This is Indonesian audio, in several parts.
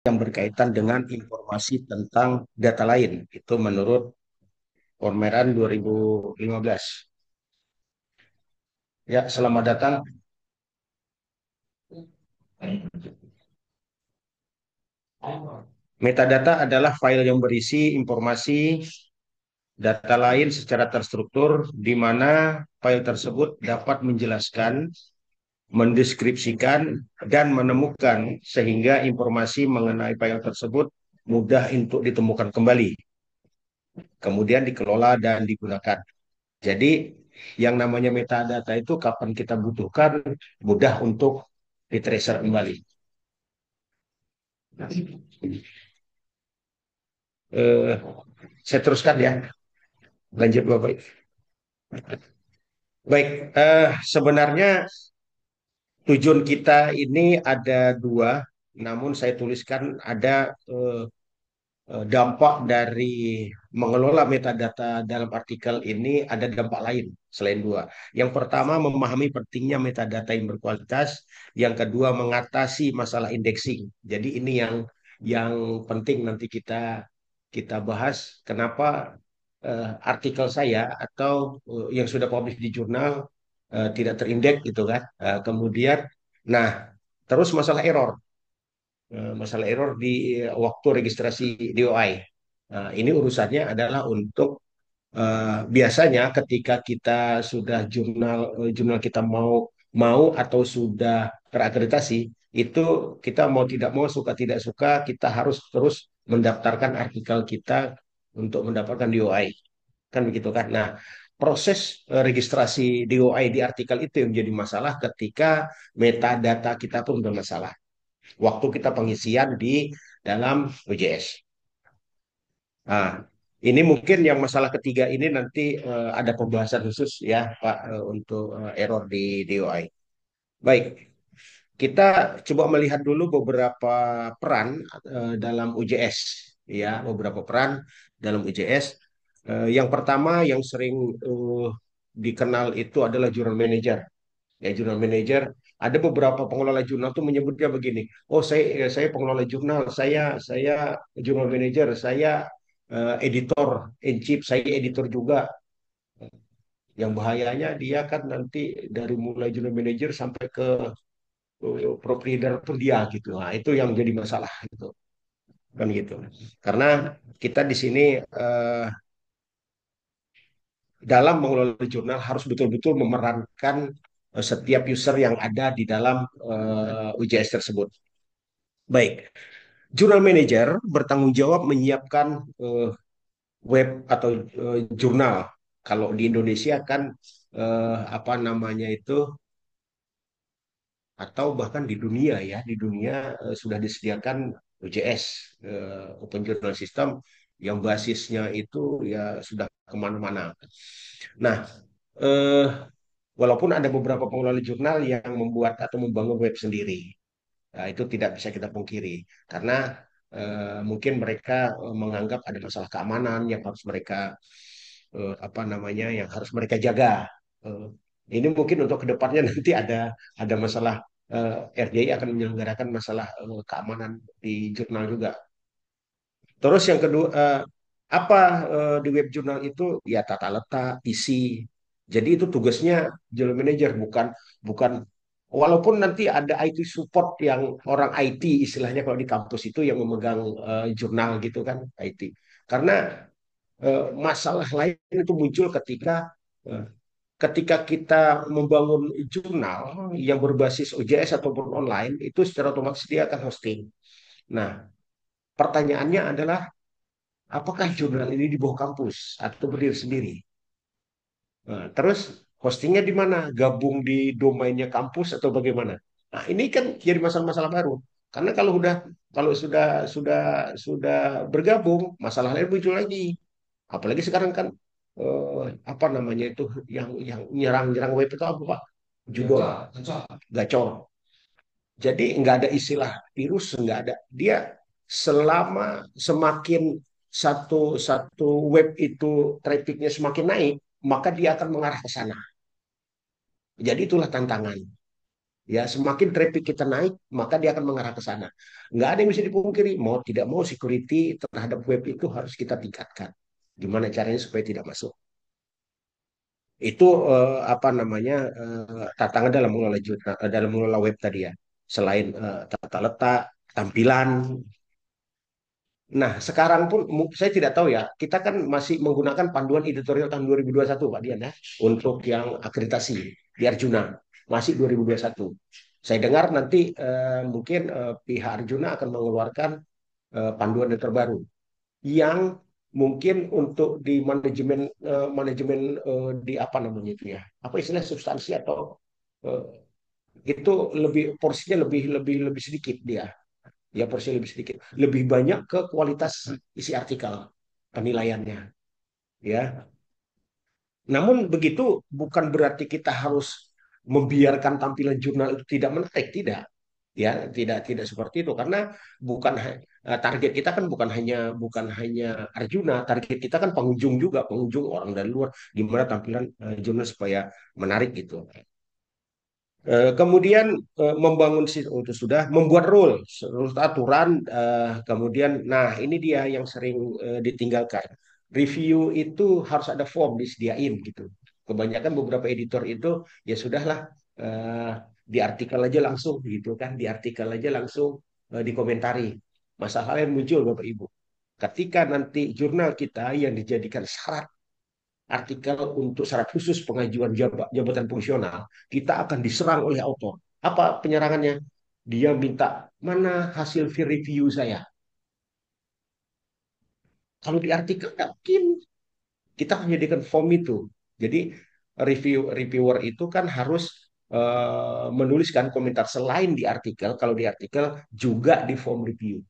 yang berkaitan dengan informasi tentang data lain. Itu menurut Pameran 2015. Ya, selamat datang. Metadata adalah file yang berisi informasi data lain secara terstruktur, di mana file tersebut dapat menjelaskan, mendeskripsikan, dan menemukan sehingga informasi mengenai file tersebut mudah untuk ditemukan kembali, kemudian dikelola dan digunakan. Jadi, yang namanya metadata itu kapan kita butuhkan, mudah untuk ditracer kembali. Eh, saya teruskan ya, lanjut Bapak. Baik, sebenarnya tujuan kita ini ada dua, namun saya tuliskan ada dampak dari mengelola metadata dalam artikel ini, ada dampak lain selain dua. Yang pertama, memahami pentingnya metadata yang berkualitas. Yang kedua, mengatasi masalah indexing. Jadi ini yang penting nanti kita kita bahas. Kenapa artikel saya atau yang sudah publish di jurnal tidak terindeks gitu kan. Kemudian, nah terus masalah error. Masalah error di waktu registrasi DOI. Nah, ini urusannya adalah untuk biasanya ketika kita sudah jurnal kita mau mau atau sudah terakreditasi, itu kita mau tidak mau, suka tidak suka, kita harus terus mendaftarkan artikel kita untuk mendapatkan DOI, kan begitu kan. Nah, proses registrasi DOI di artikel itu yang menjadi masalah ketika metadata kita pun bermasalah waktu kita pengisian di dalam UJS. Nah, ini mungkin yang masalah ketiga ini nanti ada pembahasan khusus ya Pak untuk error di DOI. Baik, kita coba melihat dulu beberapa peran dalam UJS ya, beberapa peran dalam UJS. Yang pertama yang sering dikenal itu adalah jurnal manager. Ya, jurnal manager, ada beberapa pengelola jurnal tuh menyebutnya begini, oh saya pengelola jurnal, saya jurnal manager, saya editor in chief, saya editor juga. Yang bahayanya dia kan nanti dari mulai jurnal manager sampai ke proprietor pun dia gitu. Nah, itu yang jadi masalah gitu kan gitu. Karena kita di sini dalam mengelola jurnal harus betul-betul memerankan setiap user yang ada di dalam UJS tersebut. Baik, jurnal manager bertanggung jawab menyiapkan eh, web atau jurnal. Kalau di Indonesia kan apa namanya itu, atau bahkan di dunia ya, di dunia sudah disediakan OJS, Open Journal System, yang basisnya itu ya sudah kemana-mana. Nah, eh, walaupun ada beberapa pengelola jurnal yang membuat atau membangun web sendiri. Nah, itu tidak bisa kita pungkiri karena mungkin mereka menganggap ada masalah keamanan yang harus mereka apa namanya yang harus mereka jaga. Eh, ini mungkin untuk kedepannya nanti ada masalah RJI akan menyelenggarakan masalah keamanan di jurnal juga. Terus yang kedua, apa di web jurnal itu ya tata letak, isi. Jadi itu tugasnya jurnal manager, bukan bukan walaupun nanti ada IT support yang orang IT istilahnya kalau di kampus itu yang memegang jurnal gitu kan IT. Karena masalah lain itu muncul eh, ketika kita membangun jurnal yang berbasis OJS ataupun online itu secara otomatis dia akan hosting. Nah, pertanyaannya adalah apakah jurnal ini di bawah kampus atau berdiri sendiri? Nah, terus hostingnya di mana? Gabung di domainnya kampus atau bagaimana? Nah, ini kan jadi masalah-masalah baru. Karena kalau sudah bergabung, masalah lain muncul lagi. Apalagi sekarang kan eh, apa namanya itu yang nyerang-nyerang web itu apa Pak? Judul, gacor. Jadi nggak ada istilah virus, nggak ada. Dia selama semakin satu satu web itu trafficnya semakin naik, maka dia akan mengarah ke sana. Jadi itulah tantangan. Ya, semakin traffic kita naik, maka dia akan mengarah ke sana. Nggak ada yang bisa dipungkiri, mau tidak mau security terhadap web itu harus kita tingkatkan. Gimana caranya supaya tidak masuk? Itu apa namanya tantangan dalam mengelola web tadi ya. Selain tata letak, tampilan. Nah, sekarang pun saya tidak tahu ya. Kita kan masih menggunakan panduan editorial tahun 2021, Pak Dian ya, untuk yang akreditasi di Arjuna. Masih 2021. Saya dengar nanti mungkin pihak Arjuna akan mengeluarkan panduan yang terbaru yang mungkin untuk di manajemen di apa namanya itu ya, apa istilah substansi atau eh, itu lebih porsinya lebih lebih lebih sedikit dia, ya porsinya lebih sedikit, lebih banyak ke kualitas isi artikel penilaiannya, ya. Namun begitu bukan berarti kita harus membiarkan tampilan jurnal itu tidak menarik, tidak. Ya, tidak seperti itu karena bukan target kita kan bukan hanya Arjuna, target kita kan pengunjung juga, pengunjung orang dari luar, gimana tampilan jurnal supaya menarik gitu. Kemudian membangun itu sudah membuat rules aturan, kemudian nah ini dia yang sering ditinggalkan. Review itu harus ada form disediain gitu. Kebanyakan beberapa editor itu ya sudahlah, eh, di artikel aja langsung gitu kan, di artikel aja langsung dikomentari. Masalah yang muncul Bapak Ibu. Ketika nanti jurnal kita yang dijadikan syarat artikel untuk syarat khusus pengajuan jabatan fungsional, kita akan diserang oleh autor. Apa penyerangannya? Dia minta mana hasil peer review saya. Kalau di artikel nggak mungkin. Kita menyediakan form itu. Jadi reviewer itu kan harus menuliskan komentar selain di artikel. Kalau di artikel juga di form review.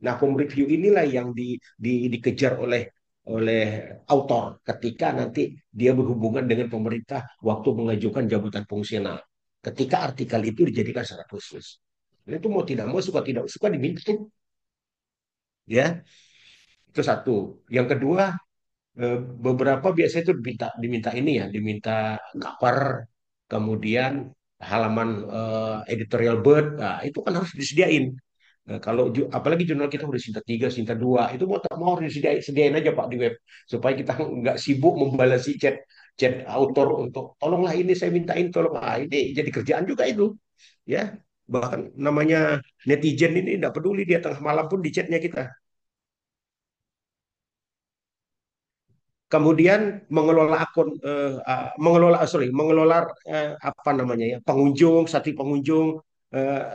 Nah, form review inilah yang dikejar oleh autor ketika nanti dia berhubungan dengan pemerintah waktu mengajukan jabatan fungsional. Ketika artikel itu dijadikan syarat khusus. Dan itu mau tidak mau, suka tidak suka diminta. Ya, itu satu. Yang kedua, beberapa biasanya itu diminta ini ya, diminta cover, kemudian halaman editorial Bird, nah, itu kan harus disediain. Kalau apalagi jurnal kita udah Sinta 3, Sinta 2, itu mau tak mau harus disediain aja Pak di web supaya kita nggak sibuk membalasi chat chat autor untuk tolonglah ini saya mintain tolong. Ah, ini jadi kerjaan juga itu, ya. Bahkan namanya netizen ini tidak peduli dia tengah malam pun di chatnya kita. Kemudian mengelola akun mengelola apa namanya ya, pengunjung, satu pengunjung,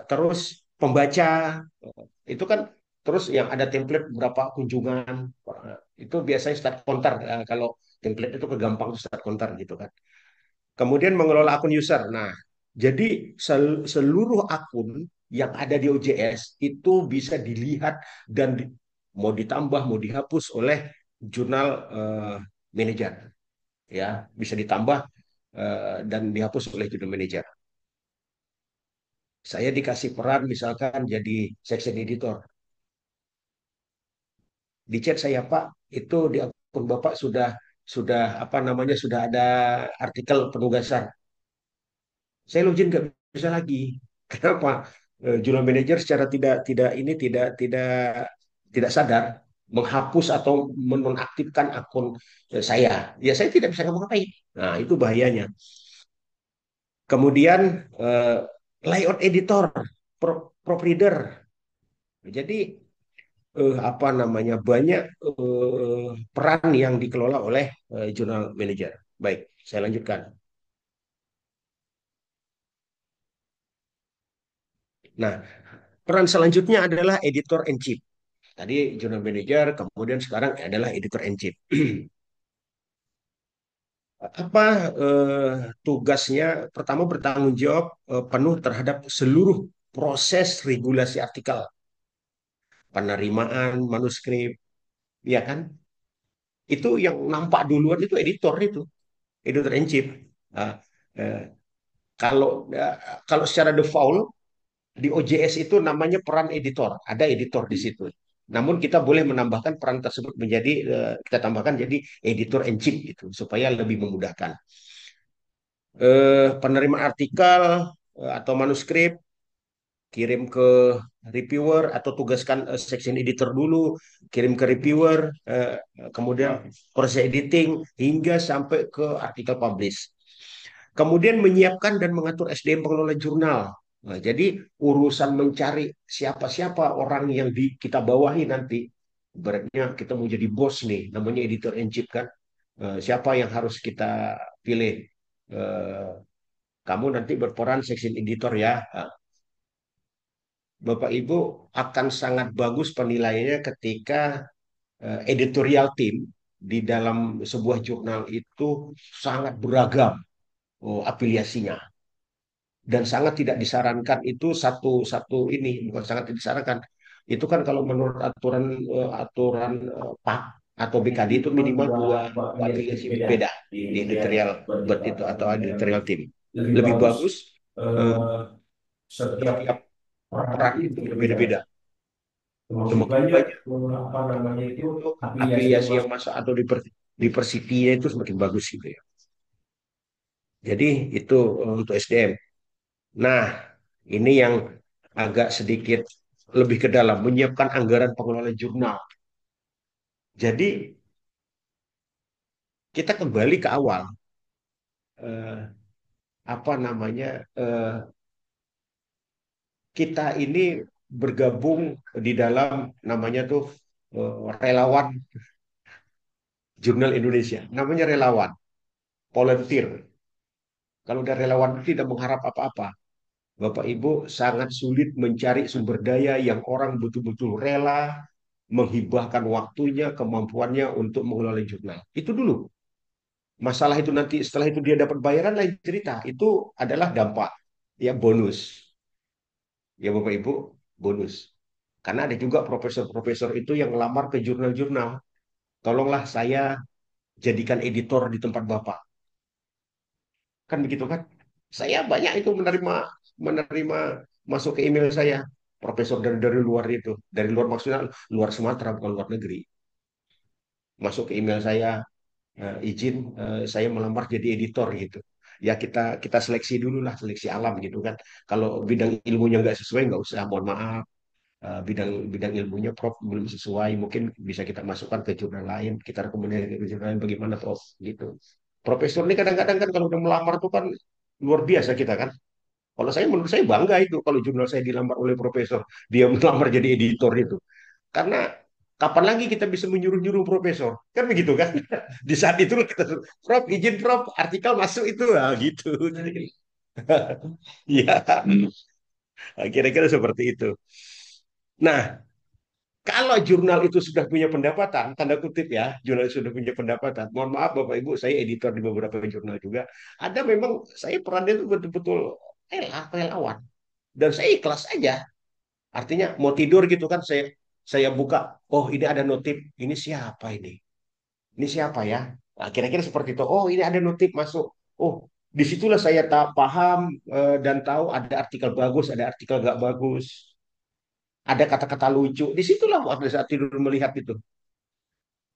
terus pembaca, itu kan, terus yang ada template berapa kunjungan, itu biasanya start counter, kalau template itu kegampang start counter gitu kan. Kemudian mengelola akun user. Nah, jadi seluruh akun yang ada di OJS itu bisa dilihat dan mau ditambah mau dihapus oleh jurnal manager, ya, bisa ditambah dan dihapus oleh jurnal manager. Saya dikasih peran misalkan jadi section editor. Di chat saya Pak, itu di akun Bapak sudah apa namanya sudah ada artikel penugasan. Saya login nggak bisa lagi. Kenapa? Jurnal manager secara tidak tidak ini tidak sadar menghapus atau menonaktifkan akun saya. Ya saya tidak bisa ngapa-ngapain. Nah, itu bahayanya. Kemudian eh, layout editor, proofreader. Jadi apa namanya banyak peran yang dikelola oleh jurnal manager. Baik, saya lanjutkan. Nah, peran selanjutnya adalah editor in chief. Tadi jurnal manager, kemudian sekarang adalah editor in chief. Apa tugasnya? Pertama bertanggung jawab penuh terhadap seluruh proses regulasi artikel, penerimaan manuskrip, ya kan? Itu yang nampak duluan itu editor in chief. Nah, eh, kalau kalau secara default di OJS itu namanya peran editor, ada editor di situ. Namun kita boleh menambahkan peran tersebut menjadi kita tambahkan jadi editor in chief itu supaya lebih memudahkan. Penerimaan artikel, atau manuskrip, kirim ke reviewer atau tugaskan section editor dulu, kirim ke reviewer, kemudian proses editing hingga sampai ke artikel publish. Kemudian menyiapkan dan mengatur SDM pengelola jurnal. Nah, jadi urusan mencari siapa-siapa orang yang kita bawahi nanti, ibaratnya kita mau jadi bos nih, namanya editor in chief kan. Siapa yang harus kita pilih? Eh, Kamu nanti berperan section editor ya. Bapak Ibu akan sangat bagus penilaiannya ketika editorial team di dalam sebuah jurnal itu sangat beragam afiliasinya dan sangat tidak disarankan itu satu satu ini bukan sangat tidak disarankan itu kan kalau menurut aturan PAK atau BKD itu minimal dua afiliasi beda di editorial bird itu atau editorial team lebih bagus eh, setiap peran itu berbeda-beda semakin banyak apa namanya itu itu afiliasi yang afiliasi yang masuk. masuk atau diversity-nya itu semakin bagus gitu ya. Jadi itu untuk SDM. Nah, ini yang agak sedikit lebih ke dalam, menyiapkan anggaran pengelola jurnal. Jadi kita kembali ke awal, eh, apa namanya, kita ini bergabung di dalam namanya tuh relawan jurnal Indonesia. Namanya relawan, volunteer. Kalau udah relawan itu tidak mengharap apa-apa. Bapak Ibu sangat sulit mencari sumber daya yang orang betul-betul rela menghibahkan waktunya, kemampuannya untuk mengelola jurnal. Itu dulu. Masalah itu nanti setelah itu dia dapat bayaran lain cerita. Itu adalah dampak ya bonus. Ya Bapak Ibu, bonus. Karena ada juga profesor-profesor itu yang ngelamar ke jurnal-jurnal. Tolonglah saya jadikan editor di tempat Bapak. Kan begitu kan? Saya banyak itu menerima masuk ke email saya. Profesor dari luar itu. Dari luar maksudnya luar Sumatera bukan luar negeri. Masuk ke email saya, izin saya melamar jadi editor gitu. Ya kita kita seleksi dulu lah, seleksi alam gitu kan. Kalau bidang ilmunya nggak sesuai nggak usah, mohon maaf. Bidang bidang ilmunya Prof belum sesuai, mungkin bisa kita masukkan ke jurnal lain, kita rekomendasi ke jurnal lain bagaimana Prof gitu. Profesor ini kadang-kadang kan kalau udah melamar tuh kan luar biasa kita kan. Kalau saya menurut saya bangga itu kalau jurnal saya dilamar oleh profesor, dia melamar jadi editor itu. Karena kapan lagi kita bisa menyuruh-nyuruh profesor? Kan begitu kan? Di saat itu kita suruh, Prof, izin Prof, artikel masuk itu. Nah, gitu. Ya, kira-kira seperti itu. Nah, kalau jurnal itu sudah punya pendapatan, tanda kutip ya, jurnal itu sudah punya pendapatan. Mohon maaf Bapak Ibu, saya editor di beberapa jurnal juga. Ada memang saya perannya itu betul-betul relawan. Dan saya ikhlas aja. Artinya mau tidur gitu kan, saya buka, oh ini ada notif, ini siapa ini? Ini siapa ya? Nah, kira-kira seperti itu. Oh, ini ada notif masuk. Oh, disitulah saya tak paham dan tahu ada artikel bagus, ada artikel nggak bagus, ada kata-kata lucu. Disitulah waktu saat tidur melihat itu.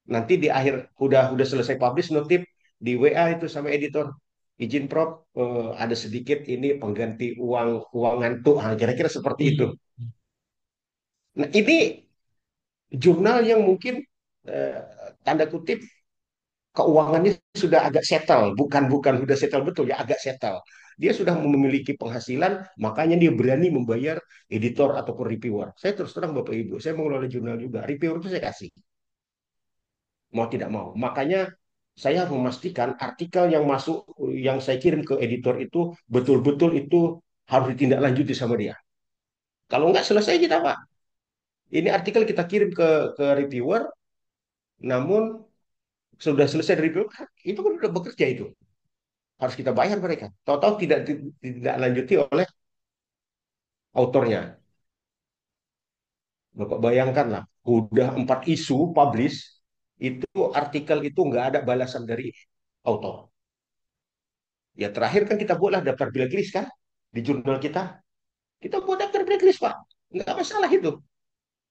Nanti di akhir udah selesai publish notif di WA itu sama editor. Izin Prof, ada sedikit ini pengganti uang ngantuk. Nah, kira-kira seperti itu. Nah, ini jurnal yang mungkin eh, tanda kutip keuangannya sudah agak settle, bukan bukan sudah settle betul ya, agak settle. Dia sudah memiliki penghasilan, makanya dia berani membayar editor ataupun reviewer. Saya terus terang Bapak Ibu, saya mengelola jurnal juga, reviewer itu saya kasih, mau tidak mau. Makanya saya memastikan artikel yang masuk, yang saya kirim ke editor itu betul-betul itu harus ditindaklanjuti sama dia. Kalau nggak selesai kita Pak. Ini artikel kita kirim ke reviewer, namun sudah selesai review, itu kan sudah bekerja itu. Harus kita bayar mereka. Tahu-tahu tidak lanjuti oleh autornya. Bapak bayangkan lah, udah 4 isu publish, itu artikel itu nggak ada balasan dari autor. Ya terakhir kan kita buatlah daftar blacklist kan di jurnal kita. Kita buat daftar blacklist Pak, nggak masalah itu.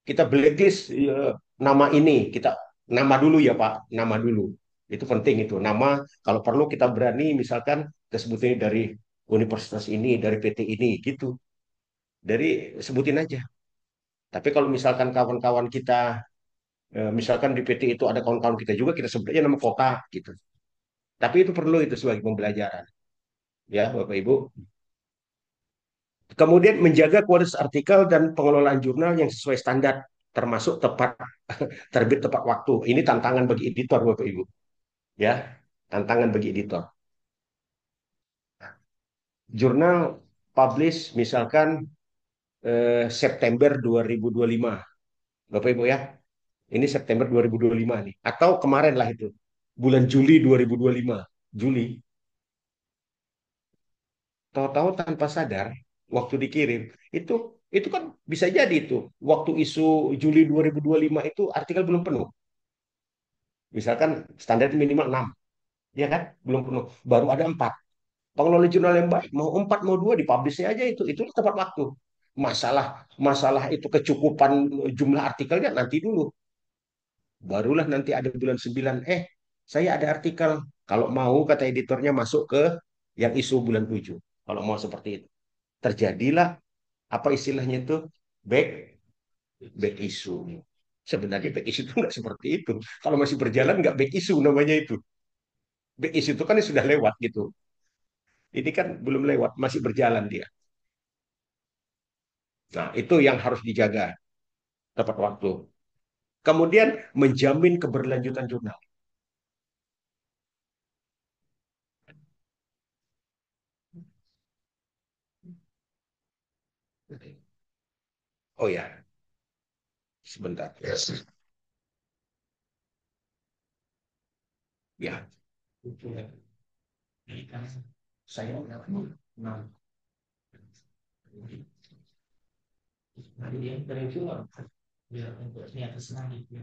Kita blacklist nama ini, kita nama dulu ya Pak, nama dulu. Itu penting itu. Nama kalau perlu kita berani misalkan kita sebut ini dari universitas ini, dari PT ini gitu. Dari sebutin aja. Tapi kalau misalkan kawan-kawan kita, misalkan di PT itu ada kawan-kawan kita juga, kita sebut aja nama kota gitu. Tapi itu perlu itu sebagai pembelajaran, ya Bapak Ibu. Kemudian menjaga kualitas artikel dan pengelolaan jurnal yang sesuai standar, termasuk tepat terbit tepat waktu. Ini tantangan bagi editor, Bapak Ibu. Ya, tantangan bagi editor. Jurnal publish misalkan September 2025, Bapak Ibu ya. Ini September 2025 nih. Atau kemarin lah itu, bulan Juli 2025. Juli, tahu-tahu tanpa sadar, waktu dikirim, itu itu kan bisa jadi itu. Waktu isu Juli 2025 itu artikel belum penuh. Misalkan standar minimal 6, ya kan? Belum penuh. Baru ada 4. Pengelola jurnal yang baik, mau 4, mau 2, dipublishnya aja itu. Itu tepat waktu. Masalah masalah itu kecukupan jumlah artikelnya nanti dulu. Barulah nanti ada bulan 9, saya ada artikel. Kalau mau, kata editornya, masuk ke yang isu bulan 7. Kalau mau seperti itu. Terjadilah, apa istilahnya itu, back back issue. Sebenarnya back issue itu nggak seperti itu. Kalau masih berjalan nggak back issue namanya itu. Back issue itu kan sudah lewat gitu. Ini kan belum lewat, masih berjalan dia. Nah, itu yang harus dijaga tepat waktu. Kemudian menjamin keberlanjutan jurnal. Oh ya, sebentar. Yes. Ya, saya nah, dia interview biar untuk niat senang gitu.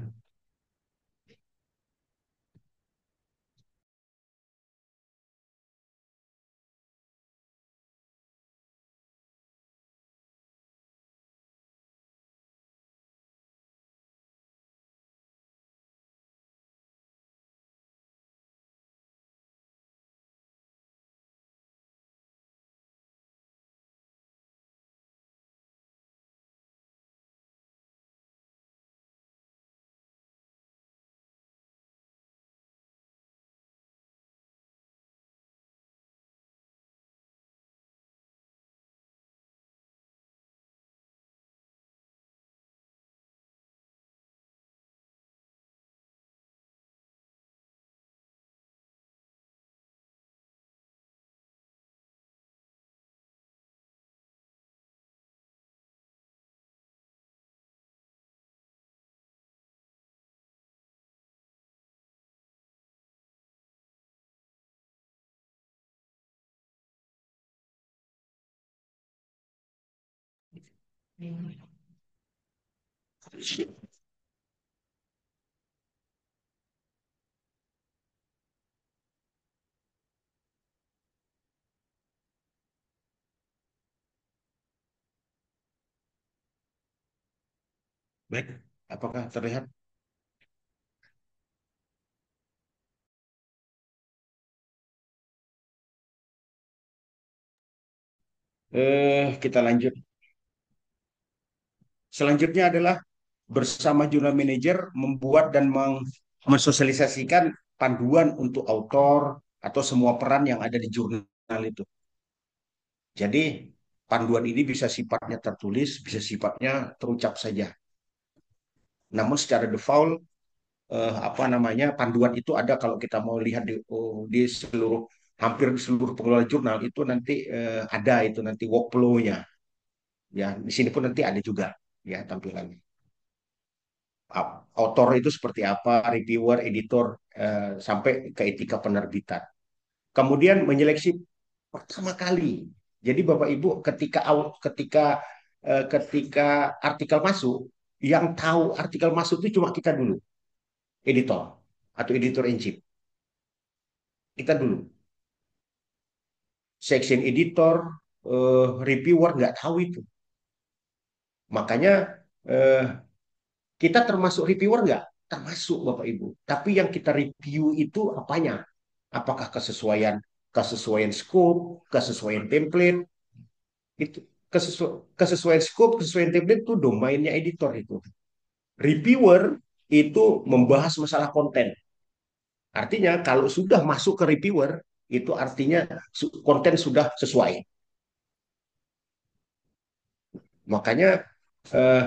Baik, apakah terlihat? Kita lanjut. Selanjutnya adalah bersama jurnal manager membuat dan mensosialisasikan panduan untuk autor atau semua peran yang ada di jurnal itu. Jadi panduan ini bisa sifatnya tertulis, bisa sifatnya terucap saja. Namun secara default, apa namanya, panduan itu ada kalau kita mau lihat di seluruh, hampir di seluruh pengelola jurnal itu nanti ada itu nanti workflow-nya. Ya, di sini pun nanti ada juga ya tampilannya. Autor itu seperti apa, reviewer, editor, sampai ke etika penerbitan. Kemudian menyeleksi pertama kali. Jadi Bapak Ibu, ketika artikel masuk, yang tahu artikel masuk itu cuma kita dulu, editor atau editor in chief. Kita dulu. Section editor, reviewer nggak tahu itu. Makanya eh, kita termasuk reviewer nggak? Termasuk Bapak Ibu. Tapi yang kita review itu apanya? Apakah kesesuaian? kesesuaian scope, kesesuaian template, itu kesesuaian scope, kesesuaian template itu domainnya editor itu. Reviewer itu membahas masalah konten. Artinya kalau sudah masuk ke reviewer, itu artinya konten sudah sesuai. Makanya eh,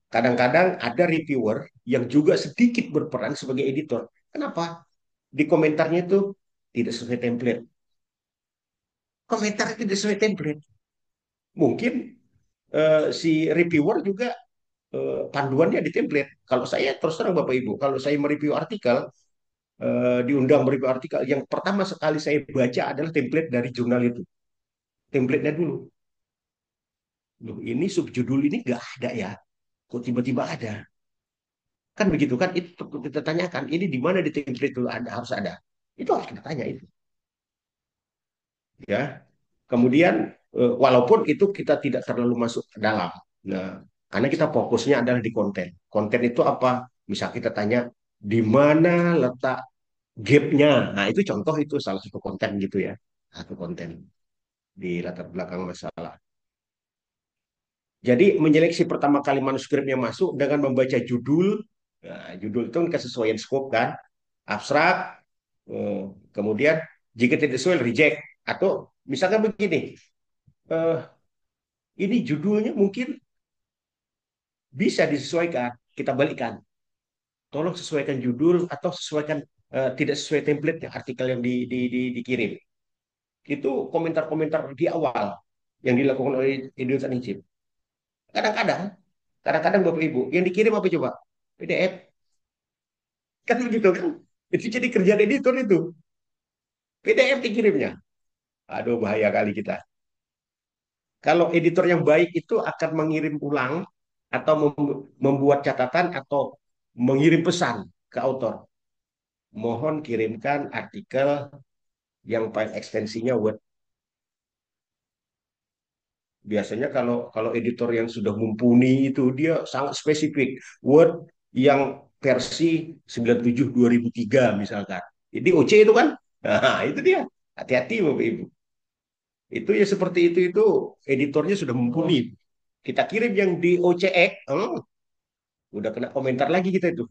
kadang-kadang ada reviewer yang juga sedikit berperan sebagai editor. Kenapa? Di komentarnya itu tidak sesuai template. Komentar tidak sesuai template. Mungkin si reviewer juga panduannya di template. Kalau saya terus terang Bapak Ibu, kalau saya mereview artikel, diundang mereview artikel, yang pertama sekali saya baca adalah template dari jurnal itu. Template-nya dulu. Loh, ini subjudul ini nggak ada ya. Kok tiba-tiba ada? Kan begitu kan? Itu kita tanyakan. Ini di mana di template itu ada harus ada. Itu harus kita tanya itu. Ya. Kemudian walaupun itu kita tidak terlalu masuk ke dalam. Nah, karena kita fokusnya adalah di konten. Konten itu apa? Misal kita tanya di mana letak gapnya. Nah, itu contoh itu salah satu konten gitu ya. Satu konten di latar belakang masalah. Jadi menyeleksi pertama kali manuskripnya masuk dengan membaca judul. Nah, judul itu kan kesesuaian scope kan. Abstrak. eh, Kemudian jika tidak sesuai reject. Atau misalkan begini. eh, ini judulnya mungkin bisa disesuaikan. Kita balikan. Tolong sesuaikan judul atau sesuaikan tidak sesuai template artikel yang dikirim. Itu komentar-komentar di awal yang dilakukan oleh Indonesia Injil. Kadang-kadang, kadang-kadang Bapak Ibu, yang dikirim apa coba? PDF. Kan begitu kan? Itu jadi kerjaan editor itu. PDF dikirimnya. Aduh, bahaya kali kita. Kalau editor yang baik itu akan mengirim ulang atau membuat catatan atau mengirim pesan ke author. Mohon kirimkan artikel yang file ekstensinya Word. Biasanya kalau kalau editor yang sudah mumpuni itu dia sangat spesifik. Word yang versi 97 2003 misalkan. Jadi OC itu kan. Nah, itu dia. Hati-hati Bapak Ibu. Itu ya seperti itu editornya sudah mumpuni. Kita kirim yang di OCX, udah kena komentar lagi kita itu.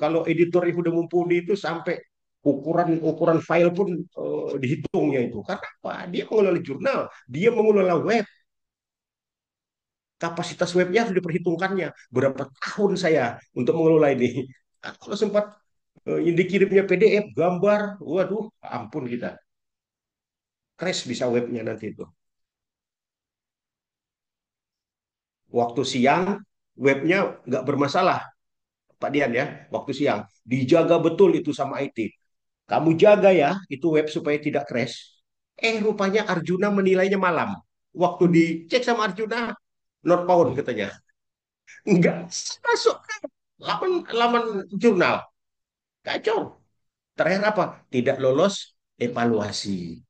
Kalau editor yang udah mumpuni itu sampai ukuran ukuran file pun dihitungnya itu. Karena apa? Dia mengelola jurnal, dia mengelola web, kapasitas webnya harus diperhitungkannya. Berapa tahun saya untuk mengelola ini? Nah, kalau sempat yang dikirimnya PDF, gambar, waduh, ampun kita. Crash bisa webnya nanti itu. Waktu siang, webnya nggak bermasalah, Pak Dian ya. Waktu siang. Dijaga betul itu sama IT. Kamu jaga ya, itu web supaya tidak crash. Rupanya Arjuna menilainya malam. Waktu dicek sama Arjuna, not found katanya. Enggak masuk laman laman jurnal. Kacau. Terakhir apa? Tidak lolos evaluasi.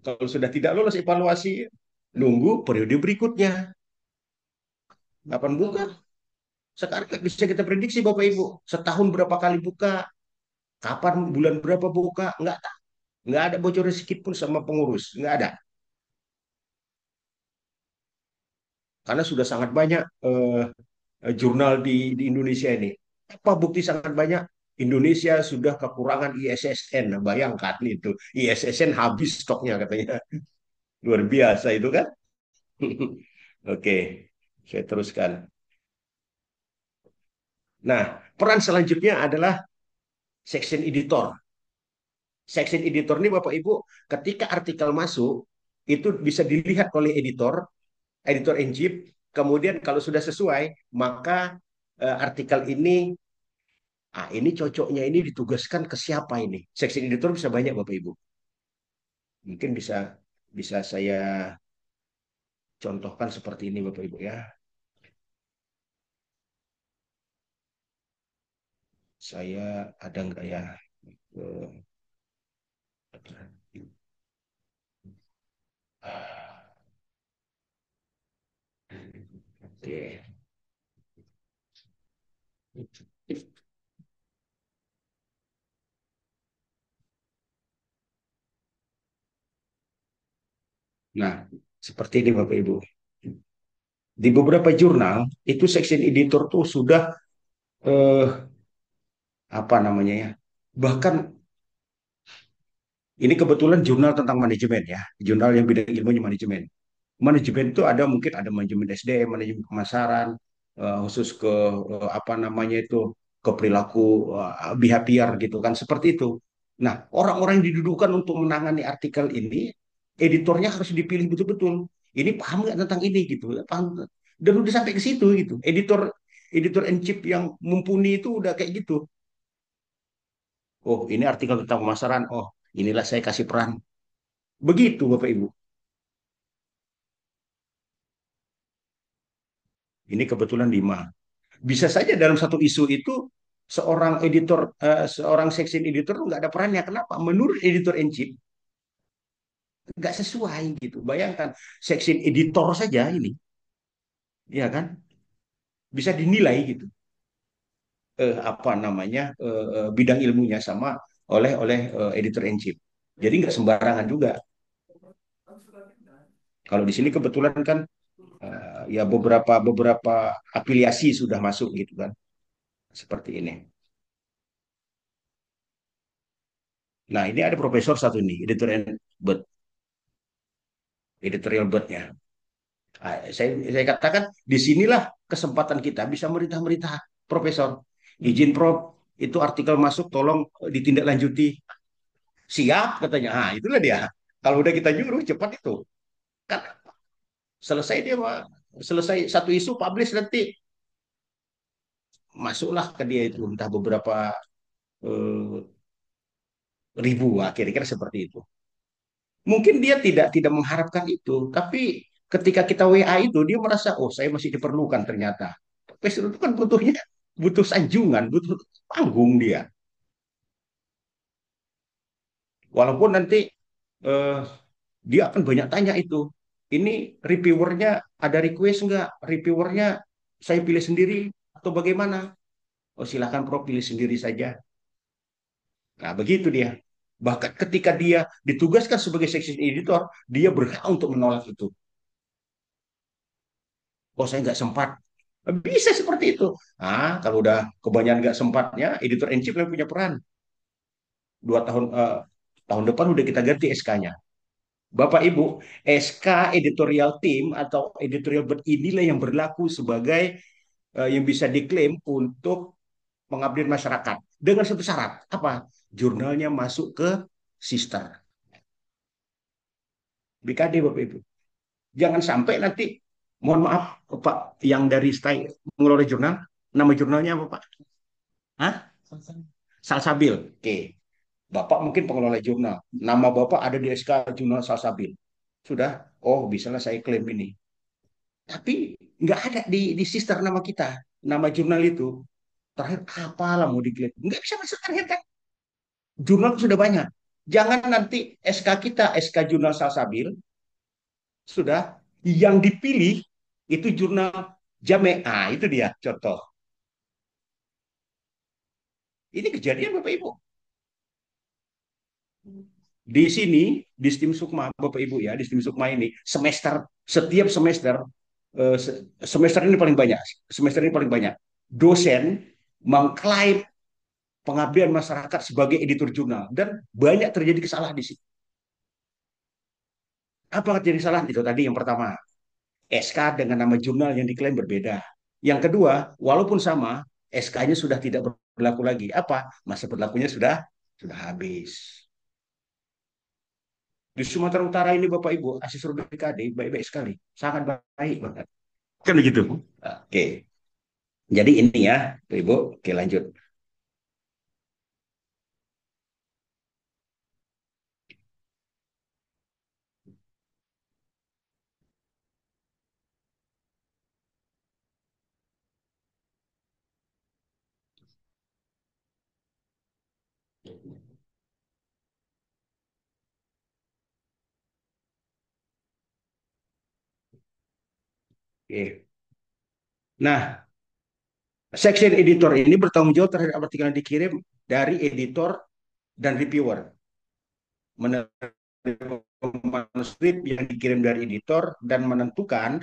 Kalau sudah tidak lolos evaluasi, nunggu periode berikutnya. Kapan buka? Sekarang nggak bisa kita prediksi Bapak Ibu. Setahun berapa kali buka? Kapan bulan berapa buka? Nggak ada bocoran sedikit pun sama pengurus. Nggak ada. Karena sudah sangat banyak jurnal di Indonesia ini. Apa bukti sangat banyak? Indonesia sudah kekurangan ISSN. Nah, bayangkan itu. ISSN habis stoknya katanya. Luar biasa itu kan? Oke, saya teruskan. Nah, peran selanjutnya adalah section editor. Section editor ini Bapak Ibu, ketika artikel masuk, itu bisa dilihat oleh editor, editor in chief. Kemudian kalau sudah sesuai, maka artikel ini cocoknya ini ditugaskan ke siapa ini? Section editor bisa banyak Bapak Ibu. Mungkin bisa bisa saya contohkan seperti ini Bapak Ibu ya. Saya ada nggak ya? Eh, Oke. Nah, seperti ini Bapak Ibu. Di beberapa jurnal itu section editor tuh sudah eh, apa namanya ya? Bahkan ini kebetulan jurnal tentang manajemen ya, jurnal yang bidang ilmunya manajemen. Manajemen itu ada mungkin ada manajemen SDM, manajemen pemasaran, khusus ke apa namanya itu ke perilaku behavior gitu kan seperti itu. Nah, orang-orang yang didudukan untuk menangani artikel ini, editornya harus dipilih betul-betul. Ini paham nggak tentang ini gitu? Paham? Dan udah sampai ke situ gitu. Editor editor in chief yang mumpuni itu udah kayak gitu. Oh, ini artikel tentang pemasaran. Oh, inilah saya kasih peran. Begitu Bapak Ibu. Ini kebetulan 5. Bisa saja dalam satu isu itu seorang editor, seorang section editor nggak ada perannya. Kenapa? Menurut editor in chief nggak sesuai gitu. Bayangkan section editor saja ini, ya kan, bisa dinilai gitu. Apa namanya bidang ilmunya sama oleh oleh editor in chief. Jadi nggak sembarangan juga. Kalau di sini kebetulan kan ya beberapa beberapa afiliasi sudah masuk gitu kan, seperti ini. Nah ini ada profesor satu nih, editorial bird-nya. Saya katakan disinilah kesempatan kita bisa merintah-merintah profesor. Izin Prof, itu artikel masuk tolong ditindaklanjuti. Siap katanya. Ah, itulah dia. Kalau udah kita nyuruh cepat itu. Kan selesai dia selesai satu isu publish nanti masuklah ke dia itu entah beberapa eh, ribu kira-kira seperti itu. Mungkin dia tidak mengharapkan itu, tapi ketika kita WA itu dia merasa oh saya masih diperlukan ternyata. Presiden itu kan butuh sanjungan, butuh panggung dia. Walaupun nanti eh, dia akan banyak tanya itu. Ini reviewernya ada request nggak? Reviewernya saya pilih sendiri atau bagaimana? Oh silakan Prof pilih sendiri saja. Nah begitu dia. Bahkan ketika dia ditugaskan sebagai section editor, dia berhak untuk menolak itu. Oh saya nggak sempat. Bisa seperti itu. Ah, kalau udah kebanyakan nggak sempatnya, editor in chief yang punya peran. 2 tahun tahun depan udah kita ganti SK-nya. Bapak Ibu, SK editorial team atau editorial board inilah yang berlaku sebagai yang bisa diklaim untuk pengabdian masyarakat dengan satu syarat apa? Jurnalnya masuk ke sister BKD Bapak Ibu. Jangan sampai nanti, mohon maaf Pak, yang dari stay mengelola jurnal, nama jurnalnya apa Pak? Hah? Salsabil. Oke. Bapak mungkin pengelola jurnal. Nama Bapak ada di SK Jurnal Salsabil. Sudah, oh bisalah saya klaim ini. Tapi nggak ada di sister nama kita, nama jurnal itu. Terakhir apalah mau diklaim? Nggak bisa masuk terakhir kan? Jurnal sudah banyak. Jangan nanti SK kita, SK Jurnal Salsabil, sudah yang dipilih itu jurnal Jame. Ah, itu dia contoh. Ini kejadian Bapak Ibu. Di sini, di STIM Sukma, Bapak Ibu ya, di STIM Sukma ini, setiap semester, semester ini paling banyak, semester ini paling banyak, dosen mengklaim pengabdian masyarakat sebagai editor jurnal. Dan banyak terjadi kesalahan di sini. Apa yang terjadi kesalahan? Itu tadi yang pertama, SK dengan nama jurnal yang diklaim berbeda. Yang kedua, walaupun sama, SK-nya sudah tidak berlaku lagi. Apa? Masa berlakunya sudah habis. Di Sumatera Utara ini Bapak Ibu, asesor BKD baik-baik sekali, sangat baik banget. Kan begitu. Oke, jadi ini ya, Ibu. Oke, lanjut. Oke. Nah, section editor ini bertanggung jawab terhadap artikel yang dikirim dari editor dan reviewer. manuskrip yang dikirim dari editor dan menentukan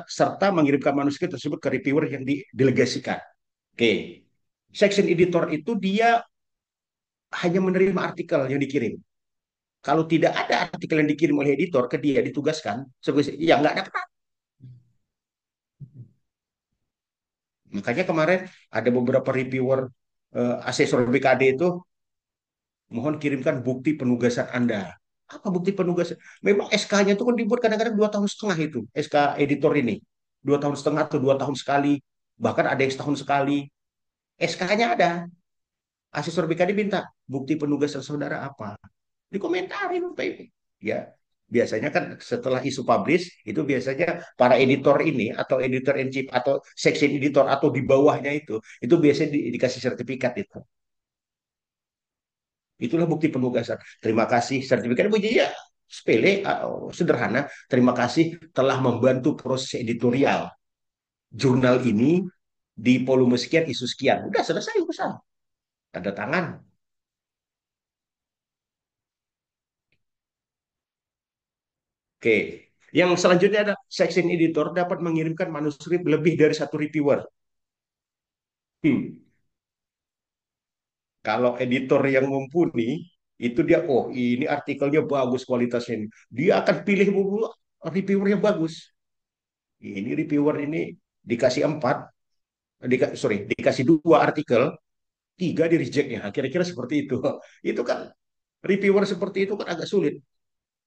serta mengirimkan manuskrip tersebut ke reviewer yang didelegasikan. Oke. Section editor itu dia hanya menerima artikel yang dikirim. Kalau tidak ada artikel yang dikirim oleh editor ke dia ditugaskan, sebagai ya nggak ada. Makanya kemarin ada beberapa reviewer asesor BKD itu mohon kirimkan bukti penugasan Anda. Apa bukti penugasan? Memang SK-nya itu kan dibuat kadang-kadang 2 tahun setengah itu SK editor ini 2 tahun setengah atau 2 tahun sekali, bahkan ada yang setahun sekali. SK-nya ada. Asesor BKD minta bukti penugasan saudara apa? Dikomentarin Pak Ibu. Ya, biasanya kan setelah isu publish itu biasanya para editor ini atau editor in chief atau section editor atau di bawahnya itu biasanya dikasih sertifikat itu. Itulah bukti penugasan. Terima kasih sertifikat itu ya sepele, sederhana. Terima kasih telah membantu proses editorial jurnal ini di volume sekian isu sekian. Udah selesai urusan. Tanda tangan. Oke. Yang selanjutnya ada section editor dapat mengirimkan manuskrip lebih dari satu reviewer. Hmm. Kalau editor yang mumpuni, itu dia, oh ini artikelnya bagus kualitasnya ini. Dia akan pilih reviewer yang bagus. Ini reviewer ini dikasih empat, dikasih dua artikel, tiga di rejectnya. Kira-kira seperti itu. Itu kan reviewer seperti itu kan agak sulit,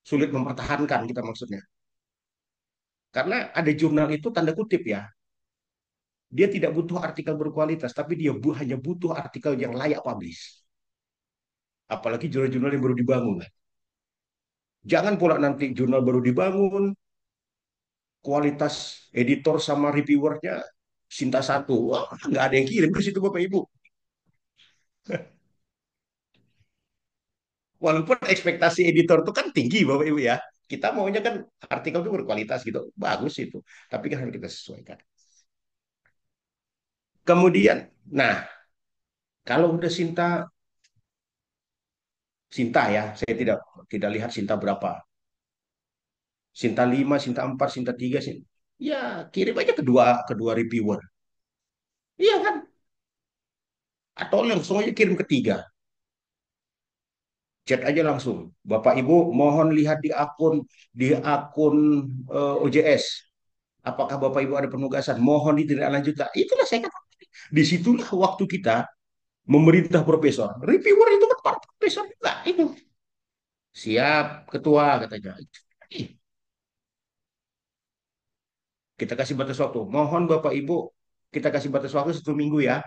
sulit mempertahankan kita maksudnya. Karena ada jurnal itu tanda kutip ya, dia tidak butuh artikel berkualitas, tapi dia hanya butuh artikel yang layak publish. Apalagi jurnal-jurnal yang baru dibangun. Jangan pula nanti jurnal baru dibangun, kualitas editor sama reviewernya Sinta satu. Wah, nggak ada yang kirim ke situ Bapak Ibu. Walaupun ekspektasi editor itu kan tinggi Bapak Ibu ya. Kita maunya kan artikel itu berkualitas gitu. Bagus itu. Tapi kan harus kita sesuaikan. Kemudian, nah kalau udah Sinta ya, saya tidak tidak lihat Sinta berapa. Sinta 5, Sinta 4, Sinta 3, Sinta. Ya, kirim aja kedua kedua reviewer. Iya kan? Atau langsung aja kirim ketiga. Chat aja langsung. Bapak Ibu mohon lihat di akun OJS. Apakah Bapak Ibu ada penugasan? Mohon ditindaklanjuti. Itulah saya katakan. Disitulah waktu kita memerintah profesor. Reviewer itu kan para profesor juga. Itu siap ketua katanya. Ih, kita kasih batas waktu. Mohon Bapak Ibu kita kasih batas waktu 1 minggu ya.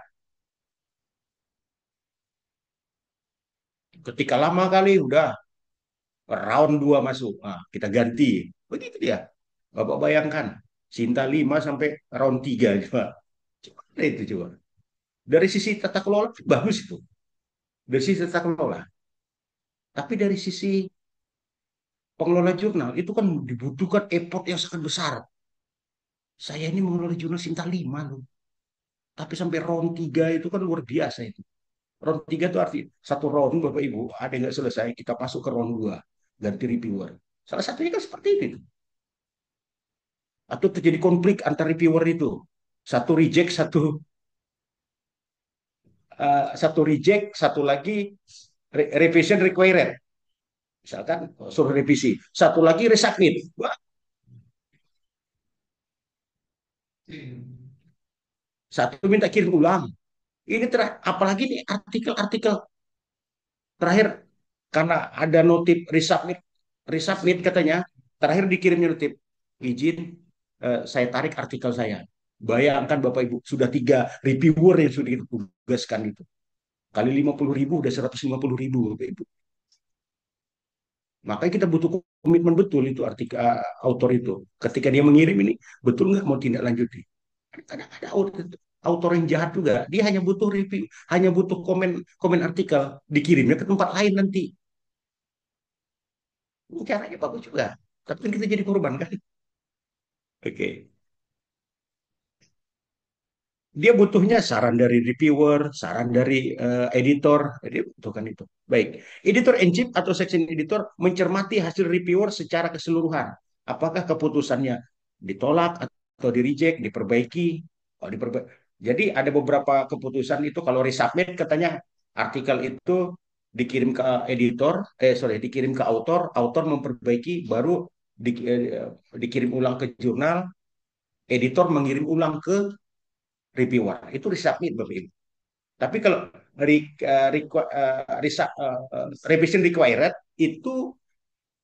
Ketika lama kali udah round 2 masuk. Nah, kita ganti. Begitu dia. Bapak bayangkan. Cinta 5 sampai round 3. Coba. Coba itu coba. Dari sisi tata kelola bagus itu. Dari sisi tata kelola. Tapi dari sisi pengelola jurnal itu kan dibutuhkan effort yang sangat besar. Saya ini mengelola jurnal Sinta 5 loh. Tapi sampai round 3 itu kan luar biasa itu. Round 3 itu arti satu round Bapak Ibu ada yang nggak selesai kita masuk ke round 2 ganti reviewer. Salah satunya kan seperti itu. Atau terjadi konflik antar reviewer itu. Satu reject, satu reject, satu lagi revision required. Misalkan suruh revisi. Satu lagi resubmit. Wah, satu minta kirim ulang. Ini apalagi nih artikel-artikel terakhir karena ada notif resubmit, resubmit katanya terakhir dikirimnya notif izin saya tarik artikel saya. Bayangkan Bapak Ibu sudah 3 reviewer yang sudah ditugaskan itu kali 50.000 udah 150.000 Bapak Ibu. Makanya kita butuh komitmen betul itu artikel autor itu. Ketika dia mengirim ini betul nggak mau tindak lanjuti. Ada autor yang jahat juga. Dia hanya butuh review, hanya butuh komen komen artikel, dikirimnya ke tempat lain nanti. Ini caranya bagus juga. Tapi kan kita jadi korban kan. Oke. Dia butuhnya saran dari reviewer, saran dari editor. Jadi butuhkan itu. Baik, editor in chief atau section editor mencermati hasil reviewer secara keseluruhan. Apakah keputusannya ditolak atau di reject, diperbaiki, oh, Jadi ada beberapa keputusan itu kalau resubmit katanya artikel itu dikirim ke editor, sorry, dikirim ke author, author memperbaiki, baru dikirim ulang ke jurnal, editor mengirim ulang ke reviewer. Itu resubmit Bapak Ibu. Tapi kalau revision required itu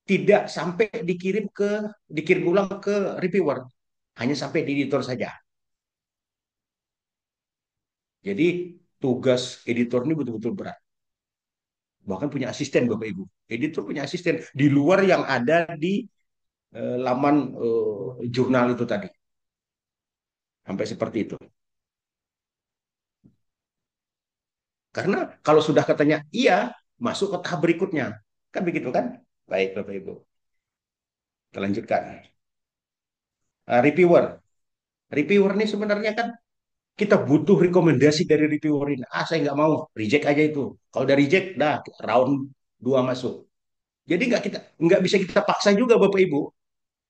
tidak sampai dikirim ulang ke reviewer, hanya sampai di editor saja. Jadi tugas editor ini betul-betul berat. Bahkan punya asisten Bapak Ibu. Editor punya asisten di luar yang ada di laman jurnal itu tadi. Sampai seperti itu. Karena kalau sudah katanya iya, masuk ke tahap berikutnya. Kan begitu kan? Baik Bapak Ibu. Kita lanjutkan. Reviewer. Reviewer ini sebenarnya kan kita butuh rekomendasi dari reviewer ini. Ah, saya nggak mau, reject aja itu. Kalau udah reject, dah round 2 masuk. Jadi nggak bisa kita paksa juga Bapak Ibu.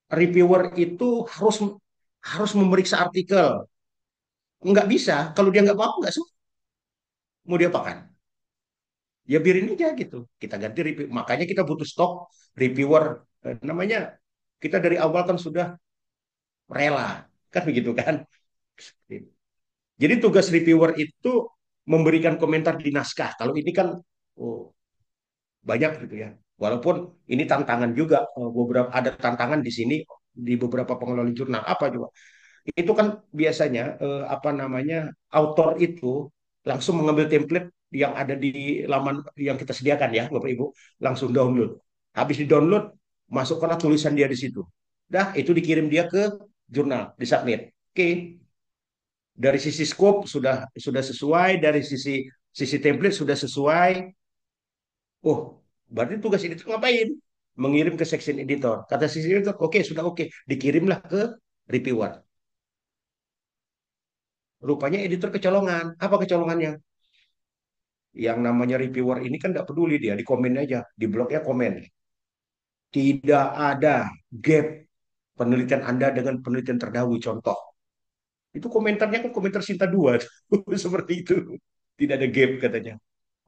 Reviewer itu harus harus memeriksa artikel. Nggak bisa. Kalau dia nggak mau, nggak suka. Mau diapakan? Ya biarin aja gitu. Kita ganti review. Makanya kita butuh stok reviewer. Namanya kita dari awal kan sudah rela. Kan begitu kan? Jadi tugas reviewer itu memberikan komentar di naskah. Kalau ini kan oh, banyak gitu ya. Walaupun ini tantangan juga, beberapa ada tantangan di sini di beberapa pengelola jurnal. Apa juga? Itu kan biasanya apa namanya author itu langsung mengambil template yang ada di laman yang kita sediakan ya, Bapak Ibu, langsung download. Habis di download, masukkanlah tulisan dia di situ. Dah, itu dikirim dia ke jurnal, disubmit. Oke, dari sisi scope sudah sesuai, dari sisi sisi template sudah sesuai. Oh, berarti tugas editor ngapain? Mengirim ke section editor. Kata section editor, oke, sudah oke. Dikirimlah ke reviewer. Rupanya editor kecolongan. Apa kecolongannya? Yang namanya reviewer ini kan tidak peduli dia, di komen aja, di blognya komen. Tidak ada gap penelitian Anda dengan penelitian terdahulu. Contoh, itu komentarnya kan komentar Sinta dua, seperti itu. Tidak ada gap katanya.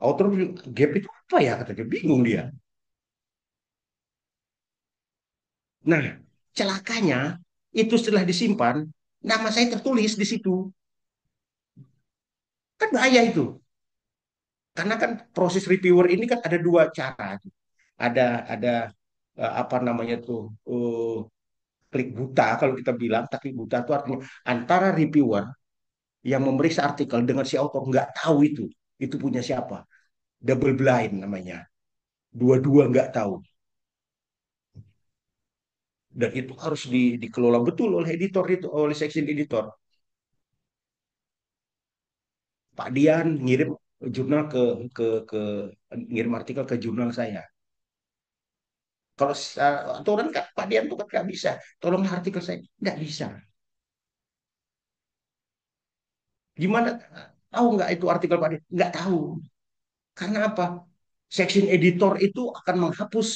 Author bilang, gap itu apa ya katanya? Bingung dia. Nah, celakanya itu setelah disimpan, nama saya tertulis di situ. Kan bahaya itu. Karena kan proses reviewer ini kan ada dua cara. Ada apa namanya tuh klik buta kalau kita bilang, tapi buta itu artinya antara reviewer yang memeriksa artikel dengan si author nggak tahu itu punya siapa. Double blind namanya. Dua-dua nggak tahu. Dan itu harus dikelola betul oleh editor itu, oleh section editor. Pak Dian ngirim jurnal ke ngirim artikel ke jurnal saya. Kalau aturan kan Pak Dian tuh kan nggak bisa. Tolong artikel saya nggak bisa. Gimana? Tahu nggak itu artikel Pak Dian? Nggak tahu. Karena apa? Section editor itu akan menghapus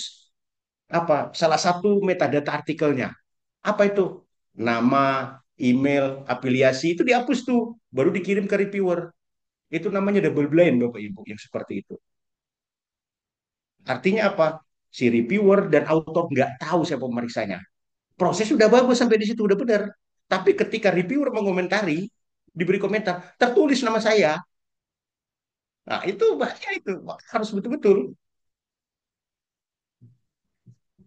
apa? Salah satu metadata artikelnya. Apa itu? Nama, email, afiliasi itu dihapus tuh, baru dikirim ke reviewer. Itu namanya double blind Bapak Ibu yang seperti itu. Artinya apa? Si reviewer dan author nggak tahu siapa pemeriksanya. Proses sudah bagus sampai di situ udah benar. Tapi ketika reviewer mengomentari, diberi komentar, tertulis nama saya. Nah, itu bahaya itu. Harus betul-betul.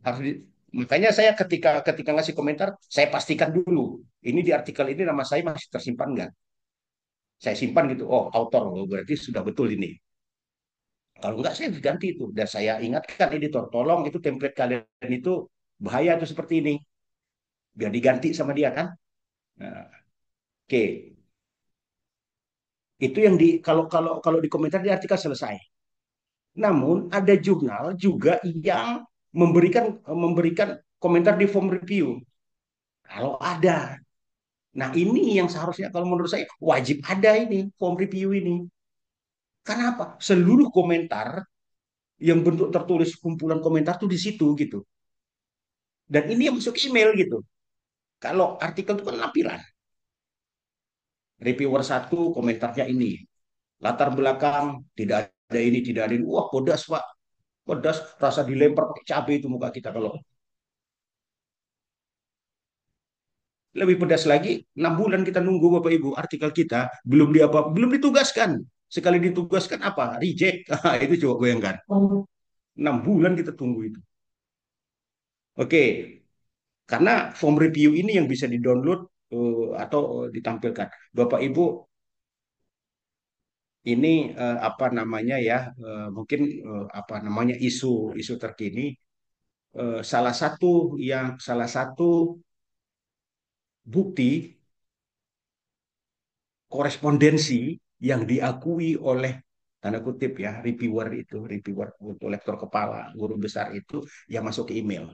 Harus makanya saya ketika ketika ngasih komentar, saya pastikan dulu. Ini di artikel ini nama saya masih tersimpan nggak? Saya simpan gitu. Oh, author. Oh, berarti sudah betul ini. Kalau enggak, saya ganti itu. Dan saya ingatkan editor, tolong itu template kalian itu bahaya tuh seperti ini. Biar diganti sama dia kan. Nah, oke. Itu yang di kalau kalau kalau di komentar di artikel selesai. Namun ada jurnal juga yang memberikan memberikan komentar di form review. Kalau ada. Nah, ini yang seharusnya kalau menurut saya wajib ada ini form review ini. Karena apa? Seluruh komentar yang bentuk tertulis kumpulan komentar tuh di situ gitu. Dan ini yang masuk email gitu. Kalau artikel itu kan lampiran. Reviewer satu komentarnya ini. Latar belakang tidak ada ini, tidak ada ini. Wah, pedas Pak. Pedas, rasa dilempar pakai cabai itu muka kita kalau lebih pedas lagi. 6 bulan kita nunggu Bapak Ibu artikel kita belum ditugaskan. Sekali ditugaskan apa? Reject. Itu coba bayangkan. 6 bulan kita tunggu itu. Oke, karena form review ini yang bisa di-download atau ditampilkan. Bapak Ibu, ini apa namanya ya? Mungkin apa namanya isu terkini. Salah satu bukti korespondensi yang diakui oleh tanda kutip ya reviewer untuk lektor kepala guru besar itu yang masuk ke email.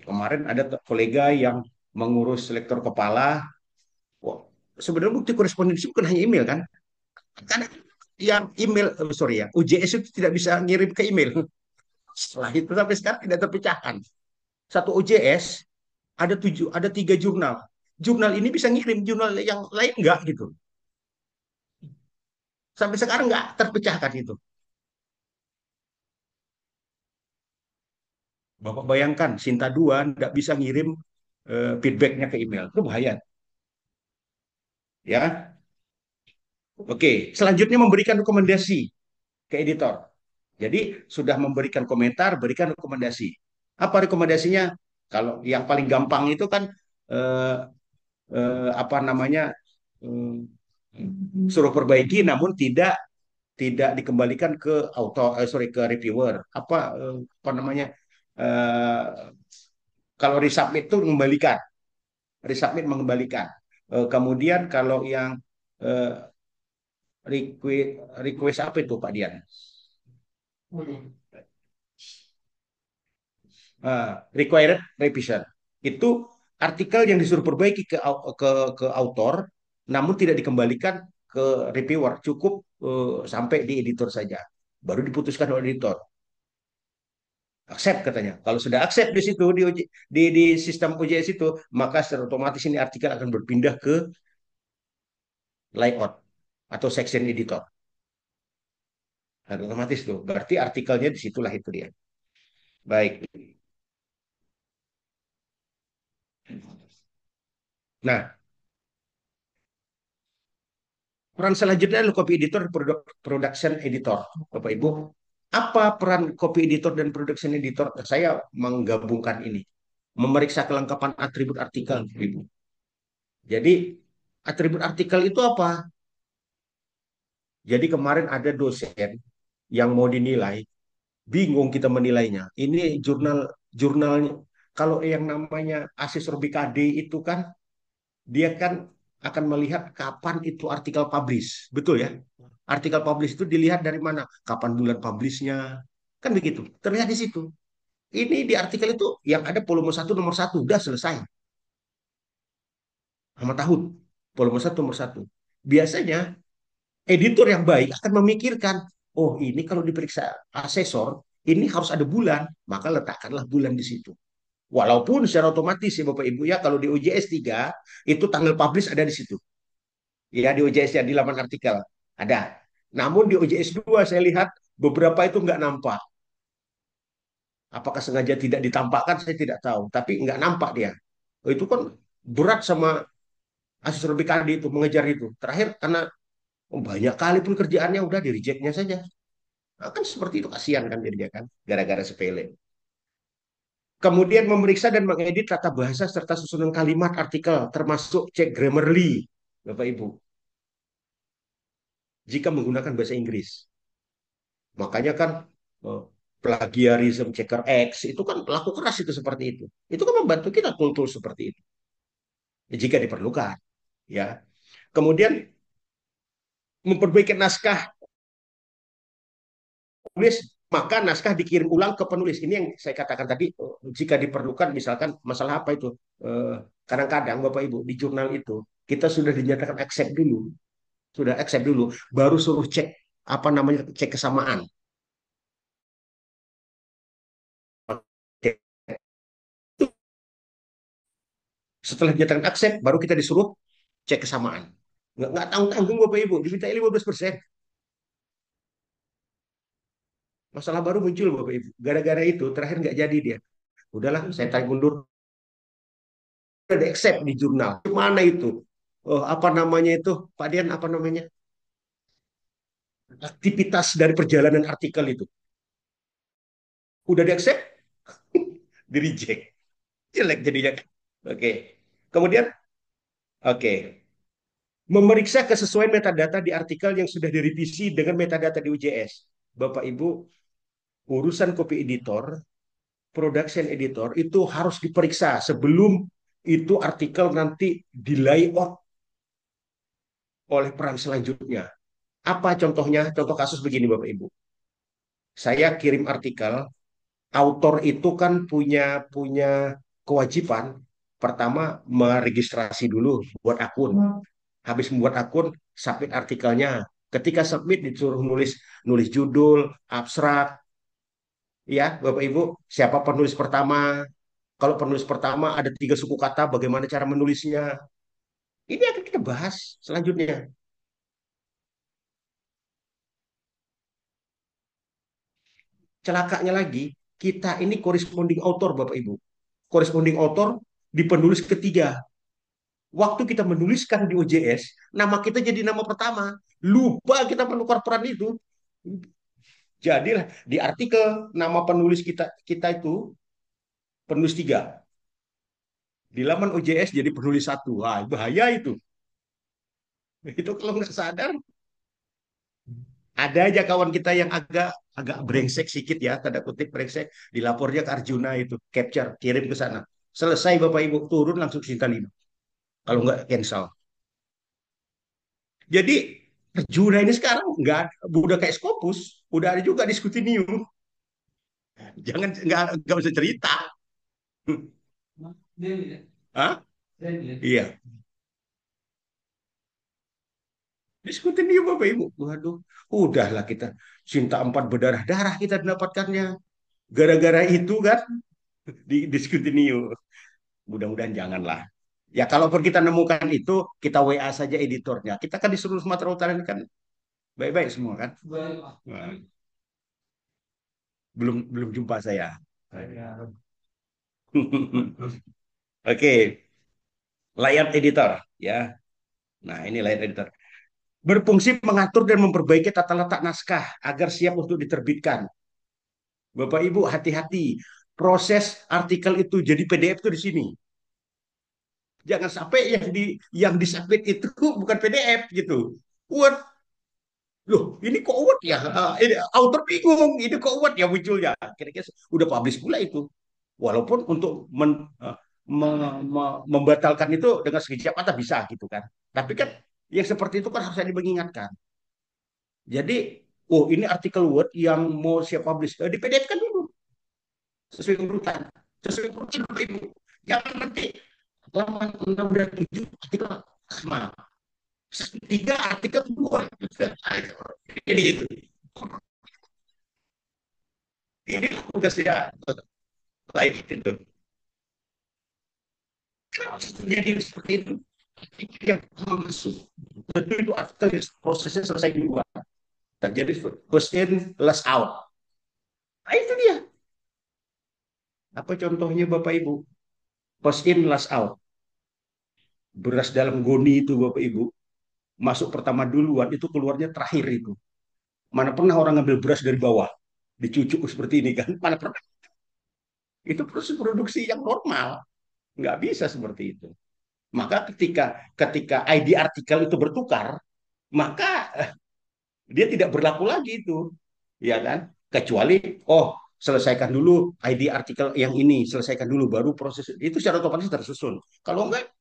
Kemarin ada kolega yang mengurus lektor kepala. Wah, sebenarnya bukti korespondensi bukan hanya email kan? Karena yang email, sorry ya, UJS itu tidak bisa ngirim ke email. Setelah itu sampai sekarang tidak terpecahkan. Satu UJS ada 3 jurnal. Jurnal ini bisa ngirim, jurnal yang lain enggak gitu. Sampai sekarang nggak terpecahkan itu. Bapak bayangkan, Sinta 2 nggak bisa ngirim feedbacknya ke email. Itu bahaya. Ya, oke. Selanjutnya memberikan rekomendasi ke editor. Jadi sudah memberikan komentar, berikan rekomendasi. Apa rekomendasinya? Kalau yang paling gampang itu kan eh, apa namanya eh, suruh perbaiki, namun tidak tidak dikembalikan ke sorry ke reviewer. Apa namanya? Eh, kalau resubmit itu mengembalikan, resubmit mengembalikan. Kemudian kalau yang eh, request request apa itu Pak Dian? Required revision. Itu artikel yang disuruh perbaiki ke autor, namun tidak dikembalikan ke reviewer, cukup sampai di editor saja. Baru diputuskan oleh editor. Accept katanya. Kalau sudah accept di situ di sistem UJS itu, maka secara otomatis ini artikel akan berpindah ke layout atau section editor. Nah, otomatis tuh. Berarti artikelnya di situlah itu dia. Baik. Nah, peran selanjutnya adalah copy editor, production editor. Bapak Ibu, apa peran copy editor dan production editor? Saya menggabungkan ini. Memeriksa kelengkapan atribut artikel, Bapak Ibu. Jadi, atribut artikel itu apa? Jadi kemarin ada dosen yang mau dinilai, bingung kita menilainya. Ini jurnalnya. Kalau yang namanya asesor BKD itu kan dia kan akan melihat kapan itu artikel publish. Betul ya? Artikel publish itu dilihat dari mana? Kapan bulan publishnya? Kan begitu. Terlihat di situ. Ini di artikel itu yang ada volume 1 nomor 1. Udah selesai. Sama tahun. Volume 1 nomor 1. Biasanya editor yang baik akan memikirkan, oh ini kalau diperiksa asesor, ini harus ada bulan. Maka letakkanlah bulan di situ. Walaupun secara otomatis ya Bapak Ibu ya, kalau di UJS 3, itu tanggal publish ada di situ. Ya di UJS ya di laman artikel ada. Namun di UJS 2 saya lihat beberapa itu nggak nampak. Apakah sengaja tidak ditampakkan saya tidak tahu. Tapi nggak nampak dia. Oh, itu kan berat sama asesor BKD itu mengejar itu. Terakhir karena banyak kali pun kerjaannya udah di rejectnya saja. Nah, kan seperti itu kasihan kan jadinya kan. Gara-gara sepele. Kemudian memeriksa dan mengedit tata bahasa serta susunan kalimat artikel termasuk cek Grammarly. Bapak Ibu. Jika menggunakan bahasa Inggris. Makanya kan eh, plagiarism checker X itu kan pelaku keras itu seperti itu. Itu kan membantu kita kultur seperti itu jika diperlukan, ya. Kemudian memperbaiki naskah tulis maka naskah dikirim ulang ke penulis. Ini yang saya katakan tadi, jika diperlukan, misalkan masalah apa itu, eh, kadang-kadang Bapak Ibu di jurnal itu kita sudah dinyatakan accept dulu, sudah accept dulu, baru suruh cek apa namanya, cek kesamaan. Setelah dinyatakan accept, baru kita disuruh cek kesamaan. Nggak tanggung-tanggung Bapak Ibu, diminta 15%. Masalah baru muncul Bapak Ibu. Gara-gara itu terakhir nggak jadi dia. Udahlah, saya tarik mundur. Ada accept di jurnal. Mana itu? Oh, apa namanya itu? Pak Dian, apa namanya? Aktivitas dari perjalanan artikel itu. Udah di accept, di reject. Jelek jadinya. Oke. Kemudian, oke. Memeriksa kesesuaian metadata di artikel yang sudah direvisi dengan metadata di UJS. Bapak Ibu, urusan copy editor, production editor itu harus diperiksa sebelum itu artikel nanti di layout oleh peran selanjutnya. Apa contohnya? Contoh kasus begini Bapak Ibu. Saya kirim artikel, autor itu kan punya punya kewajiban pertama meregistrasi dulu buat akun. Habis membuat akun, submit artikelnya. Ketika submit disuruh nulis nulis judul, abstrak, ya Bapak Ibu, siapa penulis pertama? Kalau penulis pertama ada 3 suku kata, bagaimana cara menulisnya? Ini akan kita bahas selanjutnya. Celakanya lagi, kita ini corresponding author, Bapak Ibu. Corresponding author di penulis ketiga. Waktu kita menuliskan di OJS, nama kita jadi nama pertama. Lupa kita menukar peran itu. Jadilah di artikel nama penulis kita kita itu penulis tiga. Di laman OJS jadi penulis satu. Wah, bahaya itu. Itu kalau nggak sadar, ada aja kawan kita yang agak agak brengsek sedikit ya, tanda kutip brengsek, dilapornya ke Arjuna itu, capture, kirim ke sana. Selesai Bapak Ibu, turun langsung Sinta Lima. Kalau nggak cancel. Jadi Arjuna ini sekarang nggak udah kayak Scopus, udah ada juga diskusi new. Jangan nggak usah cerita. Hah? Iya, diskusi new Bapak Ibu. Waduh, udahlah kita cinta empat berdarah-darah kita mendapatkannya. Gara-gara itu kan di diskusi new. Mudah-mudahan janganlah. Ya kalaupun kita nemukan itu, kita WA saja editornya. Kita kan di seluruh Sumatera Utara ini kan baik-baik semua kan. Nah, belum belum jumpa saya. Oke, layout editor ya. Nah, ini layout editor. Berfungsi mengatur dan memperbaiki tata letak naskah agar siap untuk diterbitkan. Bapak Ibu hati-hati. Proses artikel itu jadi PDF itu di sini. Jangan sampai yang disubmit itu bukan PDF gitu. Word. Loh, ini kok Word ya? Ini author bingung. Ini kok Word ya munculnya. Kira-kira udah publish pula itu. Walaupun untuk membatalkan itu dengan sekejap mata bisa gitu kan. Tapi kan yang seperti itu kan harus ada mengingatkan. Jadi, oh ini artikel Word yang mau siap publish. Di PDF kan dulu. Sesuai urutan. Sesuai urutan Bapak Ibu. Jangan nanti halaman 6 dan 7 artikel sama. Tiga artikel dua. Jadi itu. Ini tugasnya lain itu. Jadi seperti itu. Yang masuk. Tentu itu artikel prosesnya selesai duluan. Terjadi first in, last out. Nah, itu dia. Apa contohnya Bapak Ibu? First in, last out. Beras dalam goni itu Bapak Ibu. Masuk pertama duluan, itu keluarnya terakhir itu. Mana pernah orang ngambil beras dari bawah. Dicucuk seperti ini kan. Mana pernah. Itu proses produksi yang normal. Nggak bisa seperti itu. Maka ketika ketika ID artikel itu bertukar, maka dia tidak berlaku lagi itu. Ya kan? Kecuali, oh selesaikan dulu ID artikel yang ini, selesaikan dulu baru proses itu secara otomatis tersusun. Kalau enggak,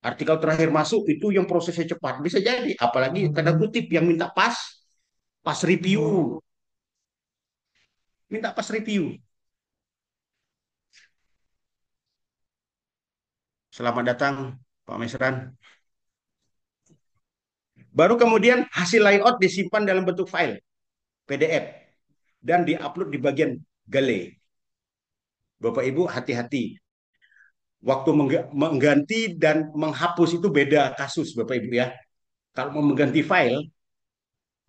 artikel terakhir masuk itu yang prosesnya cepat bisa jadi, apalagi tanda kutip yang minta pas Pas review, minta pas review. Selamat datang, Pak Mesran. Baru kemudian hasil layout disimpan dalam bentuk file PDF dan diupload di bagian Gale. Bapak Ibu hati-hati. Waktu mengganti dan menghapus itu beda kasus, Bapak Ibu ya. Kalau mau mengganti file,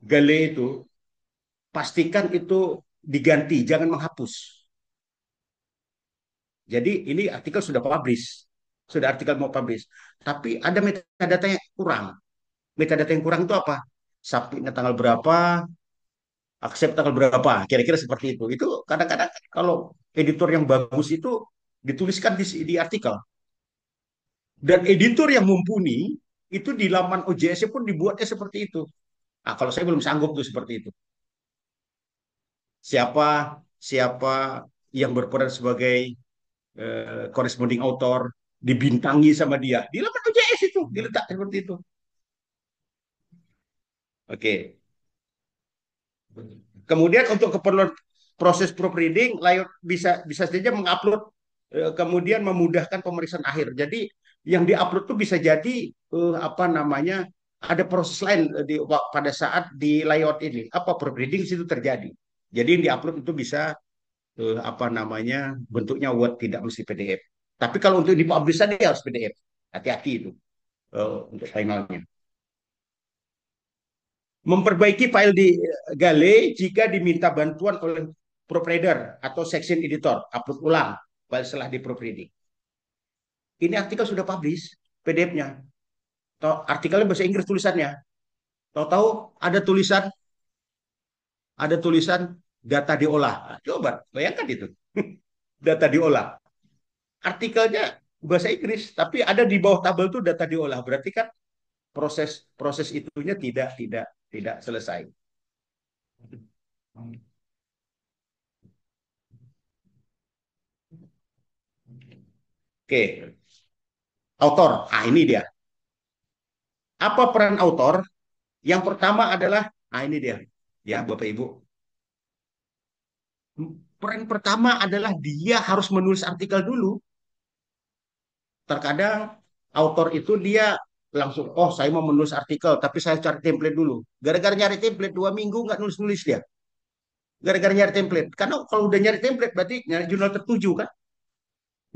Gale itu pastikan itu diganti, jangan menghapus. Jadi ini artikel sudah publish, sudah artikel mau publish. Tapi ada metadata yang kurang. Metadata yang kurang itu apa? Submitnya tanggal berapa, accept tanggal berapa, kira-kira seperti itu. Itu kadang-kadang kalau editor yang bagus itu dituliskan di artikel. Dan editor yang mumpuni itu di laman OJS pun dibuatnya seperti itu. Nah, kalau saya belum sanggup tuh seperti itu. Siapa siapa yang berperan sebagai corresponding author dibintangi sama dia di laman OJS itu diletak seperti itu. Oke. Kemudian untuk keperluan proses proofreading, layout bisa saja mengupload kemudian memudahkan pemeriksaan akhir. Jadi yang diupload itu bisa jadi apa namanya ada proses lain pada saat di layout ini. Apa proofreading situ terjadi. Jadi yang diupload itu bisa apa namanya bentuknya Word tidak mesti PDF. Tapi kalau untuk dipublish dia harus PDF. Hati-hati itu untuk finalnya. Memperbaiki file di Gale jika diminta bantuan oleh proofreader atau section editor. Upload ulang file setelah di proofreading. Ini artikel sudah publish PDF-nya. Artikelnya bahasa Inggris tulisannya. Tahu-tahu ada tulisan data diolah. Nah, coba bayangkan itu. Data diolah. Artikelnya bahasa Inggris, tapi ada di bawah tabel itu data diolah. Berarti kan proses proses itunya tidak selesai. Oke, autor. Ah ini dia. Apa peran autor? Yang pertama adalah, nah ini dia, ya Bapak Ibu. Peran pertama adalah dia harus menulis artikel dulu. Terkadang autor itu dia langsung, oh saya mau menulis artikel, tapi saya cari template dulu. Gara-gara nyari template 2 minggu nggak nulis-nulis dia. Gara-gara nyari template. Karena kalau udah nyari template berarti nyari jurnal tertuju kan.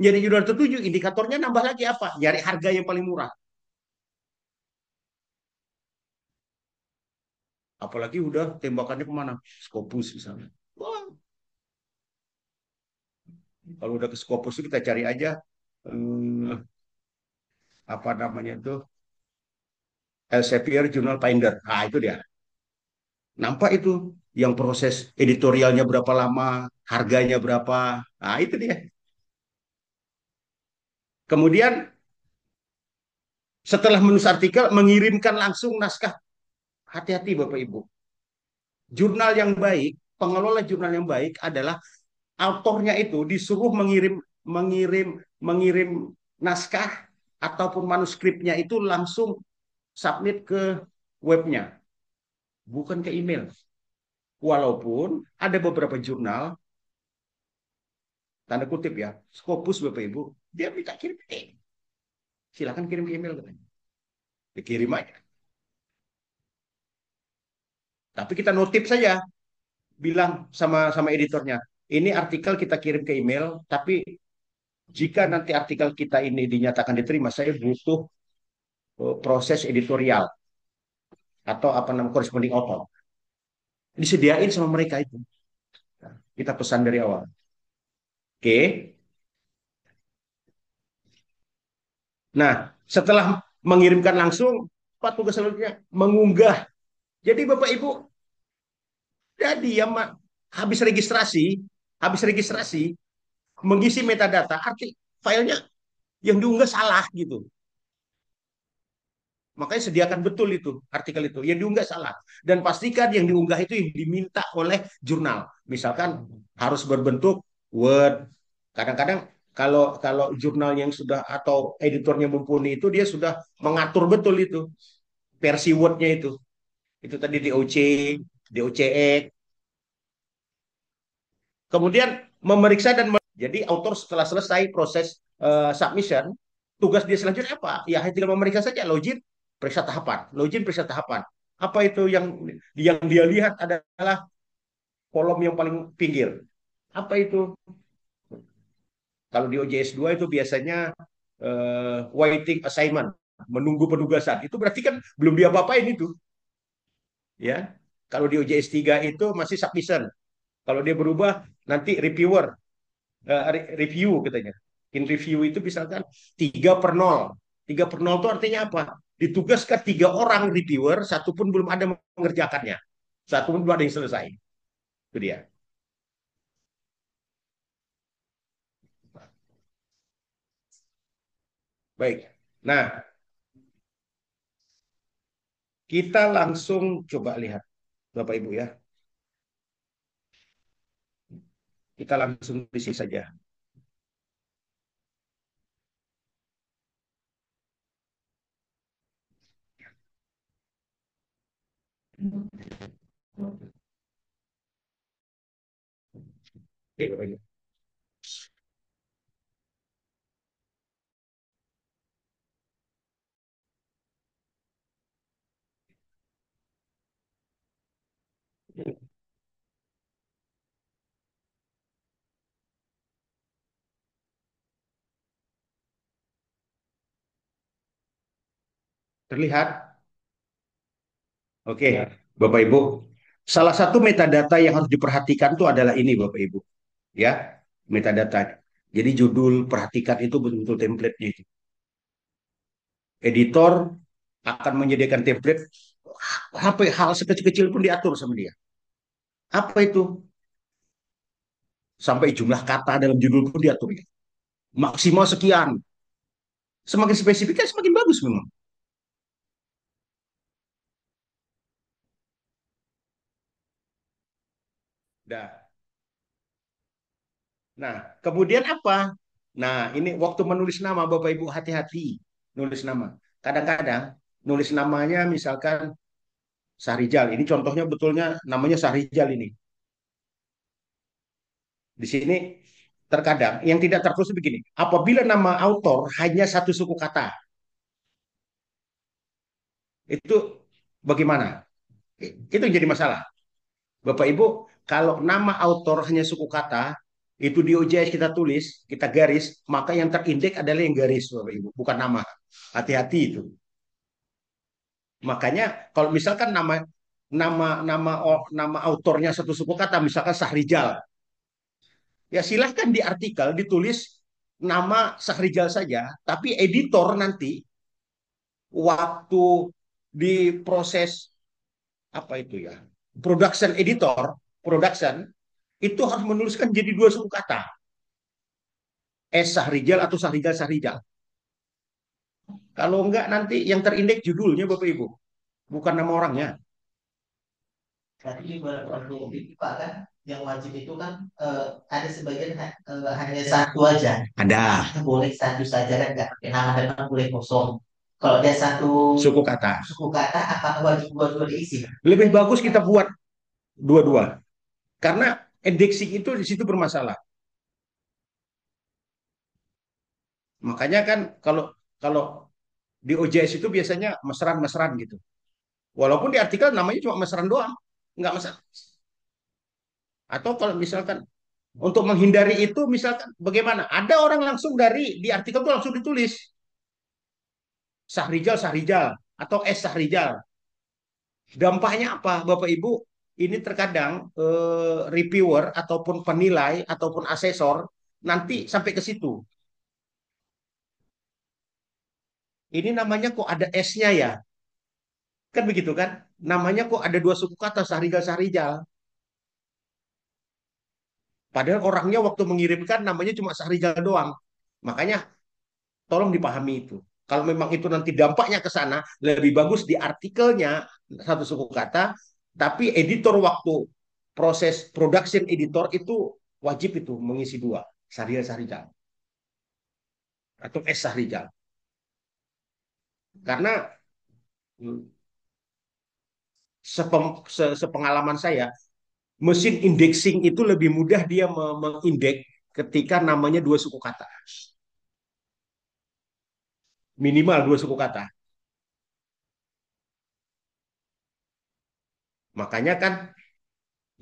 Nyari jurnal tertuju, indikatornya nambah lagi apa? Nyari harga yang paling murah. Apalagi udah tembakannya kemana? Scopus misalnya. Wah, kalau udah ke Scopus kita cari aja apa namanya itu Elsevier Journal Finder. Nah, itu dia. Nampak itu yang proses editorialnya berapa lama, harganya berapa. Nah, itu dia. Kemudian setelah menulis artikel, mengirimkan langsung naskah. Hati-hati Bapak Ibu. Jurnal yang baik, pengelola jurnal yang baik adalah autornya itu disuruh mengirim mengirim naskah ataupun manuskripnya itu langsung submit ke webnya, bukan ke email. Walaupun ada beberapa jurnal, tanda kutip ya, Scopus Bapak Ibu, dia minta kirim email. Silakan kirim email katanya. Dikirim aja. Tapi kita notif saja, bilang sama editornya, ini artikel kita kirim ke email, tapi jika nanti artikel kita ini dinyatakan diterima, saya butuh proses editorial atau apa namanya corresponding author. Disediain sama mereka itu. Kita pesan dari awal. Oke. Nah, setelah mengirimkan langsung, Pak tugas selanjutnya mengunggah. Jadi Bapak Ibu, jadi ya habis registrasi, mengisi metadata, arti filenya yang diunggah salah gitu. Makanya sediakan betul itu artikel itu. Yang diunggah salah. Dan pastikan yang diunggah itu yang diminta oleh jurnal. Misalkan harus berbentuk Word. Kadang-kadang kalau kalau jurnal yang sudah atau editornya mumpuni itu dia sudah mengatur betul itu versi Word-nya itu. Itu tadi DOC, DOCE, kemudian memeriksa dan jadi autor setelah selesai proses submission, tugas dia selanjutnya apa? Ya tinggal memeriksa saja login, periksa tahapan, login, periksa tahapan. Apa itu yang dia lihat adalah kolom yang paling pinggir. Apa itu? Kalau di OJS 2 itu biasanya waiting assignment, menunggu penugasan. Itu berarti kan belum diapa-apain itu, ya. Kalau di OJS 3 itu masih submission. Kalau dia berubah nanti reviewer, review katanya. In review itu misalkan 3/0. 3/0 itu artinya apa? Ditugaskan 3 orang reviewer, satu pun belum ada mengerjakannya. Satu pun belum ada yang selesai. Itu dia. Baik. Nah, kita langsung coba lihat, Bapak Ibu ya. Kita langsung isi saja. Oke, Bapak Ibu. Terlihat? Oke, Bapak Ibu. Salah satu metadata yang harus diperhatikan itu adalah ini, Bapak Ibu. Ya, metadata. Jadi judul perhatikan itu betul-betul template-nya itu. Editor akan menyediakan template, sampai hal sekecil-kecil pun diatur sama dia. Apa itu? Sampai jumlah kata dalam judul pun diatur ya. Maksimal sekian. Semakin spesifik kan semakin bagus memang. Nah, nah, kemudian apa? Nah, ini waktu menulis nama Bapak Ibu hati-hati nulis nama. Kadang-kadang nulis namanya misalkan Sahrijal. Ini contohnya betulnya namanya Sahrijal ini. Di sini terkadang yang tidak tertulis begini. Apabila nama autor hanya satu suku kata, itu bagaimana? Itu yang jadi masalah. Bapak Ibu, kalau nama autor hanya suku kata, itu di OJS kita tulis, kita garis, maka yang terindeks adalah yang garis, Bapak Ibu, bukan nama. Hati-hati itu. Makanya kalau misalkan nama nama autornya satu suku kata, misalkan Sahrijal, ya silahkan di artikel ditulis nama Sahrijal saja, tapi editor nanti waktu di proses apa itu ya, production editor, production itu harus menuliskan jadi dua suku kata, Sahrijal atau Sahrijal Sahrijal. Kalau enggak nanti yang terindeks judulnya Bapak Ibu, bukan nama orangnya. Berarti di perlu Pak kan yang wajib itu kan ada sebagian hanya satu aja. Ada Nah, boleh satu saja kan nggak pakai nama dan kan boleh kosong. Kalau ada satu suku kata. suku kata, apakah wajib dua-dua diisi? Lebih bagus kita buat dua-dua. Karena indexing itu di situ bermasalah. Makanya kan kalau kalau di OJS itu biasanya mesran-mesran gitu. Walaupun di artikel namanya cuma mesran doang, nggak masalah. Atau kalau misalkan untuk menghindari itu, misalkan bagaimana? Ada orang langsung dari di artikel itu langsung ditulis Sahrijal Sahrijal atau S Sahrijal. Dampaknya apa, Bapak Ibu? Ini terkadang reviewer ataupun penilai ataupun asesor nanti sampai ke situ. Ini namanya kok ada S-nya ya? Kan begitu kan? Namanya kok ada dua suku kata Sahrijal Sahrijal. Padahal orangnya waktu mengirimkan namanya cuma Sahrijal doang. Makanya tolong dipahami itu. Kalau memang itu nanti dampaknya ke sana, lebih bagus di artikelnya satu suku kata, tapi editor waktu proses production editor itu wajib itu mengisi dua, Sahrijal Sahrijal atau S Sahrijal. Karena Sepengalaman saya, mesin indexing itu lebih mudah dia mengindeks ketika namanya dua suku kata, minimal dua suku kata. Makanya kan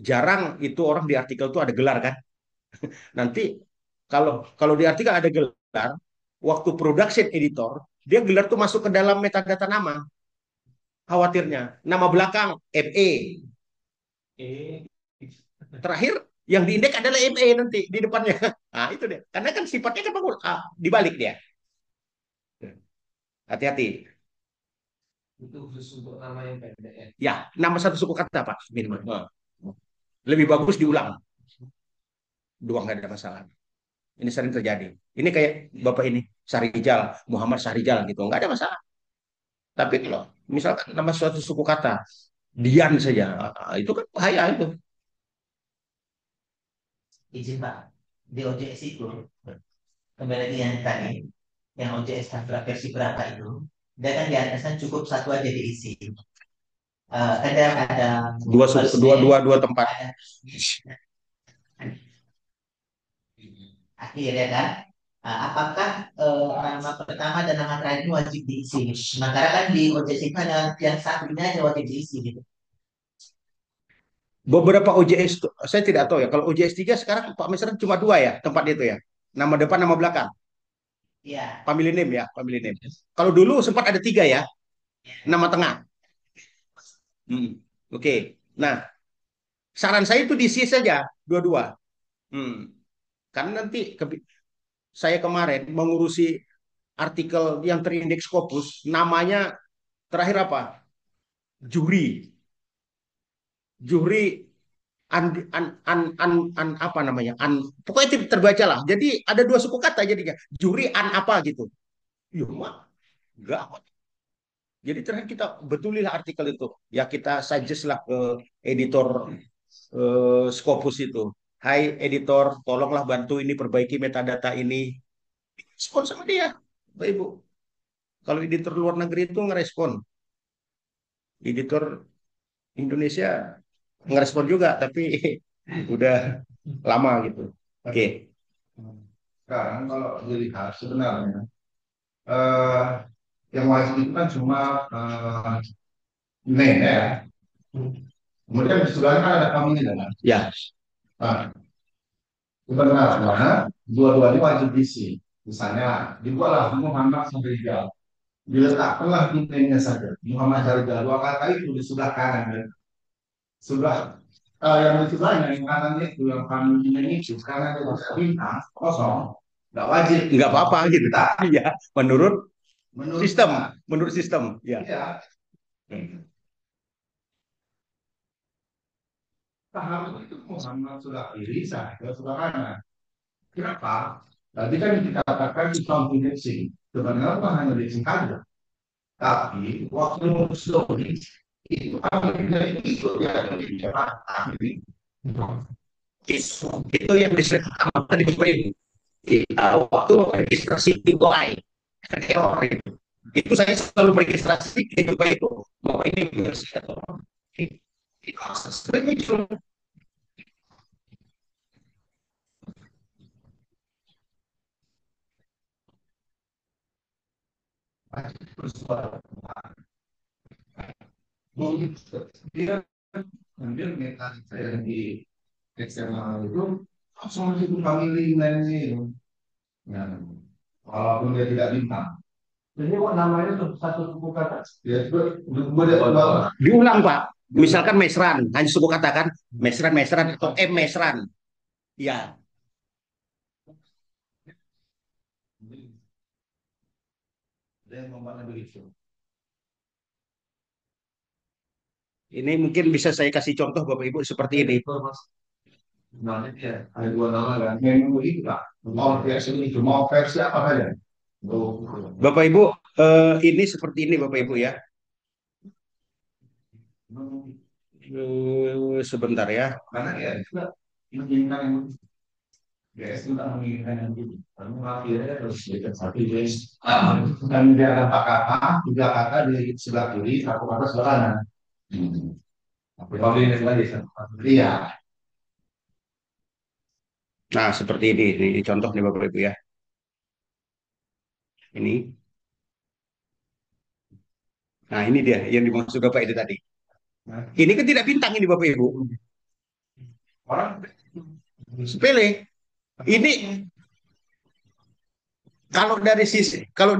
jarang itu orang di artikel itu ada gelar kan. Nanti kalau kalau di artikel ada gelar, waktu production editor dia gelar tuh masuk ke dalam metadata nama. Khawatirnya nama belakang ME, terakhir yang diindeks adalah ME nanti di depannya. Nah itu dia. Karena kan sifatnya kan bangun dibalik dia. Hati-hati. Itu khusus untuk nama yang pendek ya. Ya, nama satu suku kata Pak minimal. Nah, lebih bagus diulang. Dua nggak ada masalah. Ini sering terjadi. Ini kayak Bapak ini, Sahrijal, Muhammad Sahrijal gitu. Nggak ada masalah. Tapi kalau misalkan nama suatu suku kata, Dian saja, itu kan bahaya itu. Izin Pak, di OJS itu kembali lagi yang tadi, yang OJS versi berapa itu, dia kan di atasnya cukup satu aja diisi. Ada Dua suku, first dua, name, dua, dua tempat. ada akhir ya kan. Apakah nama pertama dan nama terakhir ini wajib diisi? Sementara kan di OJS itu ada yang satunya aja wajib diisi gitu. Beberapa OJS, saya tidak tahu ya. Kalau OJS 3 sekarang Pak Mesran cuma dua ya tempat itu ya. Nama depan, nama belakang. Iya. Family name ya, family name. Kalau dulu sempat ada tiga ya, nama tengah. Oke. Nah, saran saya itu diisi saja dua-dua. Hmm. Karena nanti saya kemarin mengurusi artikel yang terindeks Scopus, namanya terakhir apa? Juri. Juri apa namanya? Pokoknya tidak terbaca lah. Jadi ada dua suku kata jadinya. Juri apa gitu. Ya, enggak. Jadi terakhir kita betulilah artikel itu. Ya kita suggest lah ke editor Scopus itu. Hai editor, tolonglah bantu ini perbaiki metadata ini. Respon sama dia, Bapak Ibu. Kalau editor luar negeri itu ngerespon, editor Indonesia ngerespon juga, tapi udah lama gitu. Oke. Sekarang kalau dilihat sebenarnya eh, yang wajib itu kan cuma name ya. Kemudian di sebelahnya kan ada family kan. Ya. Nah, sebenarnya dua-duanya wajib diisi. Misalnya dibuatlah Muhammad Sahrijal. Diletakkanlah name-nya saja. Muhammad Sahrijal. Dua kata itu di sebelah kanan ya. Sebelah yang di sebelahnya yang kanan itu yang family itu karena itu bintang kosong. Nggak wajib. Nggak apa-apa gitu. Iya, menurut Menurut sistem, menurut sistem. Ya. Iya. Tahap itu Muhammad sudah kiri, saya sudah kanan. Kenapa? Tadi kan dikatakan di sound indexing. Sebenarnya bukan hanya indexing saja. Tapi waktu story itu apabila itu dia ada di Jakarta. Itu yang disebut tadi Bapak Ibu. Waktu registrasi dimulai error itu saya selalu meregistrasi itu Bapak Ibu bahwa ini versi atau itu akses muncul. Persoalan dia ambil mekanika yang di eksternal itu langsung itu family name. Nah, walaupun dia tidak bintang. Jadi kok namanya tuh satu suku kata? Ya, Diulang Pak. Misalkan Mesran, hanya suku katakan Mesran, Mesran atau M Mesran. Ya. Dia membuatnya begitu. Ini mungkin bisa saya kasih contoh Bapak Ibu seperti ini. Sebenarnya dia ada dua nama kan. Menu itu Pak. Mau versi itu, mau versi apa saja. Bapak Ibu, ini seperti ini Bapak Ibu ya. Sebentar ya. Karena ya juga menginginkan yang GS juga menginginkan yang itu. Karena akhirnya harus berikan satu GS. Dan dia ada empat kata, tiga kata di sebelah kiri, satu kata sebelah kanan. Kalau ini lagi, iya. Nah, seperti ini contoh nih Bapak Ibu ya. Ini. Nah, ini dia yang dimaksud Bapak itu tadi. Ini kan tidak bintang ini Bapak Ibu. Orang Sepele. Ini kalau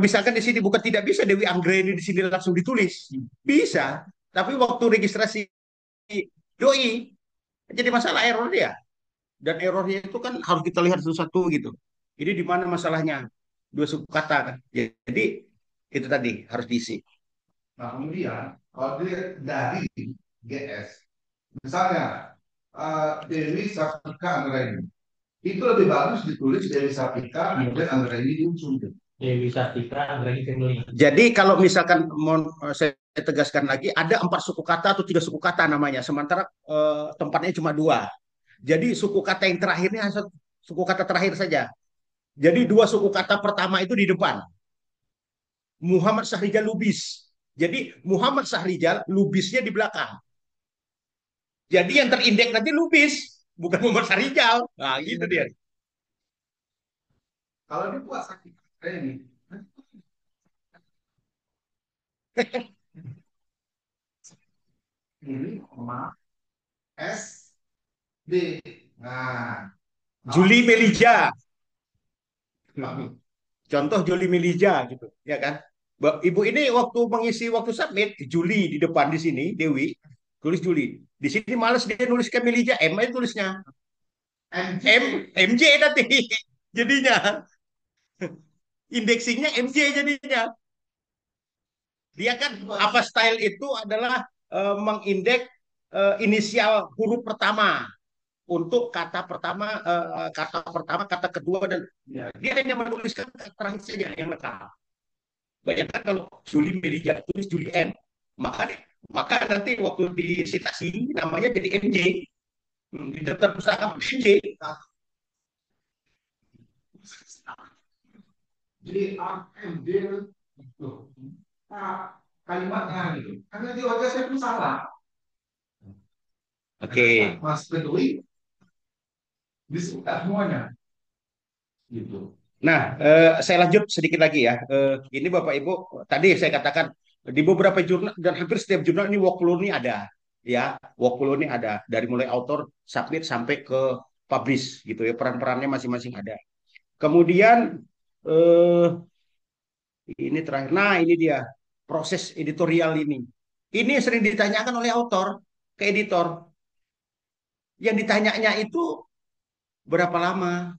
misalkan di sini bukan tidak bisa Dewi Anggreni di sini langsung ditulis. Bisa. Tapi waktu registrasi doi jadi masalah error dia. Dan errornya itu kan harus kita lihat satu-satu gitu. Ini di mana masalahnya? Dua suku kata kan. Jadi itu tadi harus diisi. Nah, kemudian kalau dilihat dari GS, misalnya Dewi Sartika Anggraini, itu lebih bagus ditulis Dewi Sartika kemudian Anggraini diunsur. Dewi Sartika Anggreni Firly. Jadi kalau misalkan saya tegaskan lagi, ada 4 suku kata atau 3 suku kata namanya, sementara tempatnya cuma 2. Jadi suku kata yang terakhirnya suku kata terakhir saja. Jadi 2 suku kata pertama itu di depan. Muhammad Syahrijal Lubis. Jadi Muhammad Syahrijal Lubisnya di belakang. Jadi yang terindeks nanti Lubis, bukan Muhammad Syahrijal. Nah, gitu dia. Kalau dibuat Sartika Anggraini, ini koma S D. Nah, Juli Melija. Contoh Juli Melija gitu, ya kan? Ibu ini waktu mengisi waktu submit Juli di depan di sini Dewi tulis Juli. Di sini males dia nuliskan Melija, M aja tulisnya. MG. MJ nanti jadinya indeksingnya MJ jadinya. Dia kan apa style itu adalah mengindeks inisial huruf pertama untuk kata kedua dan ya, dia hanya menuliskan kata terakhir saja yang lengkap. Bayangkan kalau Juli Melija tulis Juli M, maka maka nanti waktu disitasi namanya jadi MJ. Di daftar pusaka MJ. Jadi AMD itu kalimatnya gitu. Karena di wajah saya pun salah. Oke. Mas Peduli disebut semuanya. Gitu. Nah, saya lanjut sedikit lagi ya. Ini Bapak Ibu, tadi saya katakan di beberapa jurnal dan hampir setiap jurnal ini workflow ini ada, ya, workflow ini ada dari mulai author, submit sampai ke publish gitu ya, peran-perannya masing-masing ada. Kemudian eh, ini terakhir, nah ini dia proses editorial ini. Ini sering ditanyakan oleh author ke editor. Yang ditanyanya itu berapa lama?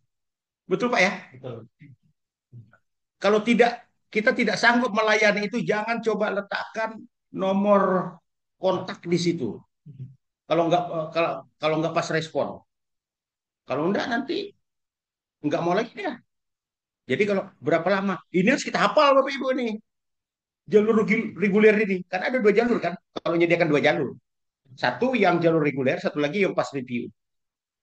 Betul Pak ya? Betul. Kalau tidak kita tidak sanggup melayani itu, jangan coba letakkan nomor kontak di situ. Kalau nggak pas respon. Kalau enggak nanti nggak mau lagi ya. Jadi kalau berapa lama? Ini harus kita hafal Bapak Ibu nih. Jalur reguler ini. Kan ada 2 jalur kan. Kalau menyediakan 2 jalur. Satu yang jalur reguler, satu lagi yang pas review.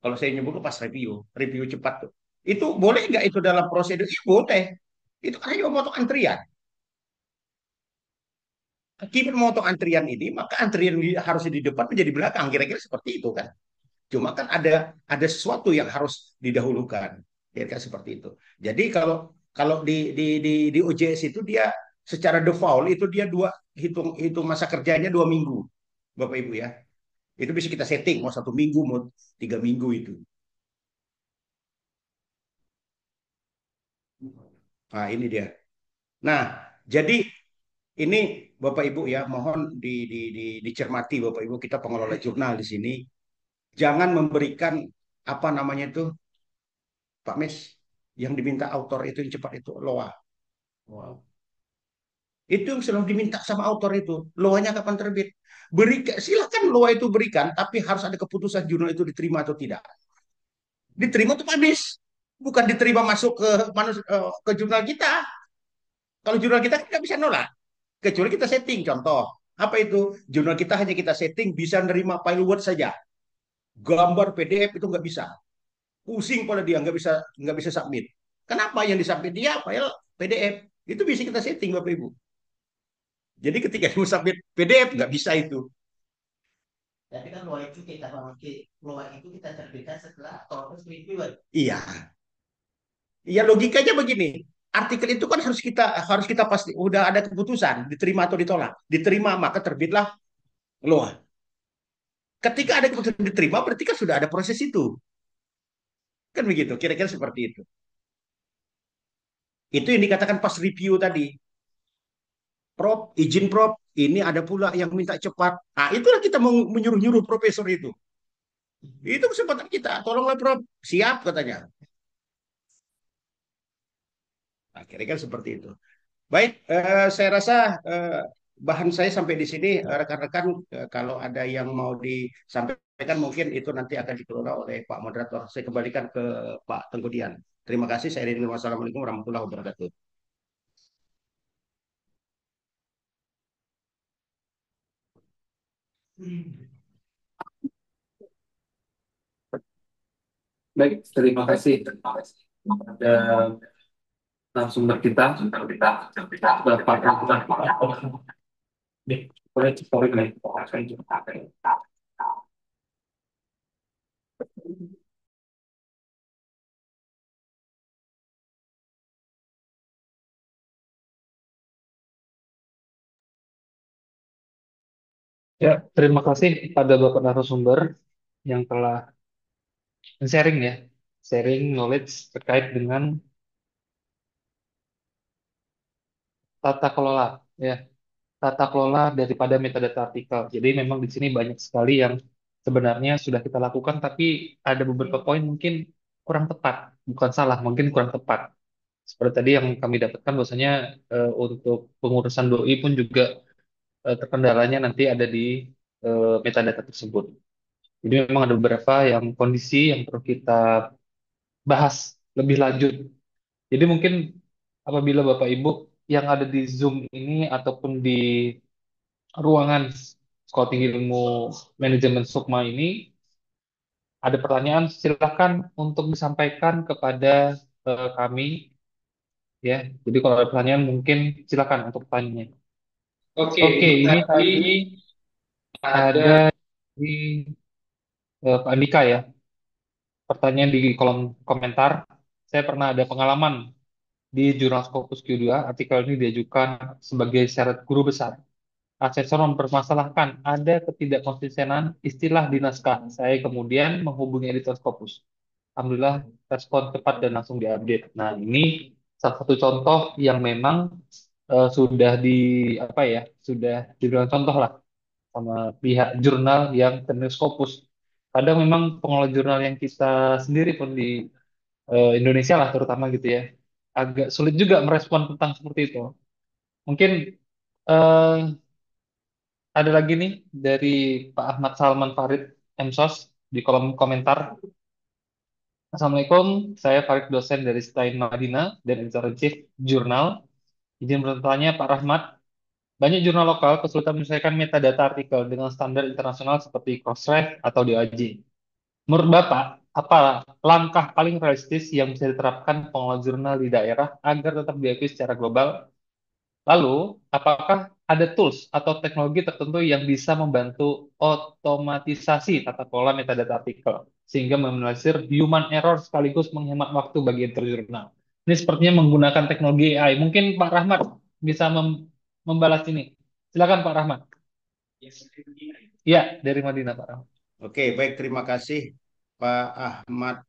Kalau saya nyebut pas review. Review cepat tuh. Itu boleh nggak itu dalam prosedur? Iya boleh. Itu kan hanya memotong antrian. Akibat memotong antrian ini, maka antrian harusnya di depan menjadi belakang. Kira-kira seperti itu kan. Cuma kan ada sesuatu yang harus didahulukan. Ya kan seperti itu. Jadi kalau kalau di OJS itu dia secara default itu dia hitung hitung masa kerjanya 2 minggu, Bapak Ibu ya. Itu bisa kita setting mau 1 minggu mau 3 minggu itu. Nah ini dia. Nah jadi ini Bapak Ibu ya mohon dicermati Bapak Ibu kita pengelola jurnal di sini jangan memberikan apa namanya itu Pak Mes yang diminta autor itu yang cepat itu loa. Wow. Itu yang selalu diminta sama autor itu. Loanya kapan terbit? Berikan, silakan loa itu berikan, tapi harus ada keputusan jurnal itu diterima atau tidak. Diterima itu Pak Mes. Bukan diterima masuk ke jurnal kita. Kalau jurnal kita kan nggak bisa nolak. Kecuali kita setting. Contoh, apa itu? Jurnal kita hanya kita setting bisa nerima file Word saja. Gambar PDF itu nggak bisa. Pusing pada dia nggak bisa submit. Kenapa yang disubmit dia file PDF? Itu bisa kita setting Bapak Ibu. Jadi ketika mau submit PDF nggak bisa itu. Tapi kan law itu kita terbitkan setelah proses review. Iya, iya logikanya begini. Artikel itu kan harus kita pasti udah ada keputusan diterima atau ditolak. Diterima maka terbitlah law. Ketika ada keputusan diterima berarti kan sudah ada proses itu. Kan begitu, kira-kira seperti itu. Itu yang dikatakan pas review tadi. Prof, izin Prof, ini ada pula yang minta cepat. Nah, itulah kita mau menyuruh-nyuruh profesor itu. Itu kesempatan kita. Tolonglah Prof. Siap katanya. Akhirnya kan seperti itu. Baik, saya rasa eh, bahan saya sampai di sini. Rekan-rekan, kalau ada yang mau disampaikan mungkin itu nanti akan dikelola oleh Pak Moderator. Saya kembalikan ke Pak Tengkudian. Terima kasih. Saya Ridwan. Wassalamualaikum warahmatullahi wabarakatuh. Baik, terima kasih kepada narasumber kita, Bapak Ya, terima kasih pada Bapak narasumber yang telah sharing ya, sharing knowledge terkait dengan tata kelola ya, tata kelola daripada metadata artikel. Jadi memang di sini banyak sekali yang sebenarnya sudah kita lakukan, tapi ada beberapa poin mungkin kurang tepat, bukan salah, mungkin kurang tepat. Seperti tadi yang kami dapatkan bahwasanya untuk pengurusan doi pun juga terkendalanya nanti ada di metadata tersebut. Jadi memang ada beberapa yang kondisi yang perlu kita bahas lebih lanjut. Jadi mungkin apabila Bapak Ibu yang ada di Zoom ini ataupun di ruangan Sekolah Tinggi Ilmu Manajemen Sukma ini ada pertanyaan, silakan untuk disampaikan kepada kami ya. Jadi kalau ada pertanyaan mungkin silakan untuk tanya. Oke, Oke, ini ini tadi tadi ada ada di Pak Andika ya. Pertanyaan di kolom komentar. Saya pernah ada pengalaman di Jurnal Scopus Q2, artikel ini diajukan sebagai syarat guru besar. Asesor mempermasalahkan ada ketidakkonsistenan istilah di naskah. Saya kemudian menghubungi editor Scopus. Alhamdulillah respon cepat dan langsung diupdate. Nah, ini salah satu contoh yang memang sudah di apa ya, sudah diberikan contoh lah sama pihak jurnal yang kena Scopus. Kadang memang pengelola jurnal yang kita sendiri pun di Indonesia lah terutama gitu ya, agak sulit juga merespon tentang seperti itu. Mungkin eh, ada lagi nih dari Pak Ahmad Salman Farid MSOS di kolom komentar. Assalamualaikum, saya Farid dosen dari Stein Madina dan editor-in-chief jurnal. Izin bertanya Pak Rahmat, banyak jurnal lokal kesulitan menyelesaikan metadata artikel dengan standar internasional seperti Crossref atau DOAJ. Menurut Bapak, apa langkah paling realistis yang bisa diterapkan pengelola jurnal di daerah agar tetap diakui secara global? Lalu, apakah ada tools atau teknologi tertentu yang bisa membantu otomatisasi tata kelola metadata artikel sehingga meminimalisir human error sekaligus menghemat waktu bagi interjurnal? Ini sepertinya menggunakan teknologi AI. Mungkin Pak Rahmat bisa membalas ini. Silakan Pak Rahmat. Ya, dari Madinah Pak Rahmat. Oke, baik. Terima kasih Pak Ahmad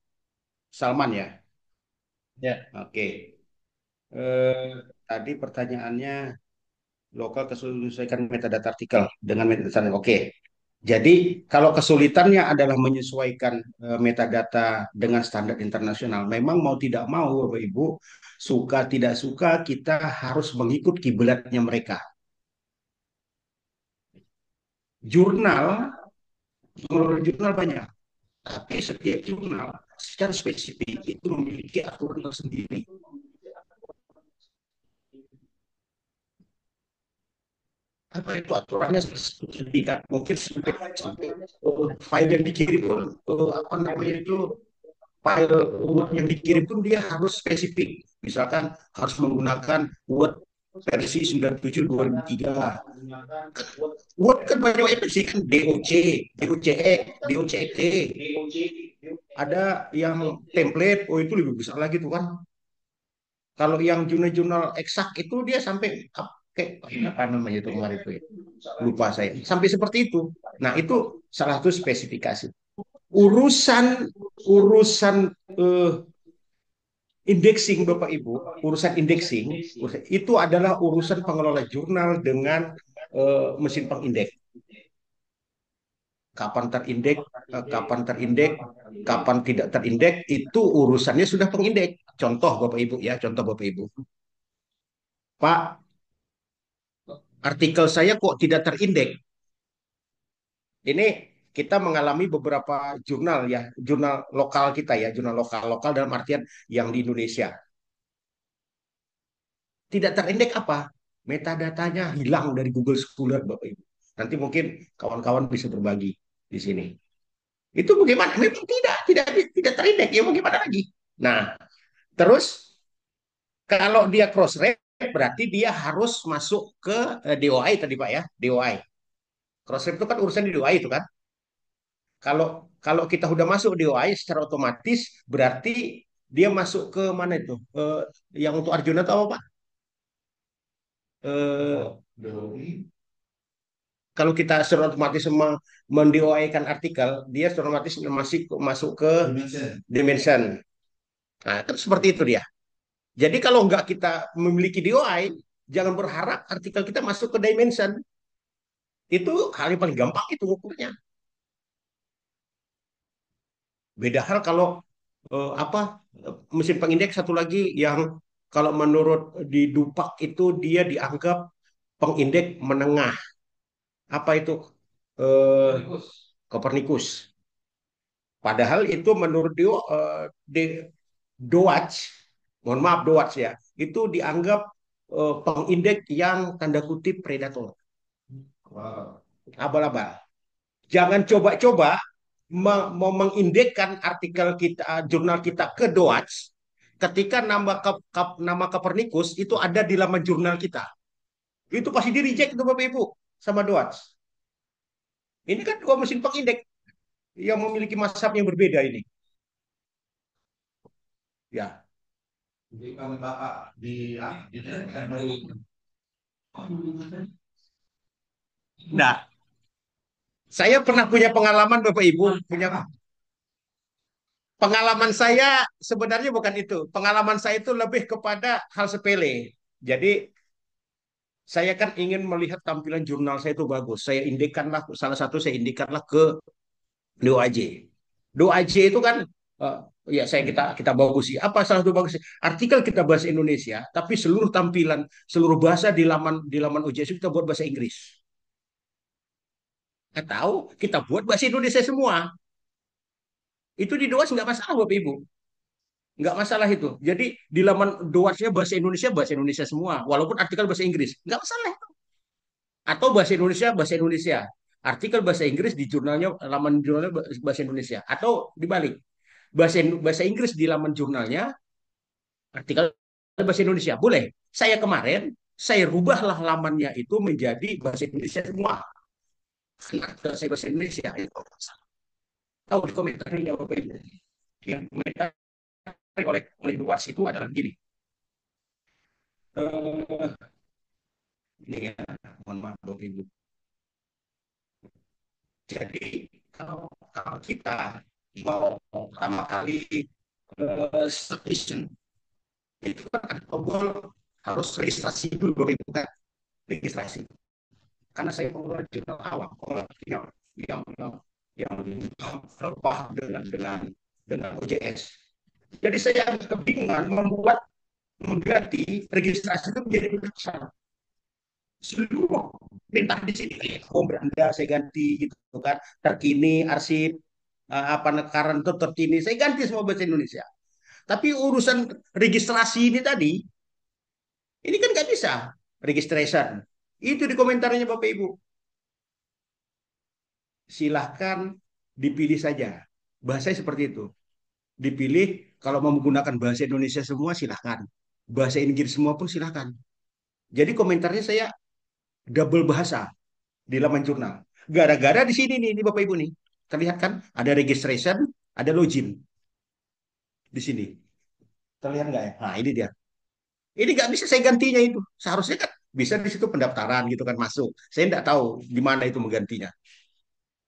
Salman ya. Ya. Oke. Tadi pertanyaannya lokal kesesuaian metadata artikel dengan metadata. Oke. Jadi kalau kesulitannya adalah menyesuaikan metadata dengan standar internasional, memang mau tidak mau Bapak Ibu, suka tidak suka kita harus mengikut kiblatnya mereka. Jurnal, jurnal banyak, tapi setiap jurnal secara spesifik itu memiliki aturan tersendiri. Apa itu aturannya sertifikat mungkin sampai file yang dikirim apa namanya itu file Word yang dikirim pun dia harus spesifik, misalkan harus menggunakan Word versi 97/2003. Word kan banyak versi kan DOC, DOCE, DOCT. Ada yang template, oh itu lebih besar lagi tuh kan. Kalau yang jurnal-jurnal eksak itu dia sampai kayak apa namanya itu kemarin itu ya. Lupa saya. Sampai seperti itu. Nah, itu salah satu spesifikasi. Urusan urusan eh, indexing Bapak Ibu, urusan indexing itu adalah urusan pengelola jurnal dengan mesin pengindeks. Kapan terindeks, kapan tidak terindeks, itu urusannya sudah pengindeks. Contoh Bapak Ibu ya, contoh Bapak Ibu. Pak, artikel saya kok tidak terindeks? Ini kita mengalami beberapa jurnal ya, jurnal lokal kita ya, jurnal lokal dalam artian yang di Indonesia. Tidak terindeks apa? Metadatanya hilang dari Google Scholar, Bapak Ibu. Nanti mungkin kawan-kawan bisa berbagi di sini. Itu bagaimana? Memang tidak terindeks. Ya bagaimana lagi? Nah, terus kalau dia cross ref berarti dia harus masuk ke DOI tadi Pak ya, DOI. Cross ref itu kan urusan di DOI itu kan. Kalau kalau kita udah masuk DOI secara otomatis berarti dia masuk ke mana itu? Yang untuk Arjuna itu apa Pak? Kalau kita secara otomatis mendoaikan artikel, dia secara otomatis masih masuk ke dimension. Nah, kan seperti itu dia. Jadi kalau nggak kita memiliki DOI, jangan berharap artikel kita masuk ke dimension. Itu hal yang paling gampang itu ukurnya. Beda hal kalau apa mesin pengindeks satu lagi yang kalau menurut di Dupak itu dia dianggap pengindeks menengah. Apa itu? Eh, Copernicus. Padahal itu menurut Dowatch, mohon maaf Dowatch ya, itu dianggap pengindeks yang tanda kutip predator, abal-abal. Jangan coba-coba mau mengindekkan artikel kita, jurnal kita ke Dowatch, ketika nama Copernicus itu ada di laman jurnal kita. Itu pasti di reject itu Bapak Ibu sama Dowatch. Ini kan dua mesin pengindeks yang memiliki mazhab yang berbeda ini. Ya. Jadi kalau Bapak di Nah, saya pernah punya pengalaman Bapak Ibu, punya pengalaman saya sebenarnya bukan itu. Pengalaman saya itu lebih kepada hal sepele. Jadi saya kan ingin melihat tampilan jurnal saya itu bagus. Saya indikanlah salah satu saya indikanlah ke DOAJ. DOAJ itu kan ya saya kita bagus sih. Apa salah satu bagus? Artikel kita bahasa Indonesia, tapi seluruh tampilan, seluruh bahasa di laman OJS kita buat bahasa Inggris. Atau kita buat bahasa Indonesia semua. Itu di DOAS nggak masalah Bapak Ibu. Nggak masalah itu. Jadi di laman DOAS-nya bahasa Indonesia semua. Walaupun artikel bahasa Inggris. Nggak masalah itu. Atau bahasa Indonesia. Artikel bahasa Inggris di jurnalnya, laman jurnalnya bahasa Indonesia. Atau dibalik. Bahasa Inggris di laman jurnalnya, artikel bahasa Indonesia. Boleh. Saya kemarin, saya rubahlah lamannya itu menjadi bahasa Indonesia semua. Artikel saya bahasa Indonesia. Itu tahu di komentarnya Bapak Ibu. Yang komentar oleh luas itu adalah gini. Uh, ini ya, mohon maaf Bapak Ibu. Jadi kalau kita mau pertama kali submission itu kan ada tombol harus registrasi dulu Bapak Ibu kan registrasi. Karena saya pengelola jurnal awam, yang yang yang, yang paham dengan OJS. Jadi saya kebingungan mengganti registrasi itu menjadi besar. Seluruh perintah di sini oh beranda saya ganti gitu kan terkini arsip apa current itu terkini saya ganti semua bahasa Indonesia tapi urusan registrasi ini tadi ini kan nggak bisa registration itu di komentarnya Bapak Ibu silahkan dipilih saja bahasa seperti itu dipilih kalau mau menggunakan bahasa Indonesia semua silahkan bahasa Inggris semua pun silahkan Jadi komentarnya saya double bahasa di laman jurnal. Gara-gara di sini nih, ini Bapak Ibu nih. Terlihat kan? Ada registration, ada login di sini. Terlihat nggak ya? Nah, ini dia. Ini nggak bisa saya gantinya itu. Seharusnya kan bisa di situ pendaftaran gitu kan masuk. Saya nggak tahu di mana itu menggantinya.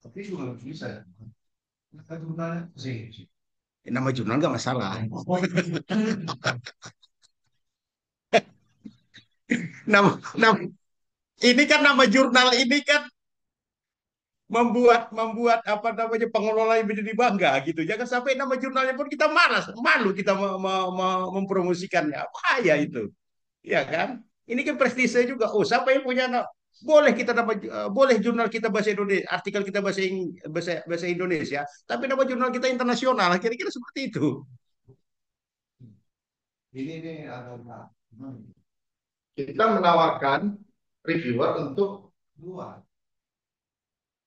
Tapi juga bisa ya. Kan jurnalnya sih. Nama jurnal nggak masalah. Nama, nama, ini kan nama jurnal ini kan membuat membuat apa namanya pengelola yang menjadi bangga gitu. Jangan sampai nama jurnalnya pun kita malas, malu kita mempromosikannya. Bahaya itu, ya kan? Ini kan prestise juga. Oh, siapa yang punya boleh kita boleh jurnal kita bahasa Indonesia, artikel kita bahasa Indonesia, tapi nama jurnal kita internasional. Kira-kira seperti itu. Ini adalah kita menawarkan reviewer untuk luar.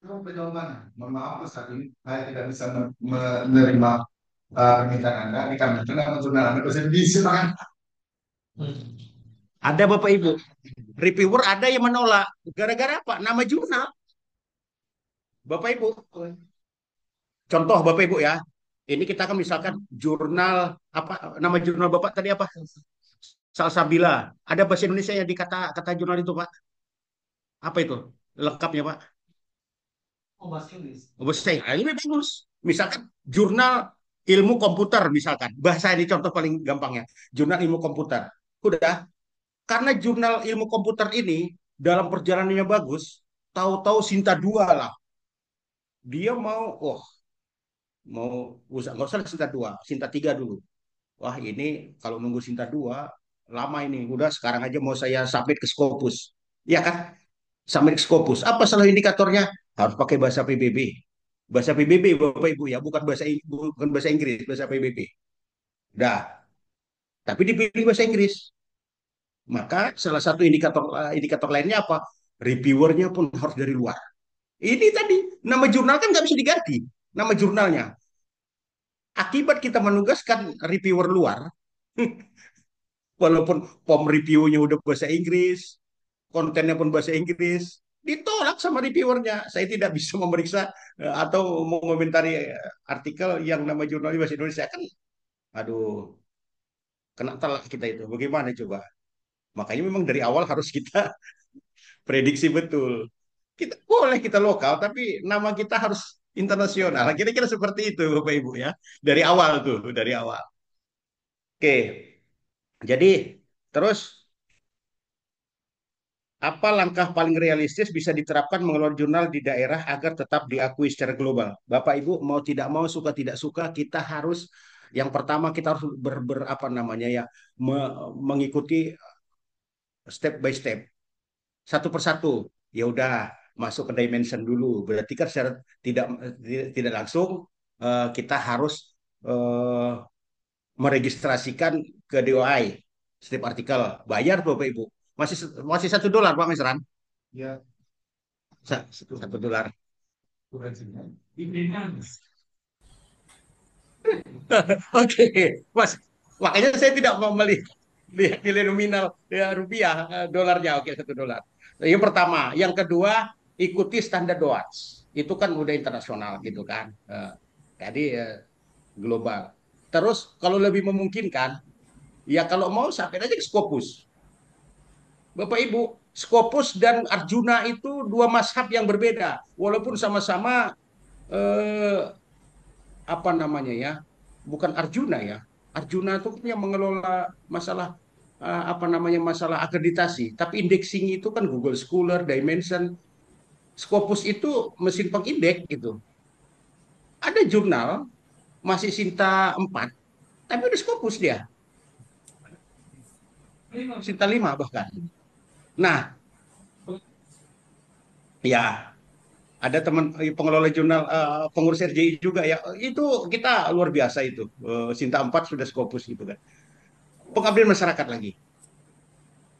Itu jawabannya. Mohon maaf Mas, saat ini saya tidak bisa menerima permintaan Anda dikarenakan nama jurnal Anda bahasa Indonesia kan. Ada Bapak Ibu, reviewer ada yang menolak. Gara-gara apa? Nama jurnal. Bapak Ibu, contoh Bapak Ibu ya. Ini kita kan misalkan jurnal apa nama jurnal Bapak tadi apa? Salsabila. Ada bahasa Indonesia yang dikata kata jurnal itu, Pak. Apa itu? Lengkapnya, Pak. Oh, bahasa Inggris. Oh, bahasa Inggris. Ini bagus. Misalkan jurnal ilmu komputer misalkan. Bahasa ini contoh paling gampangnya. Jurnal ilmu komputer. Udah, karena jurnal ilmu komputer ini dalam perjalanannya bagus, tahu-tahu Sinta 2 lah. Dia mau, oh, mau usah nggak usah Sinta 2, Sinta 3 dulu. Wah, ini kalau nunggu Sinta 2 lama ini. Udah sekarang aja mau saya submit ke Scopus. Ya kan? Submit ke Scopus. Apa salah indikatornya? Harus pakai bahasa PBB. Bahasa PBB Bapak Ibu ya, bukan bahasa Inggris, bahasa PBB. Dah, tapi dipilih bahasa Inggris. Maka salah satu indikator lainnya apa? Reviewernya pun harus dari luar. Ini tadi nama jurnal kan nggak bisa diganti. Nama jurnalnya. Akibat kita menugaskan reviewer luar, walaupun form reviewnya udah bahasa Inggris, kontennya pun bahasa Inggris, ditolak sama reviewernya. Saya tidak bisa memeriksa atau mengomentari artikel yang nama jurnalnya bahasa Indonesia kan. Aduh, kena telak kita itu. Bagaimana coba? Makanya memang dari awal harus kita prediksi betul. Kita boleh kita lokal, tapi nama kita harus internasional. Kira-kira seperti itu, Bapak Ibu ya. Dari awal tuh, dari awal. Oke, jadi terus apa langkah paling realistis bisa diterapkan mengelola jurnal di daerah agar tetap diakui secara global? Bapak Ibu mau tidak mau suka tidak suka kita harus yang pertama kita harus apa namanya ya mengikuti step by step satu persatu. Ya udah masuk ke dimension dulu. Berarti kan secara tidak tidak langsung kita harus eh, meregistrasikan ke DOI setiap artikel. Bayar Bapak Ibu. Masih masih $1 Pak Mesran. Ya, $1. kurasinya. Oke, Mas. Makanya saya tidak mau melihat nilai nominal ya, rupiah, dolarnya. Oke, $1. Yang pertama, yang kedua ikuti standar DOAS. Itu kan udah internasional gitu kan. Jadi global. Terus kalau lebih memungkinkan, ya kalau mau sampai aja ke Scopus. Bapak Ibu, Scopus dan Arjuna itu dua mazhab yang berbeda, walaupun sama-sama eh, apa namanya ya, bukan Arjuna ya. Arjuna itu yang mengelola masalah apa namanya masalah akreditasi, tapi indexing itu kan Google Scholar, Dimension, Scopus itu mesin pengindeks gitu. Ada jurnal masih Sinta 4, tapi ada Scopus dia, Sinta 5 bahkan. Nah, ya ada teman pengelola jurnal pengurus RJI juga ya itu kita luar biasa itu. Sinta 4 sudah Scopus gitu kan, pengabdian masyarakat lagi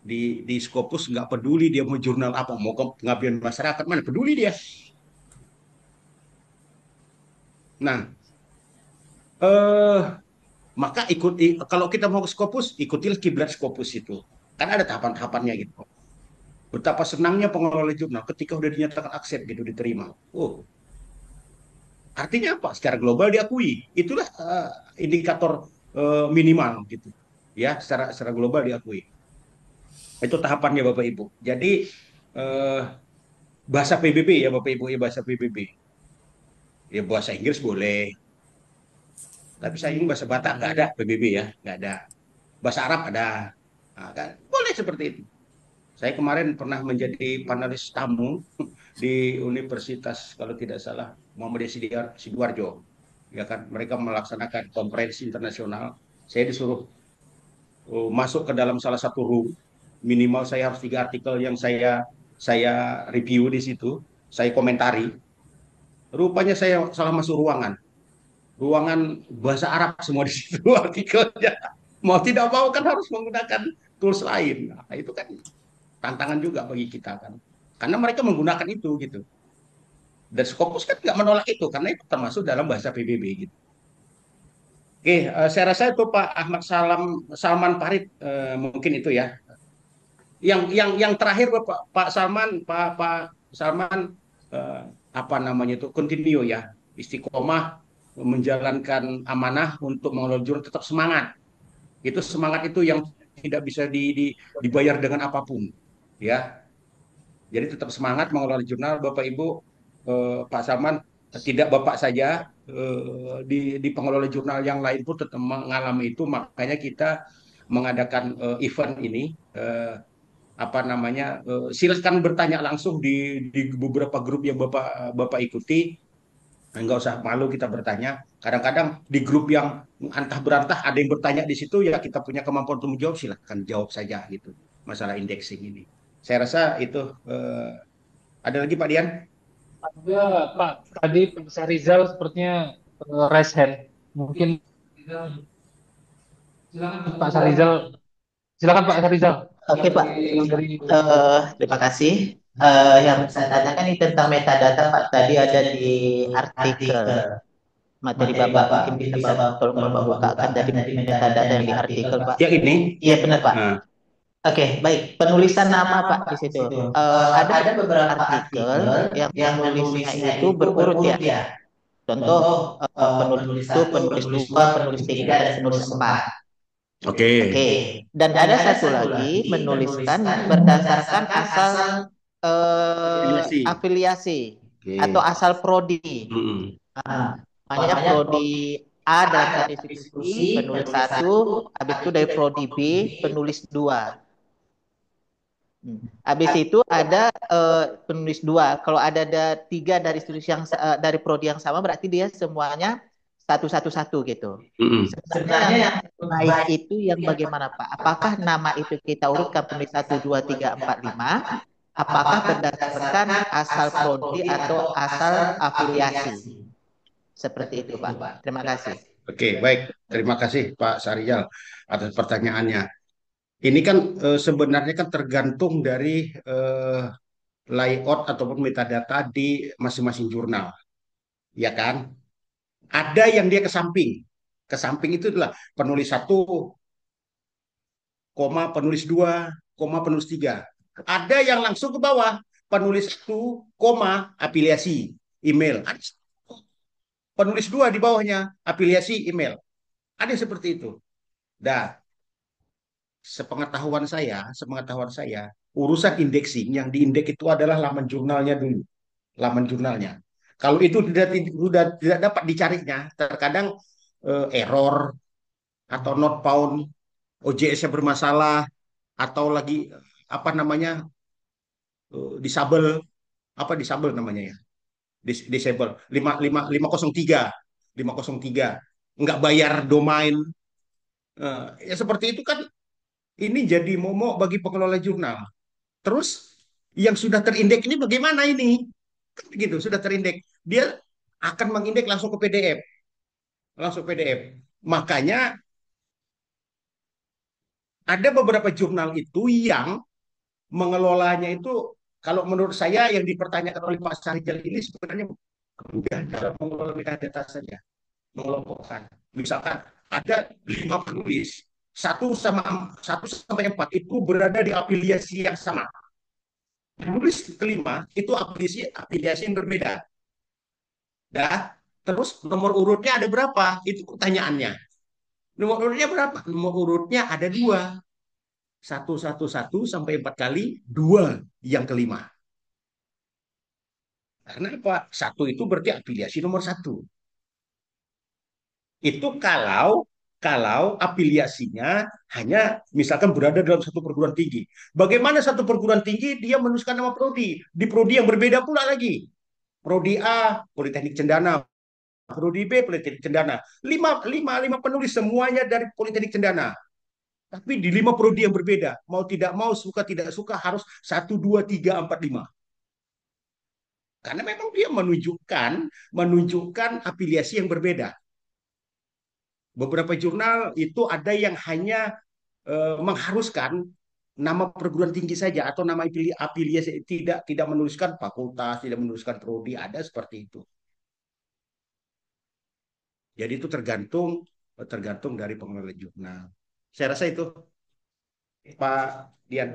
di Scopus nggak peduli dia mau jurnal apa mau pengabdian masyarakat mana peduli dia. Nah eh maka ikuti kalau kita mau ke Scopus ikutilah kiblat Scopus itu kan ada tahapan-tahapannya gitu. Betapa senangnya pengelola jurnal ketika udah dinyatakan aksen gitu, diterima. Oh, artinya apa? Secara global diakui. Itulah indikator minimal gitu. Ya, secara global diakui. Itu tahapannya Bapak Ibu. Jadi eh, bahasa PBB ya Bapak Ibu, ya bahasa PBB. Ya bahasa Inggris boleh, tapi saya ini bahasa Batak nggak ada PBB ya, nggak ada. Bahasa Arab ada. Nah, kan? Boleh seperti itu. Saya kemarin pernah menjadi panelis tamu di Universitas kalau tidak salah Muhammadiyah Sidoarjo. Ya kan, mereka melaksanakan konferensi internasional. Saya disuruh masuk ke dalam salah satu room. Minimal saya harus 3 artikel yang saya review di situ, saya komentari. Rupanya saya salah masuk ruangan bahasa Arab semua di situ artikelnya. Mau tidak mau kan harus menggunakan tools lain. Nah, itu kan tantangan juga bagi kita kan. Karena mereka menggunakan itu gitu. Dan Scopus kan nggak menolak itu karena itu termasuk dalam bahasa PBB gitu. Oke, saya rasa itu Pak Ahmad Salman Farid mungkin itu ya. Yang terakhir Pak Salman, Pak Salman eh, apa namanya itu continue ya, istiqomah menjalankan amanah untuk mengelola jurnal tetap semangat. Itu semangat itu yang tidak bisa dibayar dengan apapun, ya. Jadi tetap semangat mengelola jurnal, Bapak Ibu, Pak Salman, tidak Bapak saja di pengelola jurnal yang lain pun tetap mengalami itu. Makanya kita mengadakan event ini. Apa namanya? Silakan bertanya langsung di beberapa grup yang Bapak Bapak ikuti. Enggak usah malu kita bertanya. Kadang-kadang di grup yang antah berantah ada yang bertanya di situ ya kita punya kemampuan untuk menjawab silahkan jawab saja gitu masalah indexing ini. Saya rasa itu ada lagi Pak Dian? Ada Pak, tadi Pak Sarizal sepertinya raise hand. Mungkin Pak Sarizal, silakan Pak Sarizal. Oke Pak, Dari terima kasih. Yang saya tanyakan ini tentang metadata Pak. Tadi ada di artikel materi Bapak. Mungkin bisa Bapak tolong Bapak bukakan dari metadata yang di artikel Pak. Yang ini? Iya benar Pak. Nah, Oke, baik. Penulisan nama Pak di situ. Ada beberapa artikel yang penulisnya itu berurut ya. Contoh penulis satu, penulis dua, penulis tiga, dan penulis empat. oke. Oke. Dan ada satu lagi menuliskan berdasarkan asal Afiliasi. afiliasi Oke. atau asal prodi. Mm-mm. Nah, namanya prodi A dalam satu institusi, penulis satu, habis itu dari prodi B, penulis dua. Habis itu ada penulis dua. Kalau ada tiga dari institusi yang dari prodi yang sama, berarti dia semuanya satu gitu. Mm-mm. Sebenarnya yang baik itu yang bagaimana Pak? Apakah nama itu kita urutkan penulis 1, 2, 3, 4, 5? Apakah berdasarkan asal prodi atau asal afiliasi? Seperti itu Pak. Terima kasih. Oke, baik. Terima kasih Pak Sarijal atas pertanyaannya. Ini kan sebenarnya kan tergantung dari layout ataupun metadata di masing-masing jurnal, ya kan? Ada yang dia ke samping. Ke samping itu adalah penulis satu, koma penulis dua, koma penulis tiga. Ada yang langsung ke bawah, penulis satu, koma afiliasi email. Ada penulis dua di bawahnya afiliasi email. Ada yang seperti itu. Nah, sepengetahuan saya, urusan indexing yang diindeks itu adalah laman jurnalnya dulu, laman jurnalnya. Kalau itu sudah tidak dapat dicarinya, terkadang error atau not found, OJS-nya bermasalah atau lagi apa namanya disable, apa disable namanya ya, disable 503 nggak bayar domain. Ya seperti itu kan ini jadi momok bagi pengelola jurnal. Terus yang sudah terindeks ini bagaimana ini? Kan gitu, sudah terindeks. Dia akan mengindeks langsung ke PDF, langsung PDF. Makanya ada beberapa jurnal itu yang mengelolanya itu kalau menurut saya yang dipertanyakan oleh Pak Sarijal ini sebenarnya mudah dalam mengelola metadata saja, mengelompokkan. Misalkan ada 5 penulis, satu sampai 4 itu berada di afiliasi yang sama. Penulis kelima itu afiliasi afiliasi yang berbeda. Dah, terus nomor urutnya ada berapa? Itu pertanyaannya. Nomor urutnya berapa? Nomor urutnya ada dua. Satu, satu, satu sampai empat kali, dua yang kelima. Karena apa? Satu itu berarti afiliasi nomor satu. Itu kalau afiliasinya hanya misalkan berada dalam satu perguruan tinggi. Bagaimana satu perguruan tinggi dia menuliskan nama prodi di prodi yang berbeda pula lagi. Prodi A Politeknik Cendana, prodi B Politeknik Cendana. Lima penulis semuanya dari Politeknik Cendana. Tapi di lima prodi yang berbeda. Mau tidak mau, suka tidak suka harus satu, dua, tiga, empat, lima. Karena memang dia menunjukkan afiliasi yang berbeda. Beberapa jurnal itu ada yang hanya mengharuskan nama perguruan tinggi saja atau nama afiliasi, tidak menuliskan fakultas, tidak menuliskan prodi, ada seperti itu. Jadi itu tergantung tergantung dari pengelola jurnal. Saya rasa itu Pak Dian.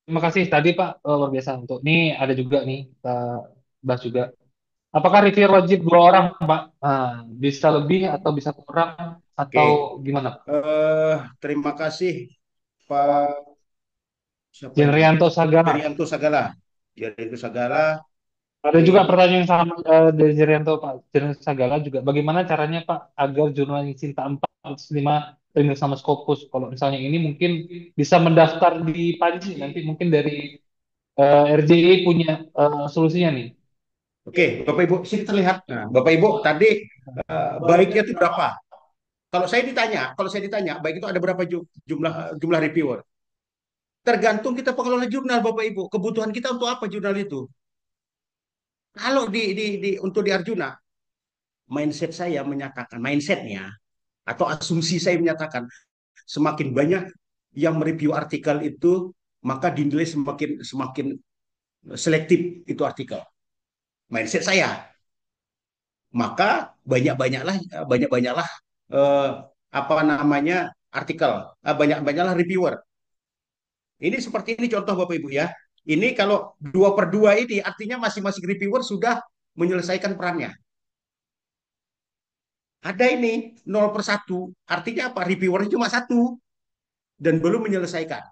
Terima kasih tadi Pak, luar biasa untuk ini ada juga nih kita bahas juga. Apakah reviewer wajib dua orang Pak? Bisa lebih atau bisa kurang atau Oke, gimana? terima kasih Pak siapa itu? Jenrianto Sagala. Jerianto Sagala. Jerianto Sagala. Ada juga Oke. pertanyaan yang sama dari Jenrianto Pak Jenrianto Sagala juga. Bagaimana caranya Pak agar jurnal yang Sinta 405 terindeks sama Scopus? Kalau misalnya ini mungkin bisa mendaftar di Panji nanti mungkin dari RJI punya solusinya nih. Oke, Bapak Ibu, sini terlihat. Nah, Bapak Ibu tadi baiknya itu berapa? Kalau saya ditanya, baik itu ada berapa jumlah jumlah reviewer? Tergantung kita pengelola jurnal, Bapak Ibu. Kebutuhan kita untuk apa jurnal itu? Kalau untuk di Arjuna, mindsetnya atau asumsi saya menyatakan semakin banyak yang mereview artikel itu, maka dinilai semakin semakin selektif itu artikel. Mindset saya. Maka banyak-banyaklah eh, apa namanya artikel, banyak-banyaklah reviewer. Ini seperti ini contoh Bapak Ibu ya. Ini kalau 2/2 ini artinya masing-masing reviewer sudah menyelesaikan perannya. Ada ini 0/1, artinya apa? Reviewernya cuma satu dan belum menyelesaikan.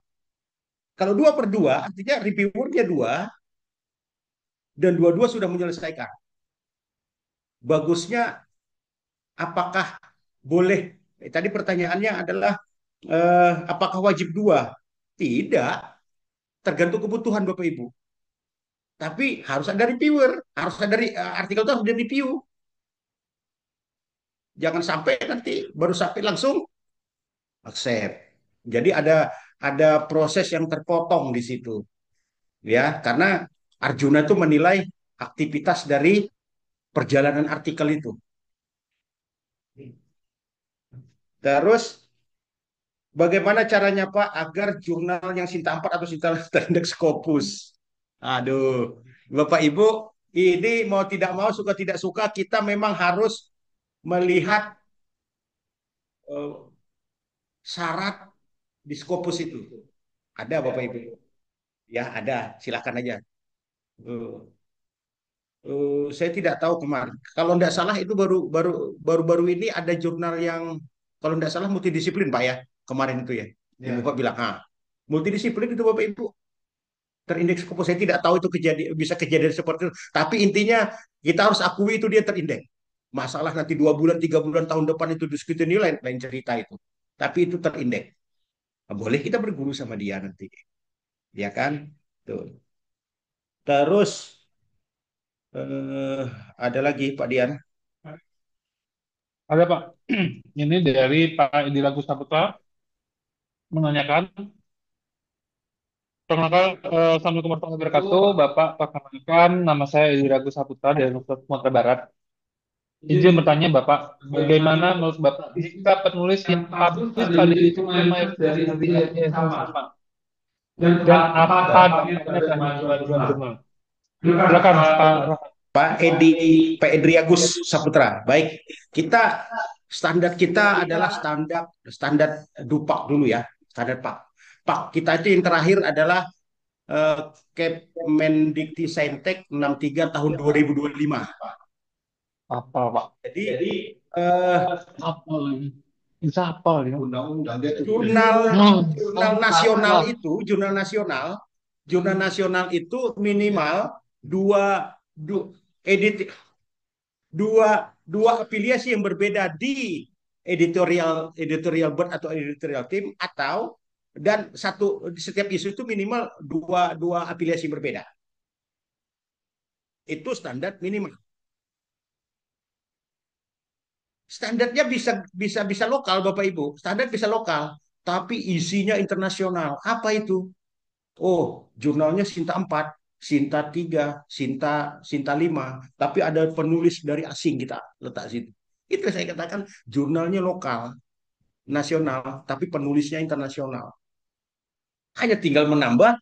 Kalau 2/2 artinya reviewernya dua dan dua-dua sudah menyelesaikan. Bagusnya apakah boleh? Tadi pertanyaannya adalah apakah wajib dua? Tidak, tergantung kebutuhan Bapak Ibu. Tapi harus ada reviewer, harus ada artikel itu harus di review. Jangan sampai nanti baru sampai langsung accept. Jadi ada proses yang terpotong di situ, ya, karena Arjuna itu menilai aktivitas dari perjalanan artikel itu. Terus bagaimana caranya Pak agar jurnal yang Sinta 4 atau Sinta terindeks Scopus? Aduh, Bapak Ibu, ini mau tidak mau, suka tidak suka, kita memang harus melihat eh, syarat di Scopus itu. Ada Bapak Ibu? Ya, ada. Silakan aja. Eh, saya tidak tahu kemarin. Kalau tidak salah itu baru-baru ini ada jurnal yang kalau tidak salah multidisiplin Pak ya, kemarin itu ya. Yang Ya. Bapak bilang, multidisiplin itu Bapak Ibu terindeks Scopus. Saya tidak tahu itu bisa kejadian seperti itu. Tapi intinya kita harus akui itu dia terindeks. Masalah nanti 2 bulan, 3 bulan, tahun depan itu diskusi ini lain cerita itu. Tapi itu terindeks. Nah, boleh kita berguru sama dia nanti, ya kan? Tuh. Terus eh, ada lagi Pak Dian. Ada Pak. Ini dari Pak Edi Lagu Saputra menanyakan, perkenalkan, Assalamualaikum warahmatullahi wabarakatuh. Bapak, perkenalkan, nama saya Edi Lagu Saputra dari Universitas Sumatera Barat. Izin bertanya Bapak, bagaimana menurut Bapak jika penulis yang publish pada jurnal mayoritas dari LDS sama? Dan apa dampaknya terhadap kemajuan jurnal? Silakan Pak. Pak Edri Agus Saputra. Baik, standar kita adalah standar standar Dupak dulu ya, standar Pak. Pak kita itu yang terakhir adalah eh, Kemendikti-Saintek 63 tahun 2025. Apa, Pak? Jadi eh, Apa lagi? Bisa apa ya? Undang-undang dia tuh jurnal jurnal nasional Salah. itu, jurnal nasional itu minimal dua, edit dua dua afiliasi yang berbeda di editorial editorial board atau editorial team, atau dan satu setiap isu itu minimal dua dua afiliasi yang berbeda. Itu standar minimal. Standarnya bisa bisa bisa lokal, Bapak Ibu. Standar bisa lokal, tapi isinya internasional. Apa itu? Oh, jurnalnya Sinta 4, Sinta 3, Sinta 5, tapi ada penulis dari asing kita letak situ. Itu saya katakan jurnalnya lokal, nasional, tapi penulisnya internasional. Hanya tinggal menambah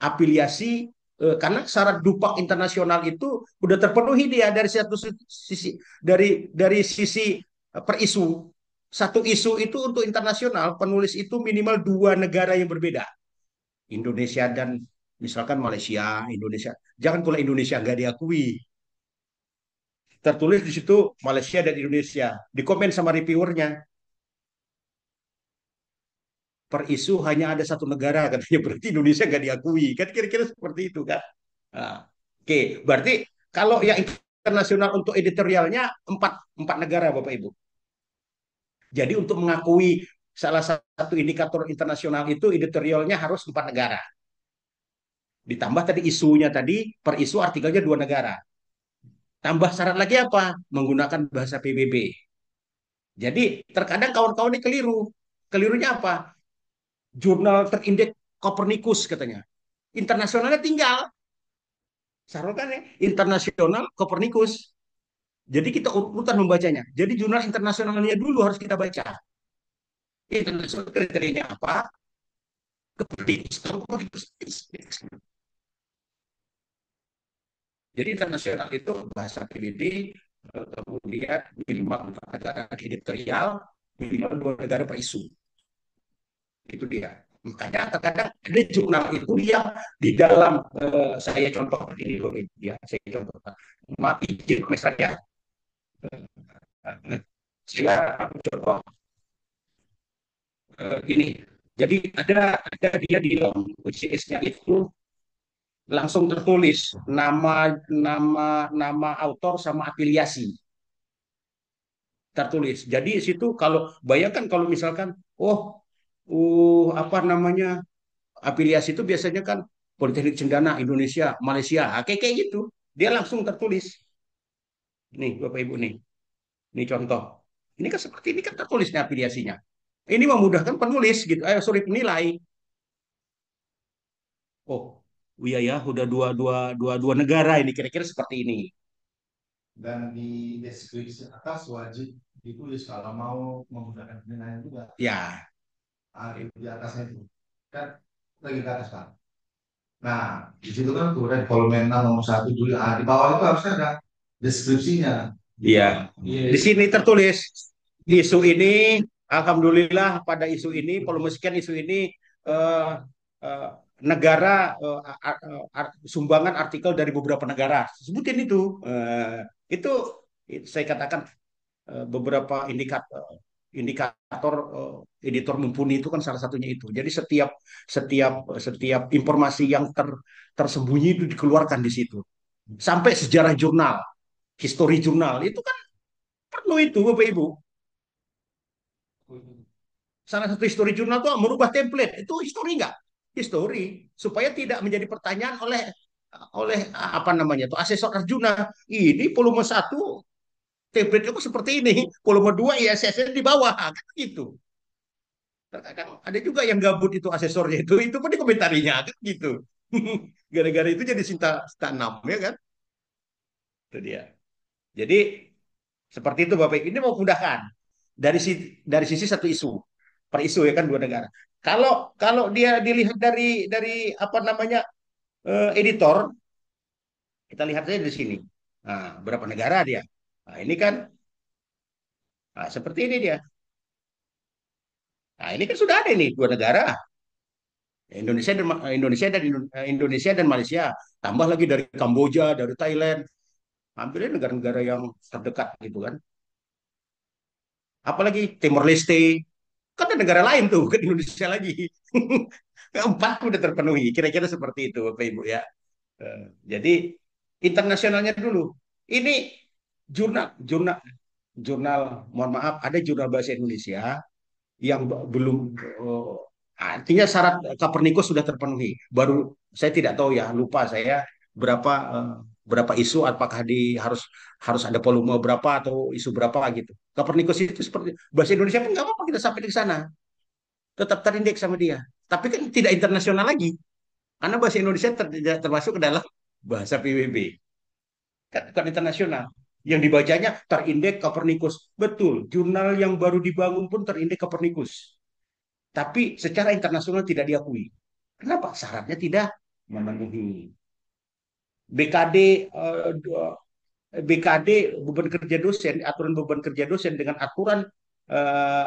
afiliasi, karena syarat Dupak internasional itu udah terpenuhi dia dari satu sisi, dari sisi per isu. Satu isu itu untuk internasional, penulis itu minimal dua negara yang berbeda. Indonesia dan misalkan Malaysia, Indonesia. Jangan pula Indonesia nggak diakui. Tertulis di situ Malaysia dan Indonesia. Di komen sama reviewernya, per isu hanya ada satu negara katanya, berarti Indonesia nggak diakui. Kan kira-kira seperti itu kan. Nah, oke, berarti kalau yang internasional untuk editorialnya empat negara Bapak Ibu. Jadi untuk mengakui salah satu indikator internasional itu editorialnya harus empat negara. Ditambah tadi isunya tadi, per isu artikelnya dua negara. Tambah syarat lagi apa? Menggunakan bahasa PBB. Jadi terkadang kawan-kawan ini keliru. Kelirunya apa? Jurnal terindeks Copernicus katanya. Internasionalnya tinggal. Sarukan ya, internasional Copernicus. Jadi kita urutan membacanya. Jadi jurnal internasionalnya dulu harus kita baca. Internasional kriterianya apa? Copernicus. Jadi internasional itu bahasa PBB, kemudian minimal empat negara editorial, minimal dua negara per isu. Itu dia. Makanya terkadang ada jurnal itu yang di dalam, saya contoh ini dulu ya, saya contoh. Maaf izin misalnya, saya contoh ini. Jadi ada dia di dalam WCS-nya itu langsung tertulis nama nama nama autor sama afiliasi tertulis. Jadi situ kalau bayangkan kalau misalkan, oh, apa namanya, afiliasi itu biasanya kan Politeknik Cendana Indonesia Malaysia. Ah, kayak gitu. Dia langsung tertulis. Nih Bapak Ibu nih. Ini contoh. Ini kan seperti ini kan tertulisnya afiliasinya. Ini memudahkan penulis gitu. Sorry, penilai. Oh, iya ya, udah dua negara ini kira-kira seperti ini. dan di deskripsi atas wajib ditulis kalau mau menggunakan penilaian juga. Ya, Di atasnya itu kan lagi ke atas kan. Nah, di situ kan tuh ada volume 6 nomor satu dulu. Di bawah itu harusnya ada deskripsinya. iya. Iya. Di sini tertulis isu ini, alhamdulillah pada isu ini, volume sekian isu ini, eh, eh, negara, sumbangan artikel dari beberapa negara. Sebutin itu. Itu saya katakan, beberapa indikator, editor mumpuni itu kan salah satunya itu. Jadi setiap setiap setiap informasi yang tersembunyi itu dikeluarkan di situ. Sampai sejarah jurnal, histori jurnal itu kan perlu itu Bapak Ibu. Salah satu histori jurnal itu merubah template. Itu histori nggak? Histori supaya tidak menjadi pertanyaan oleh oleh apa namanya tuh asesor Arjuna. Ini volume satu template itu seperti ini, volume 2 ya ISSN di bawah kan gitu. Terkadang ada juga yang gabut itu asesornya itu pun dikomentarinya kan gitu. Gara-gara itu jadi cinta tanam ya kan. Itu dia. Jadi seperti itu Bapak. Ini mau mudahkan dari sisi satu isu. Per isu ya kan dua negara. Kalau kalau dia dilihat dari apa namanya, editor, kita lihat saja di sini. Nah, berapa negara dia? Nah, ini kan, nah, seperti ini dia. Nah, ini kan sudah ada ini dua negara. Indonesia dan Malaysia, tambah lagi dari Kamboja, dari Thailand, hampirnya negara-negara yang terdekat gitu kan. Apalagi Timor Leste, kan ada negara lain tuh ke Indonesia lagi. Empat udah terpenuhi, kira-kira seperti itu Bapak Ibu ya. Jadi internasionalnya dulu. Ini jurnal, jurnal, jurnal, mohon maaf, ada jurnal bahasa Indonesia yang belum, artinya syarat Copernicus sudah terpenuhi. Baru saya tidak tahu ya, lupa saya berapa berapa isu, apakah harus harus ada volume berapa atau isu berapa gitu. Copernicus itu seperti bahasa Indonesia pun nggak apa-apa kita sampai di sana, tetap terindeks sama dia. Tapi kan tidak internasional lagi karena bahasa Indonesia tidak termasuk ke dalam bahasa PBB, kan bukan internasional. Yang dibacanya terindeks Copernicus. Betul, jurnal yang baru dibangun pun terindeks Copernicus. Tapi secara internasional tidak diakui. Kenapa? Syaratnya tidak memenuhi. BKD BKD beban kerja dosen, aturan beban kerja dosen dengan aturan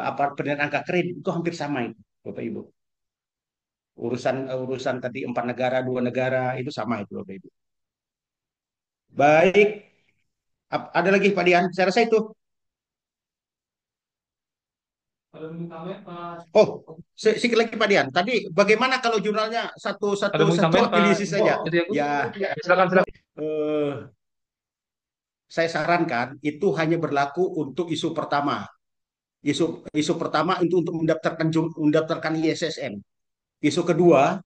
apa penilaian angka kredit itu hampir sama itu, Bapak Ibu. Urusan urusan tadi 4 negara, 2 negara itu sama itu, Bapak Ibu. Baik, ada lagi Pak Dian? Saya rasa itu. Ada yang tambahin, Pak? Oh, sedikit lagi Pak Dian. Tadi bagaimana kalau jurnalnya satu Ada satu yang mau satu ditambahin, Pak? afiliasi saja? Jadi aku, Ya, silakan, silakan. eh, saya sarankan itu hanya berlaku untuk isu pertama. Isu pertama itu untuk mendaftarkan ISSN. Isu kedua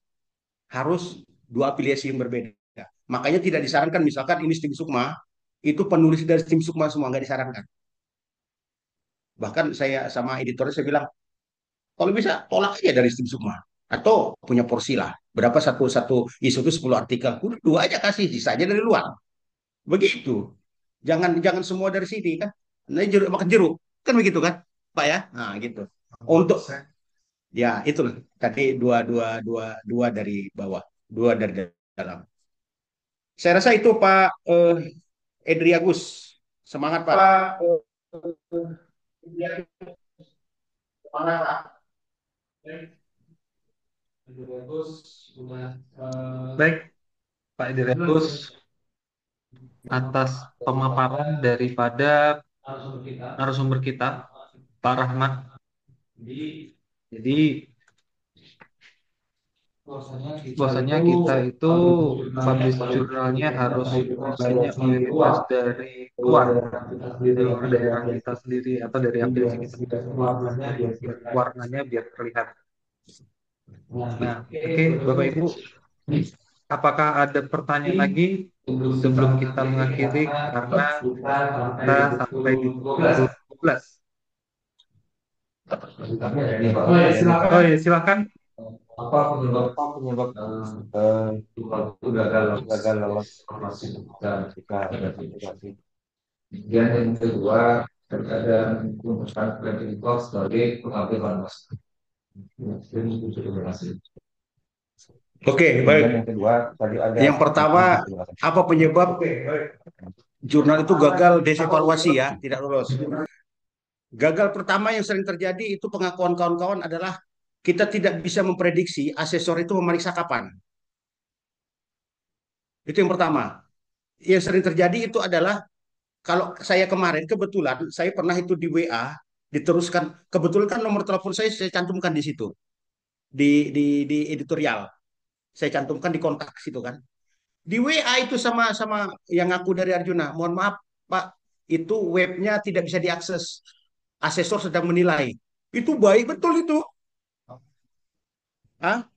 harus dua afiliasi yang berbeda. Makanya tidak disarankan misalkan ini tim Sukma, itu penulis dari tim Sukma semua nggak disarankan. Bahkan saya sama editornya saya bilang, kalau bisa tolak aja dari tim Sukma atau punya porsi lah. Berapa satu satu isu itu 10 artikel, udah dua aja kasih, sisa aja dari luar. Begitu. Jangan jangan semua dari sini kan. Nah, jeruk makan jeruk kan begitu kan, Pak ya. Nah, gitu. Untuk ya itu tadi dua dua dua dua dari bawah, dua dari dalam. Saya rasa itu Pak Edri Agus. Semangat Pak. Semangat Pak. Bagus, udah. Baik, Pak Direktus, atas pemaparan daripada narasumber kita, Pak Rahmat. Jadi, bahwasanya kita itu publish jurnalnya harus banyak mayoritas dari luar, dari daerah kita sendiri atau dari aplikasi kita sendiri. Warnanya biar terlihat. Nah, oke, Bapak Ibu, apakah ada pertanyaan lagi sebelum kita mengakhiri karena kita sampai di pukul 12. Oh ya, silakan. Apa penyebab itu gagal lolos operasi jika ada aplikasi. Kemudian yang kedua terkadang merumuskan kreditor sebagai pengambil bahan masa. Terima kasih. Oke, baik. Yang kedua tadi ada. Yang pertama, apa penyebab jurnal itu gagal desevaluasi ya, tidak lolos? Gagal pertama yang sering terjadi itu pengakuan kawan-kawan adalah kita tidak bisa memprediksi asesor itu memeriksa kapan. Itu yang pertama. Yang sering terjadi itu adalah kalau saya kemarin kebetulan saya pernah itu di WA diteruskan, kebetulan kan nomor telepon saya cantumkan di situ di editorial. Saya cantumkan di kontak situ kan. Di WA itu sama sama yang aku dari Arjuna. Mohon maaf Pak, itu webnya tidak bisa diakses. Asesor sedang menilai. Itu baik betul itu. Hah?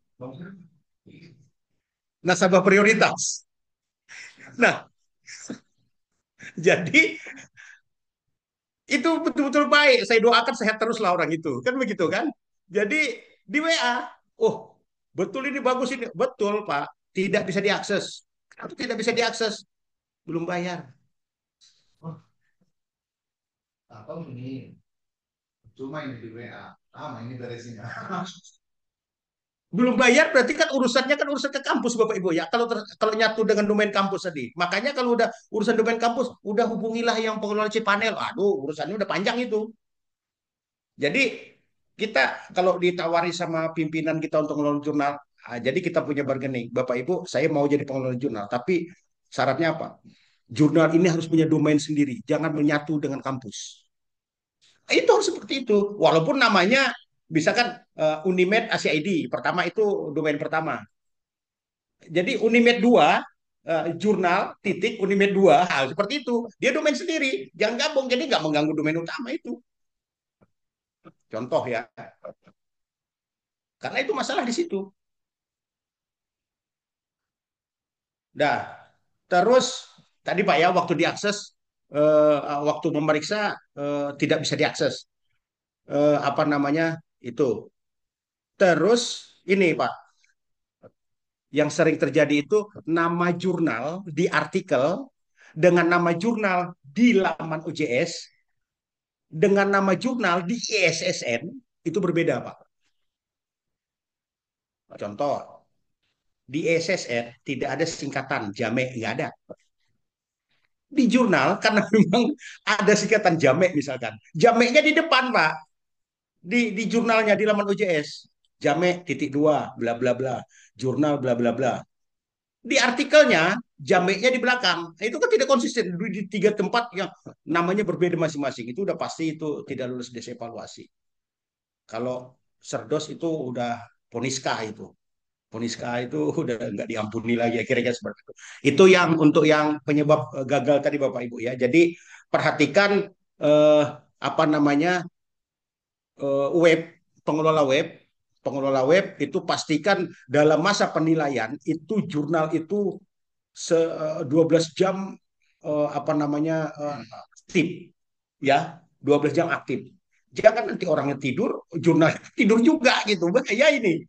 Nasabah prioritas. Nah, jadi itu betul-betul baik. Saya doakan sehat teruslah orang itu. Kan begitu kan? Jadi di WA, oh betul ini bagus ini. Betul Pak, tidak bisa diakses. Atau tidak bisa diakses, belum bayar. Oh, atau ini cuma ini di WA. Ini beresinnya. Belum bayar berarti kan urusannya kan urusan ke kampus Bapak Ibu ya. Kalau nyatu dengan domain kampus tadi. Makanya kalau udah urusan domain kampus, udah hubungilah yang pengelola Cipanel. Aduh, urusannya udah panjang itu. Jadi kita kalau ditawari sama pimpinan kita untuk ngelola jurnal, Jadi kita punya bargaining. Bapak Ibu, saya mau jadi pengelola jurnal, tapi syaratnya apa? Jurnal ini harus punya domain sendiri, jangan menyatu dengan kampus. Itu harus seperti itu. Walaupun namanya misalkan Unimed Asia ID pertama itu domain pertama. Jadi Unimed 2 jurnal titik Unimed 2 hal seperti itu. Dia domain sendiri, jangan gabung jadi nggak mengganggu domain utama itu. Contoh ya. Karena itu masalah di situ. Dah. Terus tadi Pak ya waktu diakses waktu memeriksa tidak bisa diakses apa namanya itu. Terus ini Pak, yang sering terjadi itu nama jurnal di artikel dengan nama jurnal di laman UJS dengan nama jurnal di ISSN itu berbeda Pak. Contoh, di ISSN tidak ada singkatan jamek, nggak ada. Di jurnal karena memang ada singkatan jamek misalkan. Jameknya di depan Pak, di jurnalnya di laman UJS. Jamek titik dua, bla bla bla. Jurnal bla bla bla. Di artikelnya jameknya di belakang. Itu kan tidak konsisten di tiga tempat yang namanya berbeda masing-masing. Itu udah pasti itu tidak lulus desevaluasi. Kalau Serdos itu udah Poniska itu. Poniska itu udah nggak diampuni lagi kira-kira seperti itu. Itu yang untuk yang penyebab gagal tadi Bapak Ibu ya. Jadi perhatikan eh, apa namanya web pengelola web itu pastikan dalam masa penilaian itu jurnal itu 12 jam apa namanya aktif ya 12 jam aktif. Jangan nanti orangnya tidur, jurnal tidur juga gitu. Bahaya ini.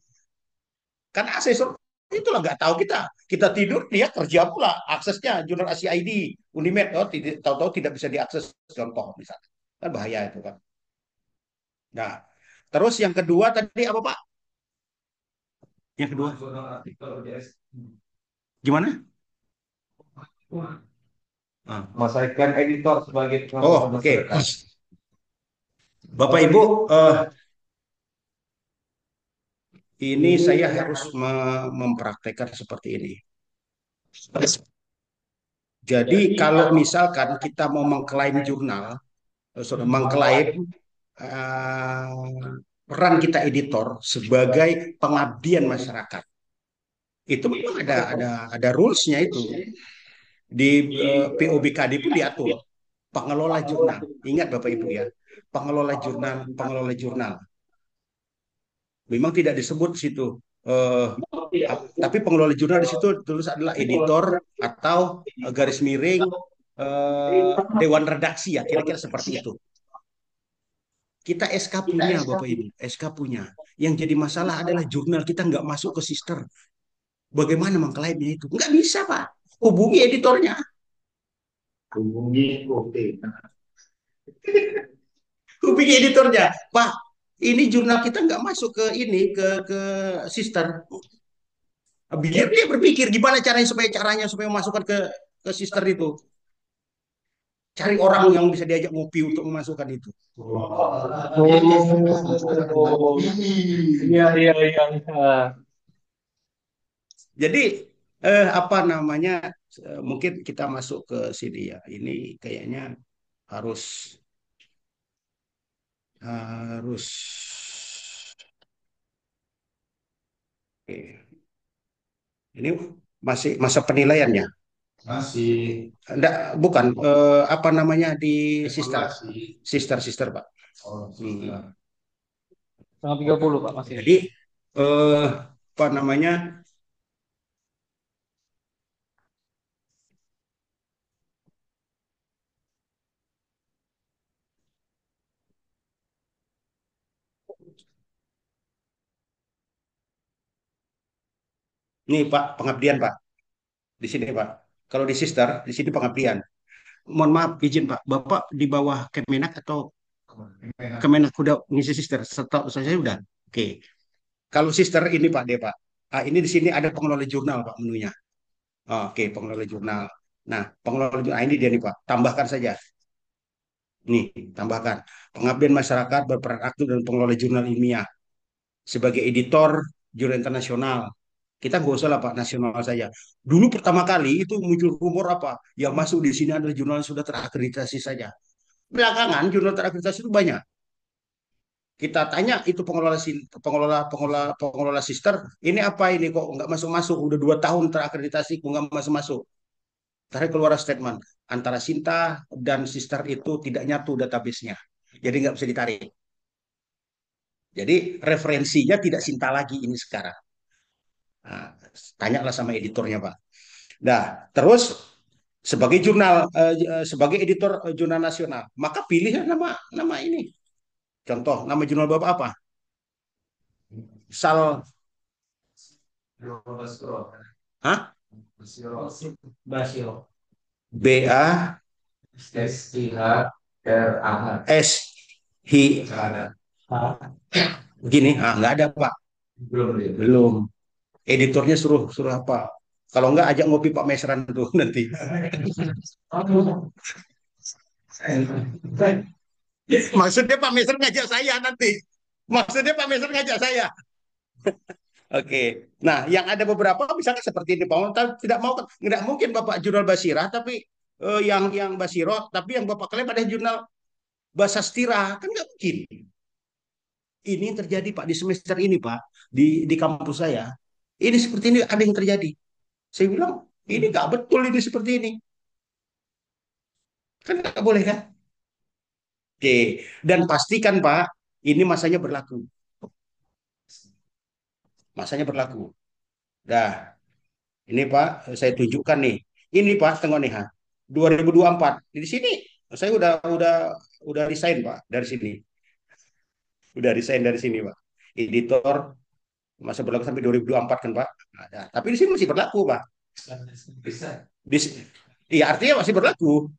Kan asesor itulah nggak tahu kita. Kita tidur, dia kerja pula. Aksesnya jurnal Asia ID, Unimed, oh, tahu-tahu tidak bisa diakses contoh misalnya. Kan bahaya itu kan. Nah, terus yang kedua tadi apa Pak? Yang kedua gimana? Ah. Menyelesaikan editor sebagai Oh, oke. Okay. Bapak Ibu, ini saya harus mempraktekkan seperti ini. Jadi kalau misalkan kita mau mengklaim jurnal, sudah mengklaim peran kita editor sebagai pengabdian masyarakat, itu memang ada rulesnya itu di POBKD pun diatur pengelola jurnal. Ingat Bapak Ibu ya, pengelola jurnal. Memang tidak disebut di situ. Tapi pengelola jurnal di situ tulis adalah editor atau garis miring dewan redaksi ya, kira-kira seperti itu. Kita SK punya Bapak Ibu, SK punya. Yang jadi masalah adalah jurnal kita nggak masuk ke sister. Bagaimana mengklaimnya itu? Nggak bisa Pak. Hubungi editornya. Hubungi OT. Hubungi editornya. Pak, ini jurnal kita nggak masuk ke ini ke sister. Biar dia berpikir gimana caranya supaya masukkan ke sister itu. Cari orang yang bisa diajak ngopi untuk memasukkan itu. Oh, iya, iya, iya, iya. Jadi apa namanya? Mungkin kita masuk ke sini ya. Ini kayaknya harus harus. Oke. Ini masih masa penilaiannya. Masih Enggak, bukan apa namanya di sister, evaluasi. sister Pak. Oh, Hmm. Tanggal 30 Pak masih. Jadi apa namanya? Nih Pak, pengabdian Pak. Di sini Pak. Kalau di sister, di sini pengabdian. Mohon maaf, izin Pak. Bapak di bawah Kemenak atau Kemenak udah ngisi sister? Setahu saya udah. Oke. Kalau sister ini Pak dia Pak. Ah, ini di sini ada pengelola jurnal Pak menunya. Oh, oke, pengelola jurnal. Nah, pengelola jurnal ini dia nih Pak. Tambahkan saja. Nih, tambahkan. Pengabdian masyarakat berperan aktif dan pengelola jurnal ilmiah sebagai editor jurnal internasional Kita nggak usah lah Pak, nasional saja. Dulu pertama kali itu muncul rumor apa? Yang masuk di sini adalah jurnal yang sudah terakreditasi saja. Belakangan jurnal terakreditasi itu banyak. Kita tanya itu pengelola sister, ini apa ini kok nggak masuk masuk? Udah 2 tahun terakreditasi, kok nggak masuk masuk? Terakhir keluar statement antara Sinta dan sister itu tidak nyatu database-nya, jadi nggak bisa ditarik. Jadi referensinya tidak Sinta lagi ini sekarang. Nah, tanyalah sama editornya Pak. Nah, terus sebagai editor jurnal nasional, maka pilihlah nama nama ini. Contoh, nama jurnal Bapak apa? Sal, hah? Basio. B A SIHRAH. S Hi gini, nggak ada Pak, Belum. belum. Editornya suruh suruh apa? Kalau nggak ajak ngopi Pak Mesran tuh nanti. Maksudnya Pak Mesran ngajak saya nanti. Maksudnya Pak Mesran ngajak saya. Oke. Nah, yang ada beberapa misalkan seperti ini Pak Montal tidak mau kan, nggak mungkin Bapak jurnal Basirah tapi yang Basiro tapi yang Bapak klaim ada jurnal Basastira kan nggak mungkin. Ini yang terjadi Pak di semester ini Pak di kampus saya. Ini seperti ini ada yang terjadi. Saya bilang ini nggak betul ini seperti ini. Kan nggak boleh kan? Oke. Dan pastikan Pak ini masanya berlaku. Masanya berlaku. Dah, ini Pak saya tunjukkan nih. Ini Pak tengok nih ha. 2024. Di sini saya udah resign Pak dari sini. Udah resign dari sini Pak. Editor masa berlaku sampai 2024 kan Pak. Ada. Tapi di sini masih berlaku Pak. Bisa. Di, iya artinya masih berlaku.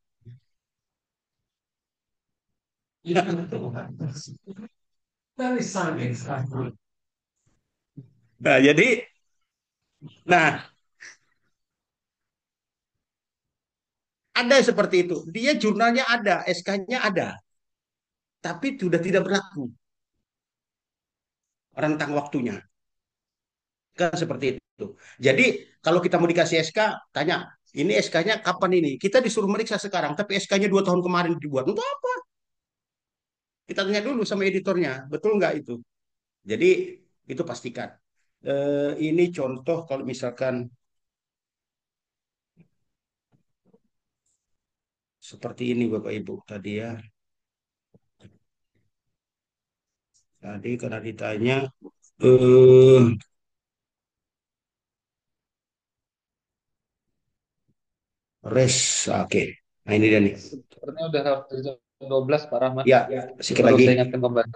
Nah, jadi nah ada seperti itu. Dia jurnalnya ada, SK-nya ada, tapi sudah tidak berlaku rentang waktunya. Kan seperti itu. Jadi kalau kita mau dikasih SK, tanya, ini SK-nya kapan ini? Kita disuruh meriksa sekarang, tapi SK-nya 2 tahun kemarin dibuat. Untuk apa? Kita tanya dulu sama editornya, betul nggak itu? Jadi itu pastikan. Ini contoh kalau misalkan seperti ini Bapak Ibu tadi ya. Tadi karena ditanya, eh, oke. Nah ini dia nih. Sepertinya udah jam 12 Pak Rahmat. Ya, sedikit Perlu lagi. saya ingatkan kembali.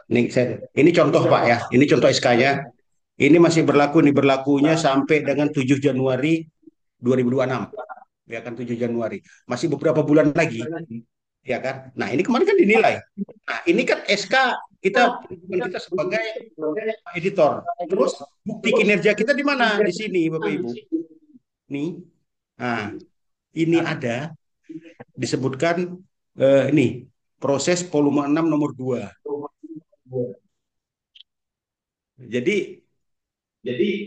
Ini contoh Pak ya. Ini contoh SK-nya. Ini masih berlaku nih berlakunya sampai dengan 7 Januari 2026. Ya kan 7 Januari. Masih beberapa bulan lagi. Ya kan? Nah, ini kemarin kan dinilai. Nah, ini kan SK kita sebagai editor. Terus bukti kinerja kita di mana? Di sini Bapak Ibu. Nih. Nah, ini ada disebutkan ini proses volume 6 nomor 2. Jadi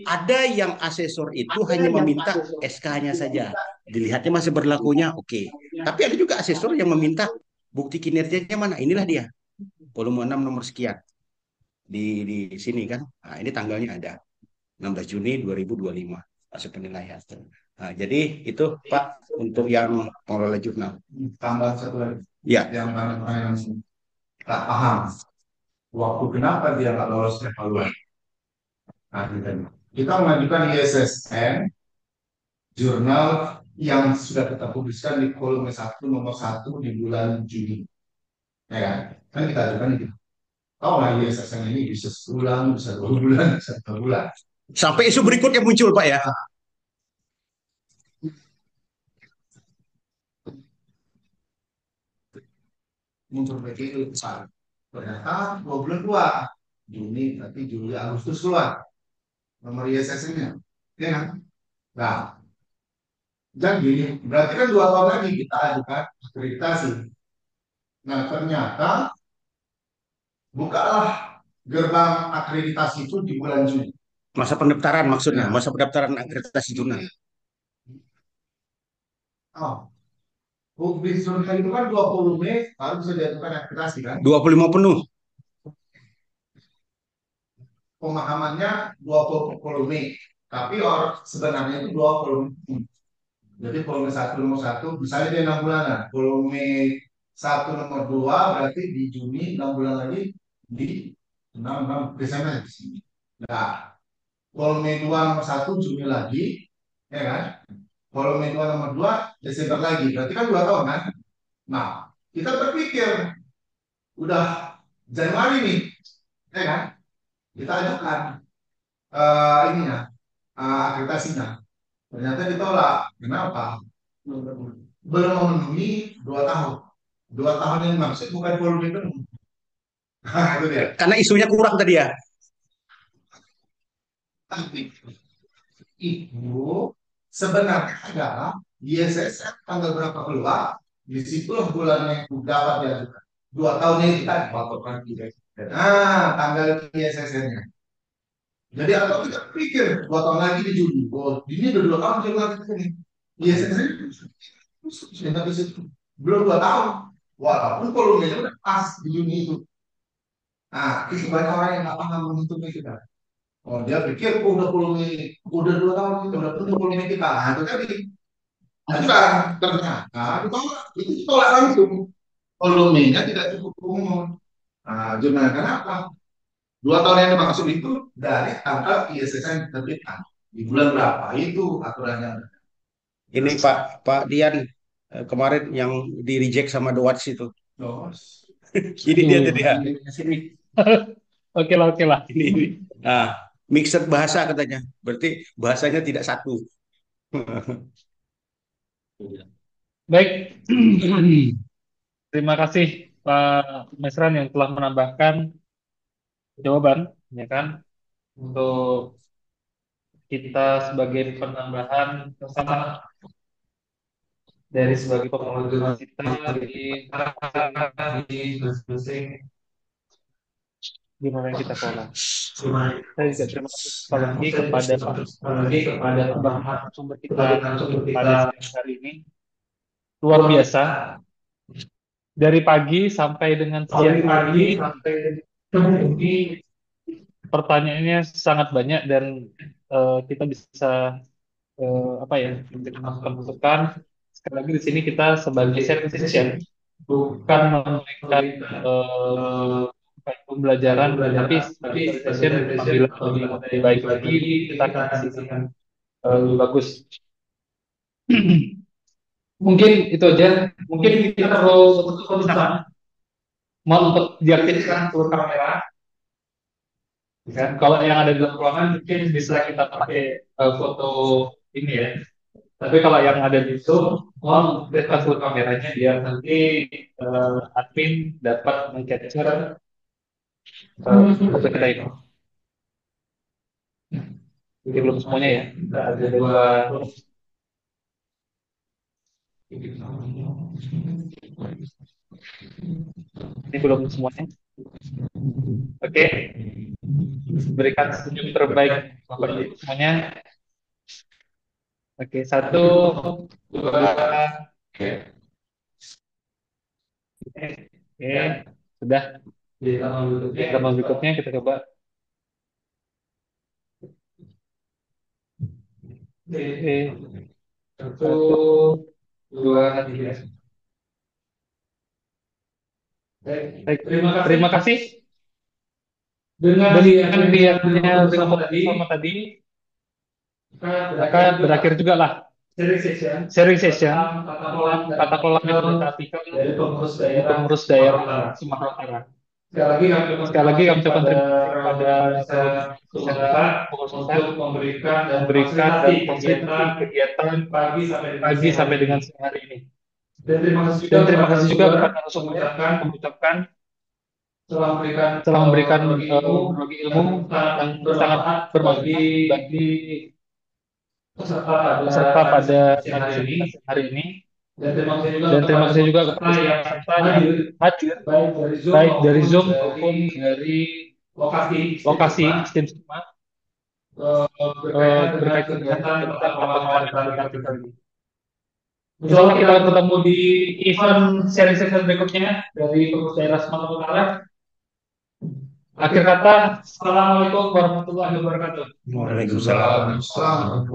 ada yang asesor itu hanya meminta SK-nya saja. Dilihatnya masih berlakunya, oke. Tapi ada juga asesor yang meminta bukti kinerjanya mana. Inilah dia. Volume 6 nomor sekian. Di sini kan. Nah, ini tanggalnya ada. 16 Juni 2025. Hasil penilaian. Nah, jadi itu Pak untuk yang pengelola jurnal. Tambah satu lagi. Ya. Yang mana yang tak paham. Waktu kenapa dia nggak lolos evaluasi? Nah, kita mengajukan ISSN jurnal yang sudah kita publiskan di volume 1 nomor 1 di bulan Juni. Ya kan? Kan kita ajukan itu. Tahu nggak ISSN ini bisa sebulan, bisa 2 bulan, bisa 3 bulan. Sampai isu berikutnya muncul Pak ya. Muncul begitu besar. Ternyata 2 bulan keluar. Juni, tapi Juli, Agustus keluar. Nomor ISSN-nya. Ya kan? Nah, jadi berarti kan 2 tahun lagi kita ajukan akreditasi. Nah, ternyata bukalah gerbang akreditasi itu di bulan Juni. Masa pendaftaran maksudnya, Ya. masa pendaftaran akreditasi jurnal. Oh, publik jurnal itu kan 20 Mei baru bisa diajukan akreditasi kan? 25 penuh. Pemahamannya 20 Mei, tapi orang sebenarnya itu 20 Mei. Jadi volume 1 nomor 1, misalnya dia 6 bulanan. Volume 1 nomor 2 berarti di Juni, 6 bulan lagi di 6 Desember di sini. Nah, volume 2 nomor 1 Juni lagi, ya kan? Volume 2 nomor 2 Desember lagi. Berarti kan 2 tahun kan? Nah, kita berpikir udah Januari nih, ya kan? Kita ajukan ininya, akreditasinya. Ternyata ditolak. Kenapa? Belum memenuhi 2 tahun. 2 tahun yang maksud bukan volume penuh. Nah, itu dia. Karena isunya kurang tadi ya. Tapi itu sebenarnya adalah ISSN tanggal berapa keluar, di situ bulan yang dapat diajukan. 2 tahun ini kita patokan juga. Nah, tanggal ISSN-nya. Jadi kalau kita pikir 2 tahun lagi di Juni, oh ini udah 2 tahun jadi lagi ini. ISSN sudah di situ belum 2 tahun. Walaupun volumenya udah pas di Juni itu. Nah, itu banyak orang yang nggak paham menghitungnya kita. Oh, dia pikir oh, udah volume, udah 2 tahun kita udah penuh volume kita. Nah, itu tadi. Ajukan ternyata ditolak. Itu ditolak langsung. Volumenya tidak cukup umum. Nah, gimana kenapa? 2 tahun yang dimaksud itu dari tanggal ISSN diterbitkan. Di bulan berapa itu aturannya? Ini Pak Dian kemarin yang di reject sama The Watch itu. Dos. Ini dia tadi ya. Oke lah, oke lah. Ini. Nah, mixed bahasa katanya. Berarti bahasanya tidak satu. Baik. Terima kasih Pak Mesran yang telah menambahkan jawaban, ya kan, untuk kita sebagai penambahan kesalahan dari sebagai pemrograman kita di masing-masing gimana yang kita kelola. Saya juga terima kasih sekali lagi kepada bahan sumber kita pada siang hari ini. Luar biasa. Dari pagi sampai dengan siang hari pertanyaannya sangat banyak dan kita bisa apa ya masukan. Sekali lagi di sini kita sebagai sharing session bukan memberikan pembelajaran, tapi sebagai session apabila lebih baik lagi kita akan kasihkan lebih bagus. Mungkin itu aja. Mungkin kita perlu untuk misalkan mau untuk diaktifkan seluruh kamera. Kan kalau yang ada di dalam ruangan mungkin bisa kita pakai foto ini ya. Tapi kalau yang ada di Zoom, mohon aktifkan seluruh kameranya biar nanti admin dapat meng-capture foto kita itu. Jadi belum semuanya ya. Ada dua. Ini belum semuanya. Oke. Berikan senyum terbaik Bapak Ibu semuanya. Oke, 1, 2, oke, sudah. Di halaman berikutnya kita coba. Oke, 1, 2, 3. Baik, terima kasih. Dengan dialognya sama tadi, maka berakhir juga lah sharing session tata kelola metode dari pengurus daerah Sumatera Utara. Sekali lagi kami ucapkan terima kasih kepada pengurus untuk memberikan dan kegiatan pagi sampai dengan siang hari ini. Dan terima kasih juga kepada narasumber yang mengucapkan telah memberikan berbagi ilmu yang sangat berbagi peserta pada hari ini. Dan terima kasih juga kepada semua peserta yang hadir baik dari Zoom maupun dari lokasi STEM Sukma. berkaitan dengan tentang pemahaman tadi. Insya Allah kita akan ketemu di event sharing session berikutnya dari Perpus Daerah Sumatera Utara. Akhir kata, Assalamualaikum warahmatullahi wabarakatuh. Waalaikumsalam. Islam.